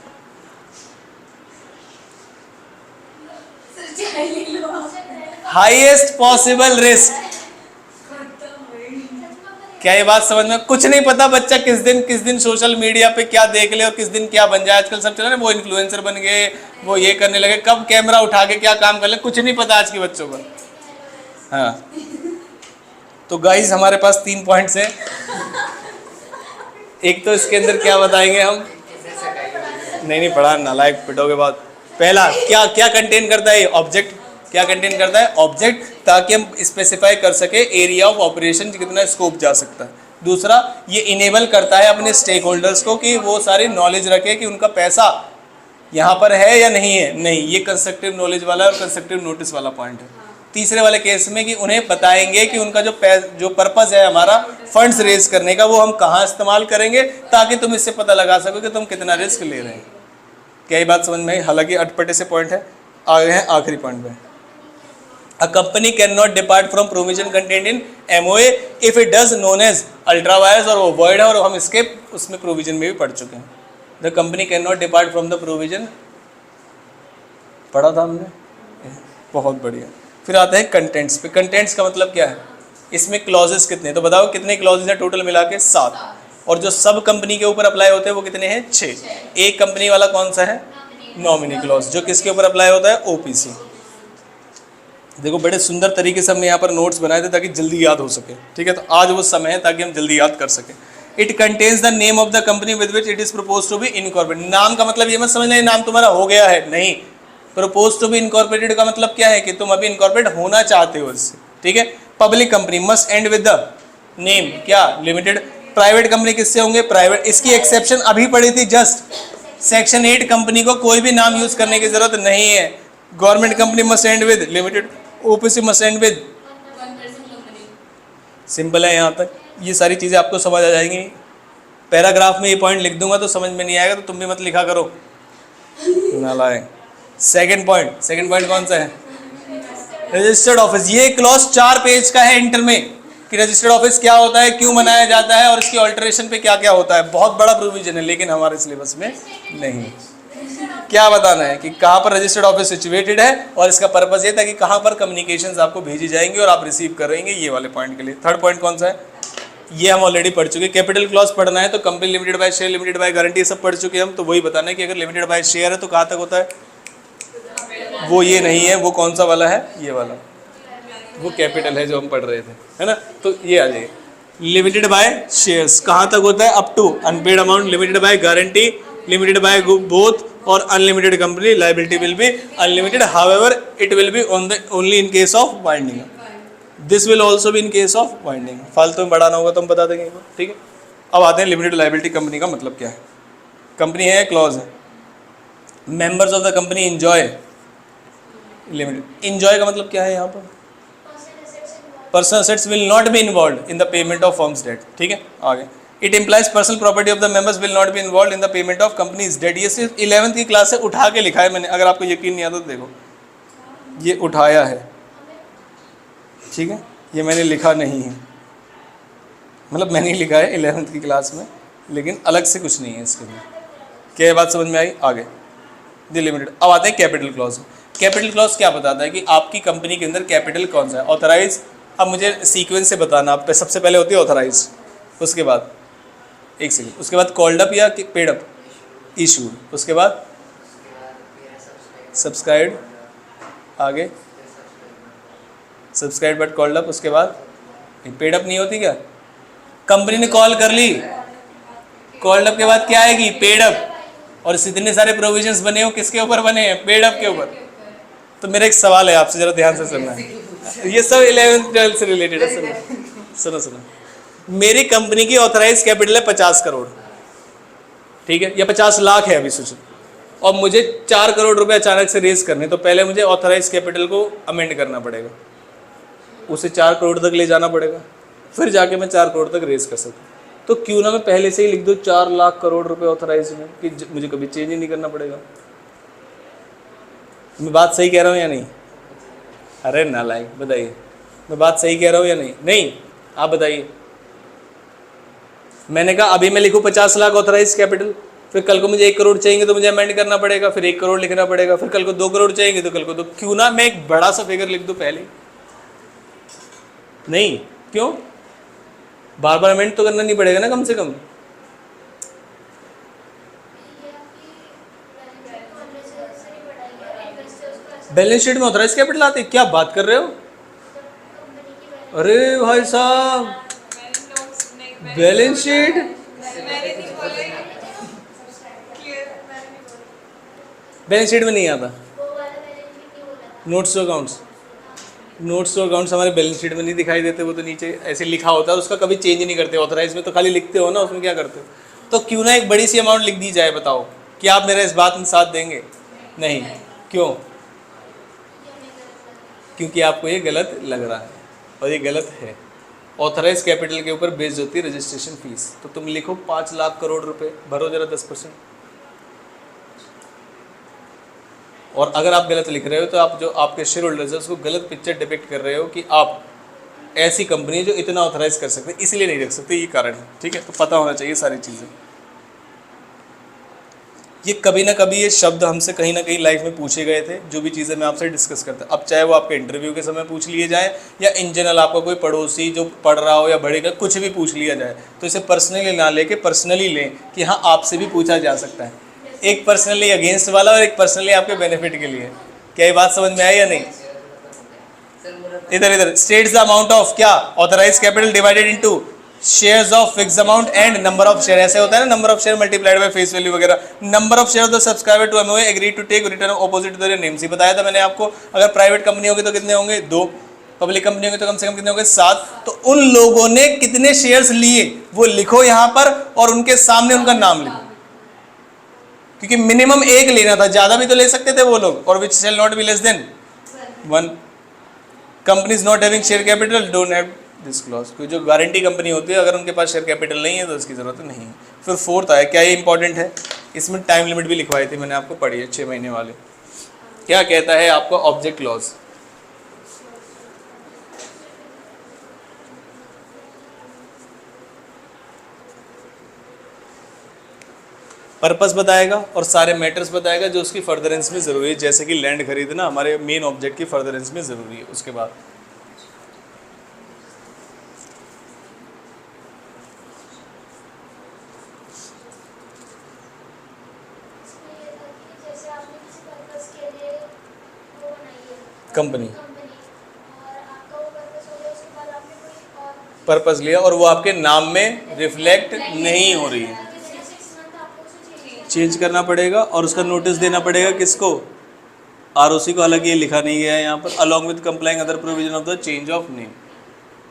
highest possible risk. क्या ये बात समझ में? कुछ नहीं पता बच्चा किस दिन सोशल मीडिया पे क्या देख ले और किस दिन क्या बन जाए। आजकल सब चला ना, वो इन्फ्लुएंसर बन गए, वो ये करने लगे, कब कैमरा उठा के क्या काम कर ले कुछ नहीं पता आज के बच्चों को। हाँ, तो गाइस हमारे पास 3 पॉइंट्स हैं। एक तो इसके अंदर क्या बताएंगे हम? नहीं पढ़ा, नालायक, पिटोगे बाद। पहला क्या क्या कंटेन करता है? ऑब्जेक्ट क्या कंटेन करता है? ऑब्जेक्ट, ताकि हम स्पेसिफाई कर सके एरिया ऑफ ऑपरेशन कितना स्कोप जा सकता है। दूसरा, ये इनेबल करता है अपने स्टेक होल्डर्स को कि वो सारी नॉलेज रखे कि उनका पैसा यहाँ पर है या नहीं है। नहीं, ये कंस्ट्रक्टिव नॉलेज वाला और कंस्ट्रक्टिव नोटिस वाला पॉइंट है। तीसरे वाले केस में कि उन्हें बताएंगे कि उनका जो पर्पस है हमारा फंड्स रेज करने का, वो हम कहाँ इस्तेमाल करेंगे, ताकि तुम इससे पता लगा सको कि तुम कितना रिस्क ले रहे हैं। क्या ये बात समझ में आई? हालांकि अटपटे से पॉइंट है। आगे हैं आखिरी पॉइंट पे। A company can not depart from provision content in MOA if it does known as ultra vires, और वो वर्ड है और हम इसके उसमें प्रोविजन में भी पढ़ चुके हैं। The company can not depart from the provision, पढ़ा था हमने, बहुत बढ़िया। फिर आते हैं कंटेंट्स पे। कंटेंट्स का मतलब क्या है? इसमें क्लॉजेस कितने, तो बताओ कितने क्लॉजेस हैं टोटल मिला के? 7। और जो सब कंपनी के ऊपर अप्लाई होते हैं वो कितने हैं? 6। एक कंपनी वाला कौन सा है? नॉमिनी क्लॉज, जो किसके ऊपर अप्लाई होता है? ओपीसी। देखो बड़े सुंदर तरीके से हमने यहाँ पर नोट्स बनाए थे ताकि जल्दी याद हो सके। ठीक है, तो आज वो समय है ताकि हम जल्दी याद कर सकें। It contains the name of the company with which it is propose to be incorporated. नाम का मतलब ये मत समझना नाम तुम्हारा हो गया है, नहीं। प्रपोज टू बी इनकॉर्पोरेटेड का मतलब क्या है कि तुम अभी इनकॉर्पोरेट होना चाहते हो इससे। ठीक है। Public company must and with the name, क्या? लिमिटेड। प्राइवेट कंपनी किससे होंगे? प्राइवेट। इसकी एक्सेप्शन अभी पड़ी थी जस्ट, सेक्शन 8 कंपनी को कोई भी नाम यूज करने की जरूरत नहीं है। Government company must and with limited, OPC must and with. Simple है यहाँ तक। ये सारी चीज़ें आपको समझ आ जाएंगी। पैराग्राफ में ये पॉइंट लिख दूंगा तो समझ में नहीं आएगा, तो तुम भी मत लिखा करो, नालायक। सेकंड पॉइंट कौन सा है? Registered office. ये क्लॉज 4 पेज का है इंटर में, कि रजिस्टर्ड ऑफिस क्या होता है, क्यों बनाया जाता है और इसकी ऑल्टरेशन पे क्या क्या होता है। बहुत बड़ा प्रोविजन है, लेकिन हमारे सिलेबस में नहीं। क्या बताना है कि कहाँ पर रजिस्टर्ड ऑफिस सिचुएटेड है, और इसका पर्पस ये था कि कहाँ पर कम्युनिकेशंस आपको भेजी जाएंगी और आप रिसीव करेंगे, ये वाले पॉइंट के लिए। थर्ड पॉइंट कौन सा है? ये हम ऑलरेडी पढ़ चुके। कैपिटल क्लॉज पढ़ना है तो company limited bye share, limited by guarantee, सब पढ़ चुके हम। तो वही बताना है कि अगर लिमिटेड बाय शेयर है तो कहाँ तक होता है? वो ये नहीं है, वो कौन सा वाला है? ये वाला, वो कैपिटल है जो हम पढ़ रहे थे, है ना। तो ये आ जाइए, लिमिटेड बाय शेयर्स कहाँ तक होता है? Up to unpaid amount. Limited by guarantee, limited by both, और unlimited company liability will be unlimited, however it will be only in case of winding. This will also भी in case of winding. फालतू में बढ़ाना होगा तो हम बता देंगे। ठीक है, अब आते हैं लिमिटेड लाइबिलिटी कंपनी का मतलब क्या है। कंपनी है, क्लॉज है। Members of the company enjoy limited. Enjoy का मतलब क्या है यहाँ पर? Personal assets will not be involve in the payment of firm's debt. ठीक है, आगे। It implies personal property of the members will not be involve in the payment of company's debt. ये सिर्फ 11th की क्लास से उठा के लिखा है मैंने, अगर आपको यकीन नहीं आता तो देखो, ये उठाया है। ठीक है, ये मैंने लिखा नहीं है, मतलब मैंने लिखा है 11th की क्लास में, लेकिन अलग से कुछ नहीं है इसके लिए। क्या बात समझ में आई? आगे द लिमिटेड। अब आते हैं कैपिटल क्लॉज। कैपिटल क्लॉज क्या बताता है कि आपकी कंपनी के अंदर कैपिटल कौन सा है? ऑथराइज। अब मुझे सीक्वेंस से बताना, आप सबसे पहले होती है ऑथराइज, उसके बाद एक सेकेंड, उसके बाद कॉल्ड अप या पेड अप, इशूड, उसके बाद सब्सक्राइब, आगे सब्सक्राइब बट कॉल्ड अप, उसके बाद पेड अप नहीं होती क्या? कंपनी ने कॉल कर ली, कॉल्ड अप के बाद क्या आएगी? Paid up. और इतने सारे प्रोविजंस बने हो, किसके ऊपर बने हैं? पेड अप के ऊपर। तो मेरा एक सवाल है आपसे, जरा ध्यान से सुनना है, ये सब 11th 12th से रिलेटेड है। सुनो, मेरी कंपनी की ऑथराइज कैपिटल है 50 करोड़, ठीक है, या 50 लाख है अभी सोचो, और मुझे 4 करोड़ रुपए अचानक से रेज करने, तो पहले मुझे ऑथराइज कैपिटल को अमेंड करना पड़ेगा, उसे 4 करोड़ तक ले जाना पड़ेगा, फिर जाके मैं 4 करोड़ तक रेज कर सकता। तो क्यों ना मैं पहले से ही लिख दूँ 4 लाख करोड़ रुपए ऑथराइज में, कि मुझे कभी चेंज ही नहीं करना पड़ेगा। मैं बात सही कह रहा हूँ या नहीं? अरे नालायक, बताइए, मैं बात सही कह रहा हूँ या नहीं? नहीं, आप बताइए। मैंने कहा अभी मैं लिखूँ 50 लाख ऑथराइज कैपिटल, फिर कल को मुझे 1 करोड़ चाहिए तो मुझे अमेंड करना पड़ेगा, फिर 1 करोड़ लिखना पड़ेगा, फिर कल को 2 करोड़ चाहिए तो कल को 2। क्यों ना मैं एक बड़ा सा फिगर लिख दूँ पहले? नहीं, क्यों? बार बार अमेंड तो करना नहीं पड़ेगा ना, कम से कम। बैलेंस शीट में ऑथराइज कैपिटल आती, क्या बात कर रहे हो? अरे भाई साहब, बैलेंस शीट बैलेंस शीट में नहीं आता। वो वाला बैलेंस शीट नहीं बोला था। Notes to accounts, notes to accounts हमारे बैलेंस शीट में नहीं दिखाई देते, वो तो नीचे ऐसे लिखा होता है, उसका कभी चेंज नहीं करते। ऑथराइज में तो खाली लिखते हो ना, उसमें क्या करते हो? तो क्यों ना एक बड़ी सी अमाउंट लिख दी जाए, बताओ कि आप मेरा इस बात में साथ देंगे? नहीं। क्यों? क्योंकि आपको ये गलत लग रहा है और ये गलत है। ऑथराइज कैपिटल के ऊपर बेस्ड होती है रजिस्ट्रेशन फीस। तो तुम लिखो 5 लाख करोड़ रुपए, भरो जरा 10%। और अगर आप गलत लिख रहे हो तो आप जो आपके शेयर होल्डर्स है उसको गलत पिक्चर डिपिक्ट कर रहे हो कि आप ऐसी कंपनी है जो इतना ऑथराइज कर सकते हैं, इसलिए नहीं रख सकते, ये कारण है। ठीक है, तो पता होना चाहिए सारी चीज़ें। ये कभी ना कभी ये शब्द हमसे कहीं ना कहीं लाइफ में पूछे गए थे, जो भी चीज़ें मैं आपसे डिस्कस करता। अब चाहे वो आपके इंटरव्यू के समय पूछ लिए जाए या इन जनरल आपका कोई पड़ोसी जो पढ़ रहा हो या बढ़ेगा कुछ भी पूछ लिया जाए, तो इसे पर्सनली ना लेके पर्सनली लें कि हाँ आपसे भी पूछा जा सकता है। एक पर्सनली अगेंस्ट वाला और एक पर्सनली आपके बेनिफिट के लिए। क्या ये बात समझ में आई या नहीं? इधर स्टेट्स द अमाउंट ऑफ क्या authorise capital divided into shares of fix amount and number of share. ऐसे होता है ना, number of share multiplied by face value वगैरह। Number of share of the subscriber to MOA agree to take return opposite to their names. ही बताया था मैंने आपको, अगर प्राइवेट कंपनी होगी तो कितने होंगे? 2, पब्लिक कंपनी होगी तो कम से कम कितने होंगे? 7। तो उन लोगों ने कितने शेयर्स लिए वो लिखो यहाँ पर और उनके सामने उनका नाम लिखो, क्योंकि मिनिमम 1 लेना था, ज्यादा भी तो ले सकते थे वो लोग। और which shall not be less than 1। Companies not having share capital don't have this clause. कोई जो गारंटी कंपनी होती है, अगर उनके पास शेयर कैपिटल नहीं है तो उसकी जरूरत नहीं है। फिर 4th आया, क्या ये इंपॉर्टेंट है? इसमें टाइम लिमिट भी लिखवाई थी मैंने आपको, पढ़ी है 6 महीने वाले। क्या कहता है आपका ऑब्जेक्ट क्लॉज? पर्पस बताएगा और सारे मैटर्स बताएगा जो उसकी फर्दरेंस में ज़रूरी है, जैसे कि लैंड खरीदना हमारे मेन ऑब्जेक्ट की फर्दरेंस में ज़रूरी है। उसके बाद जैसे आपने किसी पर्पस के लिए वो बनाई है कंपनी कंपनी, और आपका वो पर्पस हो गया, उसके बाद आपने कोई और पर्पस लिया और वो आपके नाम में रिफ्लेक्ट नहीं हो रही है, 6 मंथ आपको उसे चेंज करना पड़ेगा और उसका नोटिस देना पड़ेगा किसको? आरओसी को। हालांकि ये लिखा नहीं गया है यहाँ पर, along with complying other provision of the change of name.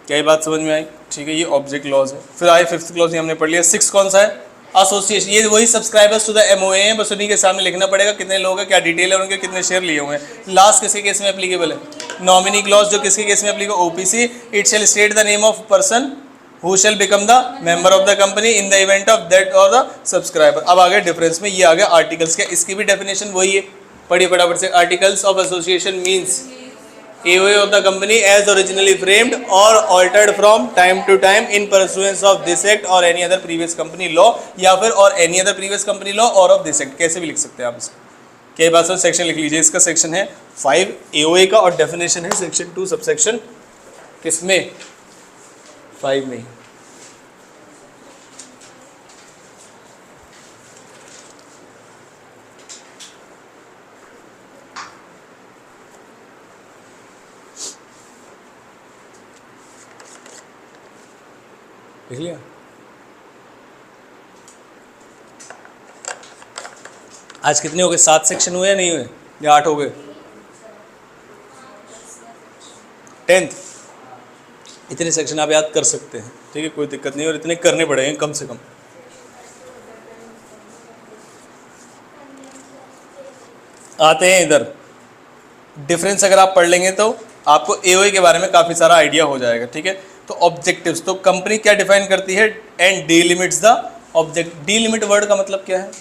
क्या ये बात समझ में आई? ठीक है, ये ऑब्जेक्ट क्लॉज है। फिर आए 5th क्लॉज, ये हमने पढ़ लिया। 6 कौन सा है? एसोसिएशन। ये वही सब्सक्राइबर्स टू द एमओए हैं, बस उन्हीं के सामने लिखना पड़ेगा कितने लोग हैं, क्या डिटेल है उनके, कितने शेयर लिए हुए हैं। लास्ट किसके केस में एप्लीकेबल है? नॉमिनी क्लॉज, जो किसके केस में applicable? OPC. It shall state the name of person who shell become the member of the company in the event of that और द सब्सक्राइबर। अब आ गया डिफरेंस में, ये आ गया आर्टिकल्स का। इसकी भी डेफिनेशन वही है, पढ़िए फटाफट से। Articles of association means AOA of the company as originally framed or altered from time to time in pursuance of this act or any other previous company law, या फिर और any other previous company law or of this act। कैसे भी लिख सकते हैं आप इसको। क्या बात सर? सेक्शन लिख लीजिए। इसका सेक्शन है 5 AOA का और डेफिनेशन है सेक्शन 2 सबसेक्शन किसमें? 5 में। लिख लिया? आज कितने हो गए? 7 सेक्शन हुए या नहीं हुए, या 8 हो गए? 10th इतने सेक्शन आप याद कर सकते हैं, ठीक है, कोई दिक्कत नहीं। और इतने करने पड़ेंगे कम से कम। आते हैं इधर, डिफरेंस अगर आप पढ़ लेंगे तो आपको एओए के बारे में काफ़ी सारा आइडिया हो जाएगा। ठीक है, तो ऑब्जेक्टिव्स, तो कंपनी क्या डिफाइन करती है? And delimits the object. Delimit word का मतलब क्या है?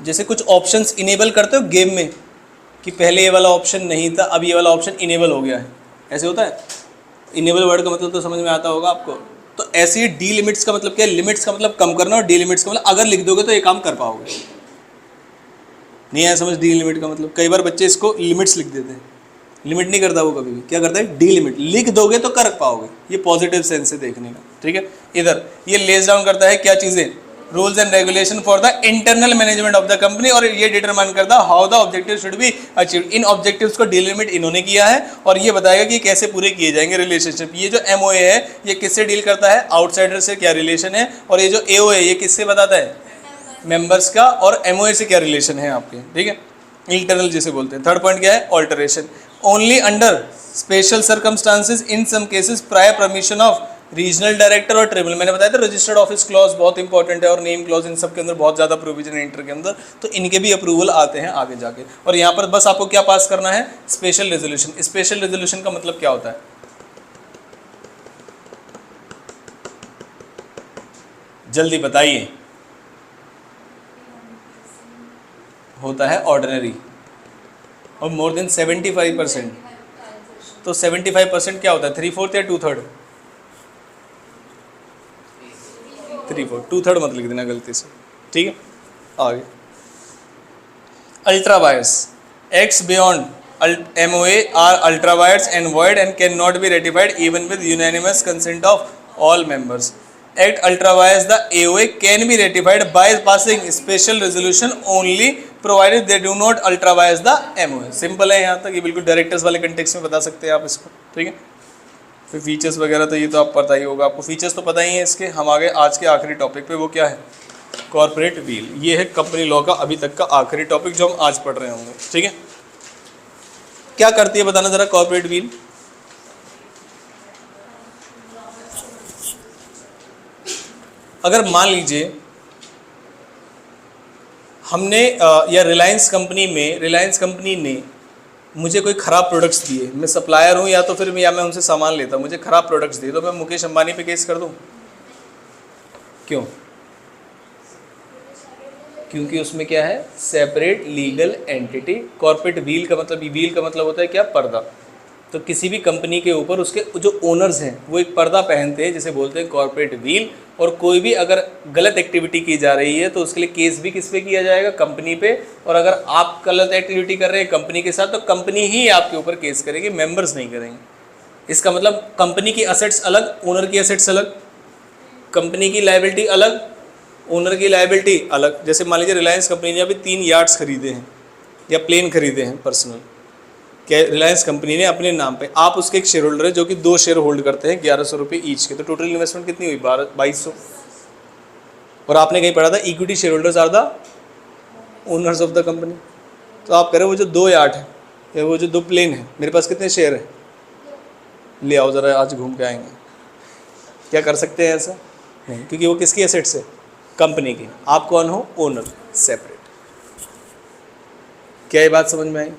जैसे कुछ ऑप्शंस इनेबल करते हो गेम में कि पहले ये वाला ऑप्शन नहीं था, अब ये वाला ऑप्शन इनेबल हो गया है, ऐसे होता है। इनेबल वर्ड का मतलब तो समझ में आता होगा आपको। तो ऐसे ही डी लिमिट्स का मतलब क्या है? लिमिट्स का मतलब कम करना और डी लिमिट्स का मतलब अगर लिख दोगे तो ये काम कर पाओगे। नहीं आया समझ? डी लिमिट का मतलब, कई बार बच्चे इसको लिमिट्स लिख देते हैं, लिमिट नहीं करता वो कभी भी, क्या करता है? D limit. लिख दोगे तो कर पाओगे, ये पॉजिटिव सेंस से देखने का। ठीक है, इधर ये लेस डाउन करता है क्या चीज़ें? Rules and regulation for the internal management of the company, और ये डिटरमाइन करता है how the objective should be achieved. In objectives को डिलिमिट इन्होंने किया है और ये बताएगा कि कैसे पूरे किए जाएंगे रिलेशनशिप। ये जो एमओए है ये किससे डील करता है? आउटसाइडर से क्या रिलेशन है। और ये जो एओए है ये किससे बताता है? मेंबर्स का और एमओए से क्या रिलेशन है आपके, ठीक है, इंटरनल जिसे बोलते हैं। थर्ड पॉइंट क्या है, alteration, only under special circumstances in some cases prior permission of regional director और ट्रिब्यूनल। मैंने बताया था रजिस्टर्ड ऑफिस क्लॉज बहुत इंपॉर्टेंट है और नेम क्लॉज, इन सब के अंदर बहुत ज़्यादा प्रोविजन है इंटर के अंदर, तो इनके भी अप्रूवल आते हैं आगे जाके। और यहाँ पर बस आपको क्या पास करना है, स्पेशल रेजोल्यूशन। स्पेशल रेजोल्यूशन का मतलब क्या होता है, जल्दी बताइए। होता है ऑर्डिनरी और मोर देन 75%। तो 75% क्या होता है, 3/4 या 2/3? 3/4, 2/3 मत लिख देना गलती से, ठीक है। आगे ultra vires, acts beyond MOA are ultra vires and void and can not be ratified even with unanimous consent of all members. Act ultra vires the AOA can be ratified by passing special resolution only provided they do not ultra vires the MOA। Simple है यहाँ तक, ये बिल्कुल directors वाले context में बता सकते हैं आप इसको, ठीक है। फिर फीचर्स वगैरह तो ये तो आप पता ही होगा, आपको फीचर्स तो पता ही है इसके। हम आगे आज के आखिरी टॉपिक पे, वो क्या है, कॉर्पोरेट व्हील। ये है कंपनी लॉ का अभी तक का आखिरी टॉपिक जो हम आज पढ़ रहे होंगे, ठीक है। क्या करती है बताना जरा कॉर्पोरेट व्हील। अगर मान लीजिए हमने या रिलायंस कंपनी ने मुझे कोई ख़राब प्रोडक्ट्स दिए, मैं सप्लायर हूँ या तो फिर मैं उनसे सामान लेता, मुझे ख़राब प्रोडक्ट्स दिए, तो मैं मुकेश अंबानी पे केस कर दूँ? क्यों? क्योंकि उसमें क्या है, separate legal entity. Corporate wheel का मतलब होता है क्या, पर्दा। तो किसी भी कंपनी के ऊपर उसके जो ओनर्स हैं वो एक पर्दा पहनते हैं जिसे बोलते हैं कॉर्पोरेट व्हील। और कोई भी अगर गलत एक्टिविटी की जा रही है तो उसके लिए केस भी किस पे किया जाएगा, कंपनी पे। और अगर आप गलत एक्टिविटी कर रहे हैं कंपनी के साथ तो कंपनी ही आपके ऊपर केस करेगी, मेंबर्स नहीं करेंगे। इसका मतलब कंपनी की असेट्स अलग, ओनर की असेट्स अलग, कंपनी की लायबिलिटी अलग, ओनर की लायबिलिटी अलग। जैसे मान लीजिए रिलायंस कंपनी ने अभी 3 यार्ड्स खरीदे हैं या प्लेन खरीदे हैं पर्सनल, क्या रिलायंस कंपनी ने अपने नाम पे, आप उसके एक शेयर होल्डर है जो कि 2 शेयर होल्ड करते हैं 1100 रुपये ईच के, तो टोटल इन्वेस्टमेंट कितनी हुई, 2200। और आपने कहीं पढ़ा था equity share holders are the owners of the company. तो आप कह रहे हो वो जो 2 यार्ड है या वो जो 2 प्लेन है, मेरे पास कितने शेयर है, ले आओ ज़रा आज घूम के आएंगे। क्या कर सकते हैं ऐसा? नहीं, क्योंकि वो किसकी एसेट्स है, कंपनी की। आप कौन हो, ओनर, सेपरेट। क्या ये बात समझ में आई?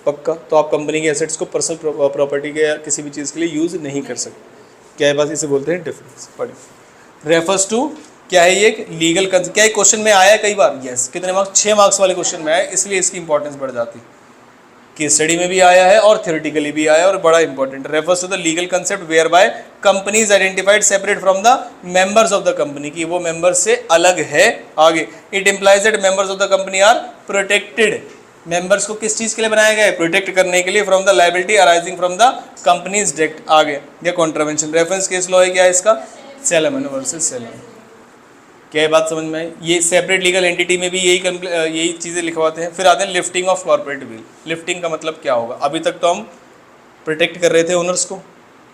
पक्का। तो आप कंपनी के एसेट्स को पर्सनल प्रॉपर्टी के या किसी भी चीज़ के लिए यूज़ नहीं कर सकते। क्या ये बात, इसे बोलते हैं डिफरेंस। पढ़िए, रेफर्स टू, क्या है ये, लीगल कंसेंट। क्या ये क्वेश्चन में आया है कई बार? यस। कितने मार्क्स, 6 मार्क्स वाले क्वेश्चन में आया, इसलिए इसकी इंपॉर्टेंस बढ़ जाती है। केस स्टडी में भी आया है और थ्योरेटिकली भी आया है और बड़ा important. Refers to the legal concept whereby companies identified separate from the members of the company, की वो मेंबर्स से अलग है। आगे, it implies that members of the company are protected. Members को किस चीज़ के लिए बनाया गया है, प्रोटेक्ट करने के लिए, from the liability arising from the company's debt. आगे, या कॉन्ट्रावेंशन। रेफरेंस केस लॉ है क्या इसका, सैलमन वर्सेस सैलमन। क्या ये बात समझ में आई? ये सेपरेट लीगल एंटिटी में भी यही चीज़ें लिखवाते हैं। फिर आते हैं lifting of corporate wheel. Lifting का मतलब क्या होगा? अभी तक तो हम प्रोटेक्ट कर रहे थे ओनर्स को,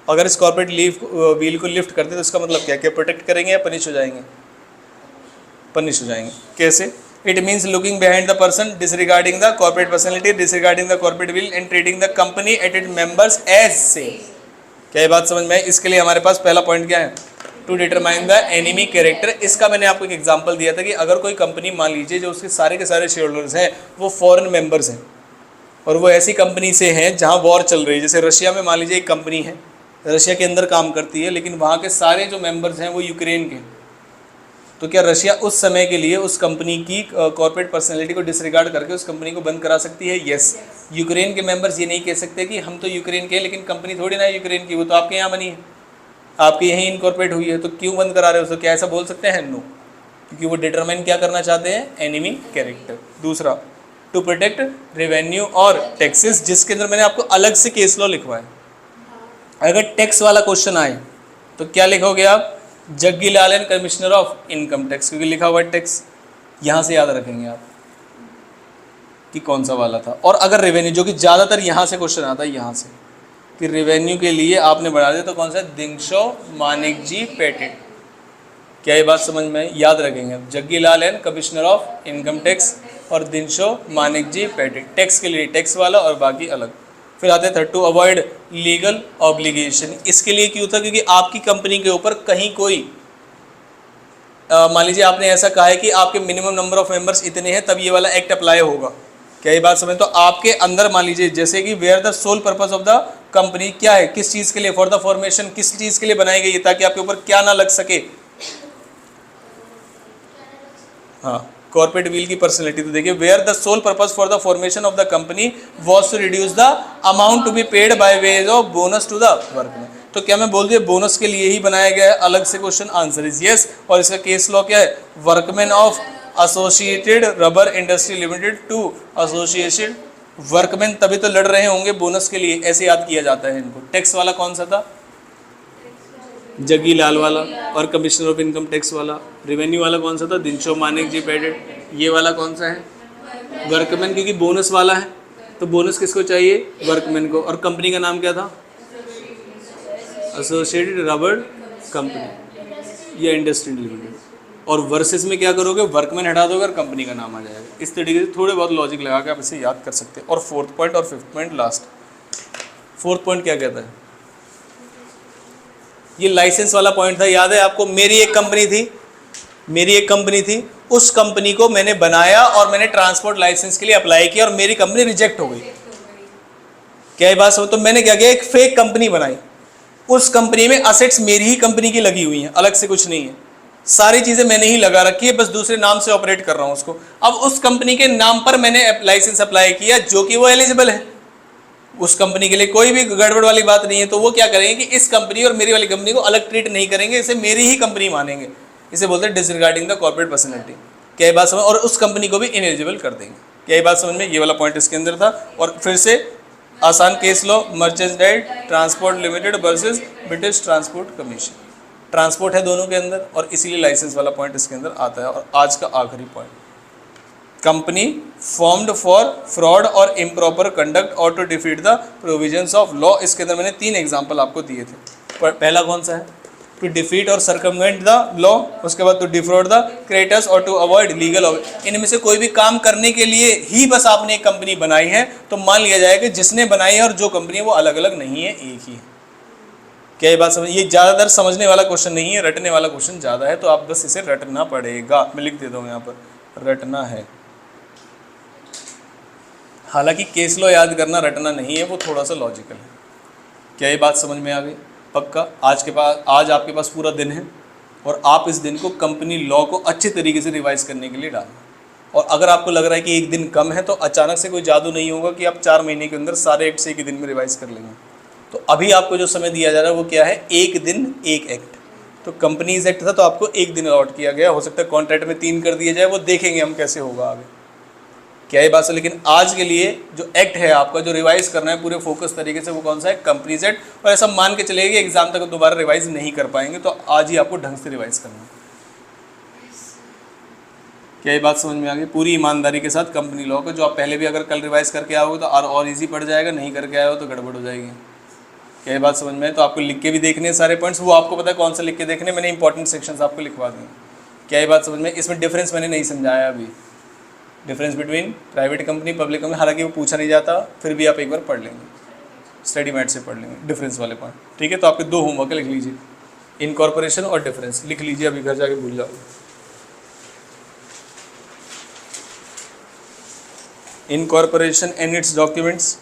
अगर इस कॉर्पोरेट व्हील को लिफ्ट करते तो इसका मतलब क्या, प्रोटेक्ट करेंगे या पनिश हो जाएंगे? पनिश हो जाएंगे। कैसे? It means looking behind the person, disregarding the corporate personality, disregarding the corporate will and treating the company and its members as same। क्या ये बात समझ में आई? इसके लिए हमारे पास पहला पॉइंट क्या है, to determine the enemy character. इसका मैंने आपको एक एग्जांपल दिया था कि अगर कोई कंपनी मान लीजिए जो उसके सारे के सारे शेयर होल्डर्स हैं वो फॉरेन मेंबर्स हैं और वो ऐसी कंपनी से हैं जहाँ वॉर चल रही है। जैसे रशिया में मान लीजिए एक कंपनी है, रशिया के अंदर काम करती है, लेकिन वहाँ के सारे जो मेंबर्स हैं वो यूक्रेन के। तो क्या रशिया उस समय के लिए उस कंपनी की कॉर्पोरेट पर्सनैलिटी को डिसरिगार्ड करके उस कंपनी को बंद करा सकती है? यस। यूक्रेन के मेंबर्स ये नहीं कह सकते कि हम तो यूक्रेन के हैं लेकिन कंपनी थोड़ी ना है यूक्रेन की, वो तो आपके यहाँ बनी है, आपके यहीं इनकॉर्पोरेट हुई है, तो क्यों बंद करा रहे हो? तो क्या ऐसा बोल सकते हैं? नो, क्योंकि वो डिटरमाइन क्या करना चाहते हैं, एनिमी कैरेक्टर। दूसरा, टू प्रोटेक्ट रेवेन्यू और टैक्सेस, जिसके अंदर मैंने आपको अलग से केस लॉ लिखवाया। अगर टैक्स वाला क्वेश्चन आए तो क्या लिखोगे आप, Jaggi Lal and commissioner of income tax, क्योंकि लिखा हुआ है टैक्स, यहाँ से याद रखेंगे आप कि कौन सा वाला था। और अगर रेवेन्यू, जो कि ज़्यादातर यहाँ से क्वेश्चन आता है, यहाँ से कि रेवेन्यू के लिए आपने बढ़ा दिया तो कौन सा, दिंगशो मानिक जी पेटेंट, क्या ये बात समझ में आई? याद रखेंगे Jaggi Lal and commissioner of income tax और दिनशो मानिक जी पेटी, टैक्स के लिए टैक्स वाला और बाकी अलग। फिर आते हैं third, to avoid legal obligation. इसके लिए क्यों था? क्योंकि आपकी कंपनी के ऊपर कहीं कोई मान लीजिए आपने ऐसा कहा है कि आपके मिनिमम नंबर ऑफ मेंबर्स इतने हैं तब ये वाला एक्ट अप्लाई होगा। क्या ये बात समझ? तो आपके अंदर मान लीजिए जैसे कि where the sole purpose of the company क्या है, किस चीज़ के लिए, फॉर द फॉर्मेशन, किस चीज़ के लिए बनाई गई है ताकि आपके ऊपर क्या ना लग सके। हाँ, कॉर्पोरेट व्हील की पर्सनैलिटी। तो देखिए where the sole purpose for the formation of the company was to reduce the amount to be paid by way of bonus to the workman. तो क्या मैं बोल दिया बोनस के लिए ही बनाया गया है? अलग से क्वेश्चन, आंसर इज यस। और इसका केस लॉ क्या है? Workman of associated rubber industry limited to association workman, तभी तो लड़ रहे होंगे बोनस के लिए, ऐसे याद किया जाता है इनको। टैक्स वाला कौन सा था? जग्गी लाल वाला। और कमिश्नर ऑफ इनकम टैक्स वाला। रेवेन्यू वाला कौन सा था? दिनशो मानिक जी पेटेड। ये वाला कौन सा है? वर्कमैन, क्योंकि बोनस वाला है तो बोनस किसको चाहिए? वर्कमैन को। और कंपनी का नाम क्या था? एसोसिएटेड रबर कंपनी या इंडस्ट्री लिमिटेड। और वर्सेस में क्या करोगे? वर्कमैन हटा दोगे और कंपनी का नाम आ जाएगा। इस तरीके से थोड़े बहुत लॉजिक लगा के आप इसे याद कर सकते हैं। और फोर्थ पॉइंट और fifth point last. Fourth point क्या कहता है? ये लाइसेंस वाला पॉइंट था, याद है आपको? मेरी एक कंपनी थी, उस कंपनी को मैंने बनाया और मैंने ट्रांसपोर्ट लाइसेंस के लिए अप्लाई किया और मेरी कंपनी रिजेक्ट हो गई। क्या ये बात समझ? तो मैंने क्या किया? एक फेक कंपनी बनाई। उस कंपनी में असेट्स मेरी ही कंपनी की लगी हुई हैं, अलग से कुछ नहीं है, सारी चीजें मैंने ही लगा रखी है, बस दूसरे नाम से ऑपरेट कर रहा हूं उसको। अब उस कंपनी के नाम पर मैंने लाइसेंस अप्लाई किया जो कि वो एलिजिबल है, उस कंपनी के लिए कोई भी गड़बड़ वाली बात नहीं है। तो वो क्या करेंगे कि इस कंपनी और मेरी वाली कंपनी को अलग ट्रीट नहीं करेंगे, इसे मेरी ही कंपनी मानेंगे। इसे बोलते हैं डिसरिगार्डिंग द कॉर्पोरेट पर्सनैलिटी। क्या ये बात समझ? और उस कंपनी को भी इनएलिजिबल कर देंगे। क्या ये बात समझ में? ये वाला पॉइंट इसके अंदर था। और फिर से आसान केस लो, merchandise transport limited versus British transport commission. Transport है दोनों के अंदर और इसीलिए लाइसेंस वाला पॉइंट इसके अंदर आता है। और आज का आखिरी point, company formed for fraud और इम्प्रॉपर कंडक्ट और to defeat the provisions of law. इसके अंदर मैंने 3 एग्जांपल आपको दिए थे। पहला कौन सा है? टू डिफीट और सर्कमवेंट द लॉ। उसके बाद टू डिफ्रॉड द क्रेडिटर्स और टू अवॉइड लीगल। इनमें से कोई भी काम करने के लिए ही बस आपने एक कंपनी बनाई है तो मान लिया जाए कि जिसने बनाई है और जो कंपनी है वो अलग अलग नहीं है, एक ही है। क्या ये बात समझ? ये ज़्यादातर समझने वाला क्वेश्चन नहीं है, रटने वाला क्वेश्चन ज़्यादा है, तो आप बस इसे रटना पड़ेगा। मैं लिख देता हूँ यहाँ पर, रटना है। हालांकि केस लॉ याद करना रटना नहीं है, वो थोड़ा सा लॉजिकल है। क्या ये बात समझ में आ गई? पक्का? आज आपके पास पूरा दिन है और आप इस दिन को कंपनी लॉ को अच्छे तरीके से रिवाइज करने के लिए डालें। और अगर आपको लग रहा है कि एक दिन कम है तो अचानक से कोई जादू नहीं होगा कि आप 4 महीने के अंदर सारे एक्ट एक ही दिन में रिवाइज कर लेंगे। तो अभी आपको जो समय दिया जा रहा है वो क्या है? एक दिन एक एक्ट। तो कंपनीज एक्ट था तो आपको एक दिन अलॉट किया गया, हो सकता है कॉन्ट्रैक्ट में 3 कर दिया जाए, वो देखेंगे हम कैसे होगा आगे। क्या ये बात है? लेकिन आज के लिए जो एक्ट है आपका जो रिवाइज करना है पूरे फोकस तरीके से, वो कौन सा है? Companies act. और ऐसा मान के चलेगा कि एग्जाम तक दोबारा रिवाइज नहीं कर पाएंगे, तो आज ही आपको ढंग से रिवाइज करना है। क्या ये बात समझ में आ गई? पूरी ईमानदारी के साथ कंपनी लॉ को, जो आप पहले भी अगर कल रिवाइज करके आओगे तो और ईजी पड़ जाएगा, नहीं करके आए हो तो गड़बड़ हो जाएगी। क्या ये बात समझ में आए? तो आपको लिख के भी देखने हैं सारे पॉइंट्स, वो आपको पता है कौन सा लिख के देखने, मैंने इंपॉर्टेंट सेक्शंस आपको लिखवा दिए। क्या ये बात समझ में? इसमें डिफरेंस मैंने नहीं समझाया अभी, difference between private company public company, हालांकि वो पूछा नहीं जाता, फिर भी आप एक बार पढ़ लेंगे, स्टडी मैट से पढ़ लेंगे डिफरेंस वाले पॉइंट। ठीक है, तो आपके 2 होमवर्क लिख लीजिए, इनकॉर्पोरेशन और डिफरेंस लिख लीजिए, अभी घर जाके भूल जाओगे। इनकॉर्पोरेशन एंड इट्स डॉक्यूमेंट्स,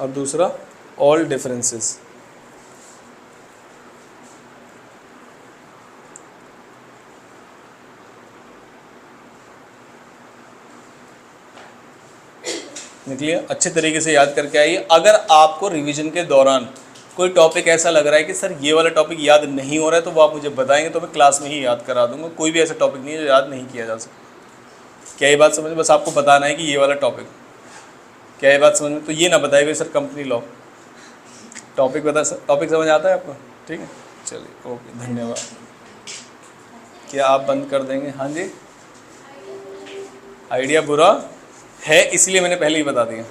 और दूसरा ऑल डिफरेंसेस। निकलिए, अच्छे तरीके से याद करके आइए। अगर आपको रिवीजन के दौरान कोई टॉपिक ऐसा लग रहा है कि सर ये वाला टॉपिक याद नहीं हो रहा है, तो वो आप मुझे बताएंगे तो मैं क्लास में ही याद करा दूंगा। कोई भी ऐसा टॉपिक नहीं है जो याद नहीं किया जा सकता। क्या ये बात समझ में? बस आपको बताना है कि ये वाला टॉपिक, क्या ये बात समझ में? तो ये ना बताएगा सर कंपनी लॉ, टॉपिक बता सर, टॉपिक समझ आता है आपको? ठीक है, चलिए ओके, धन्यवाद। क्या आप बंद कर देंगे? हाँ जी, आइडिया बुरा है, इसलिए मैंने पहले ही बता दिया।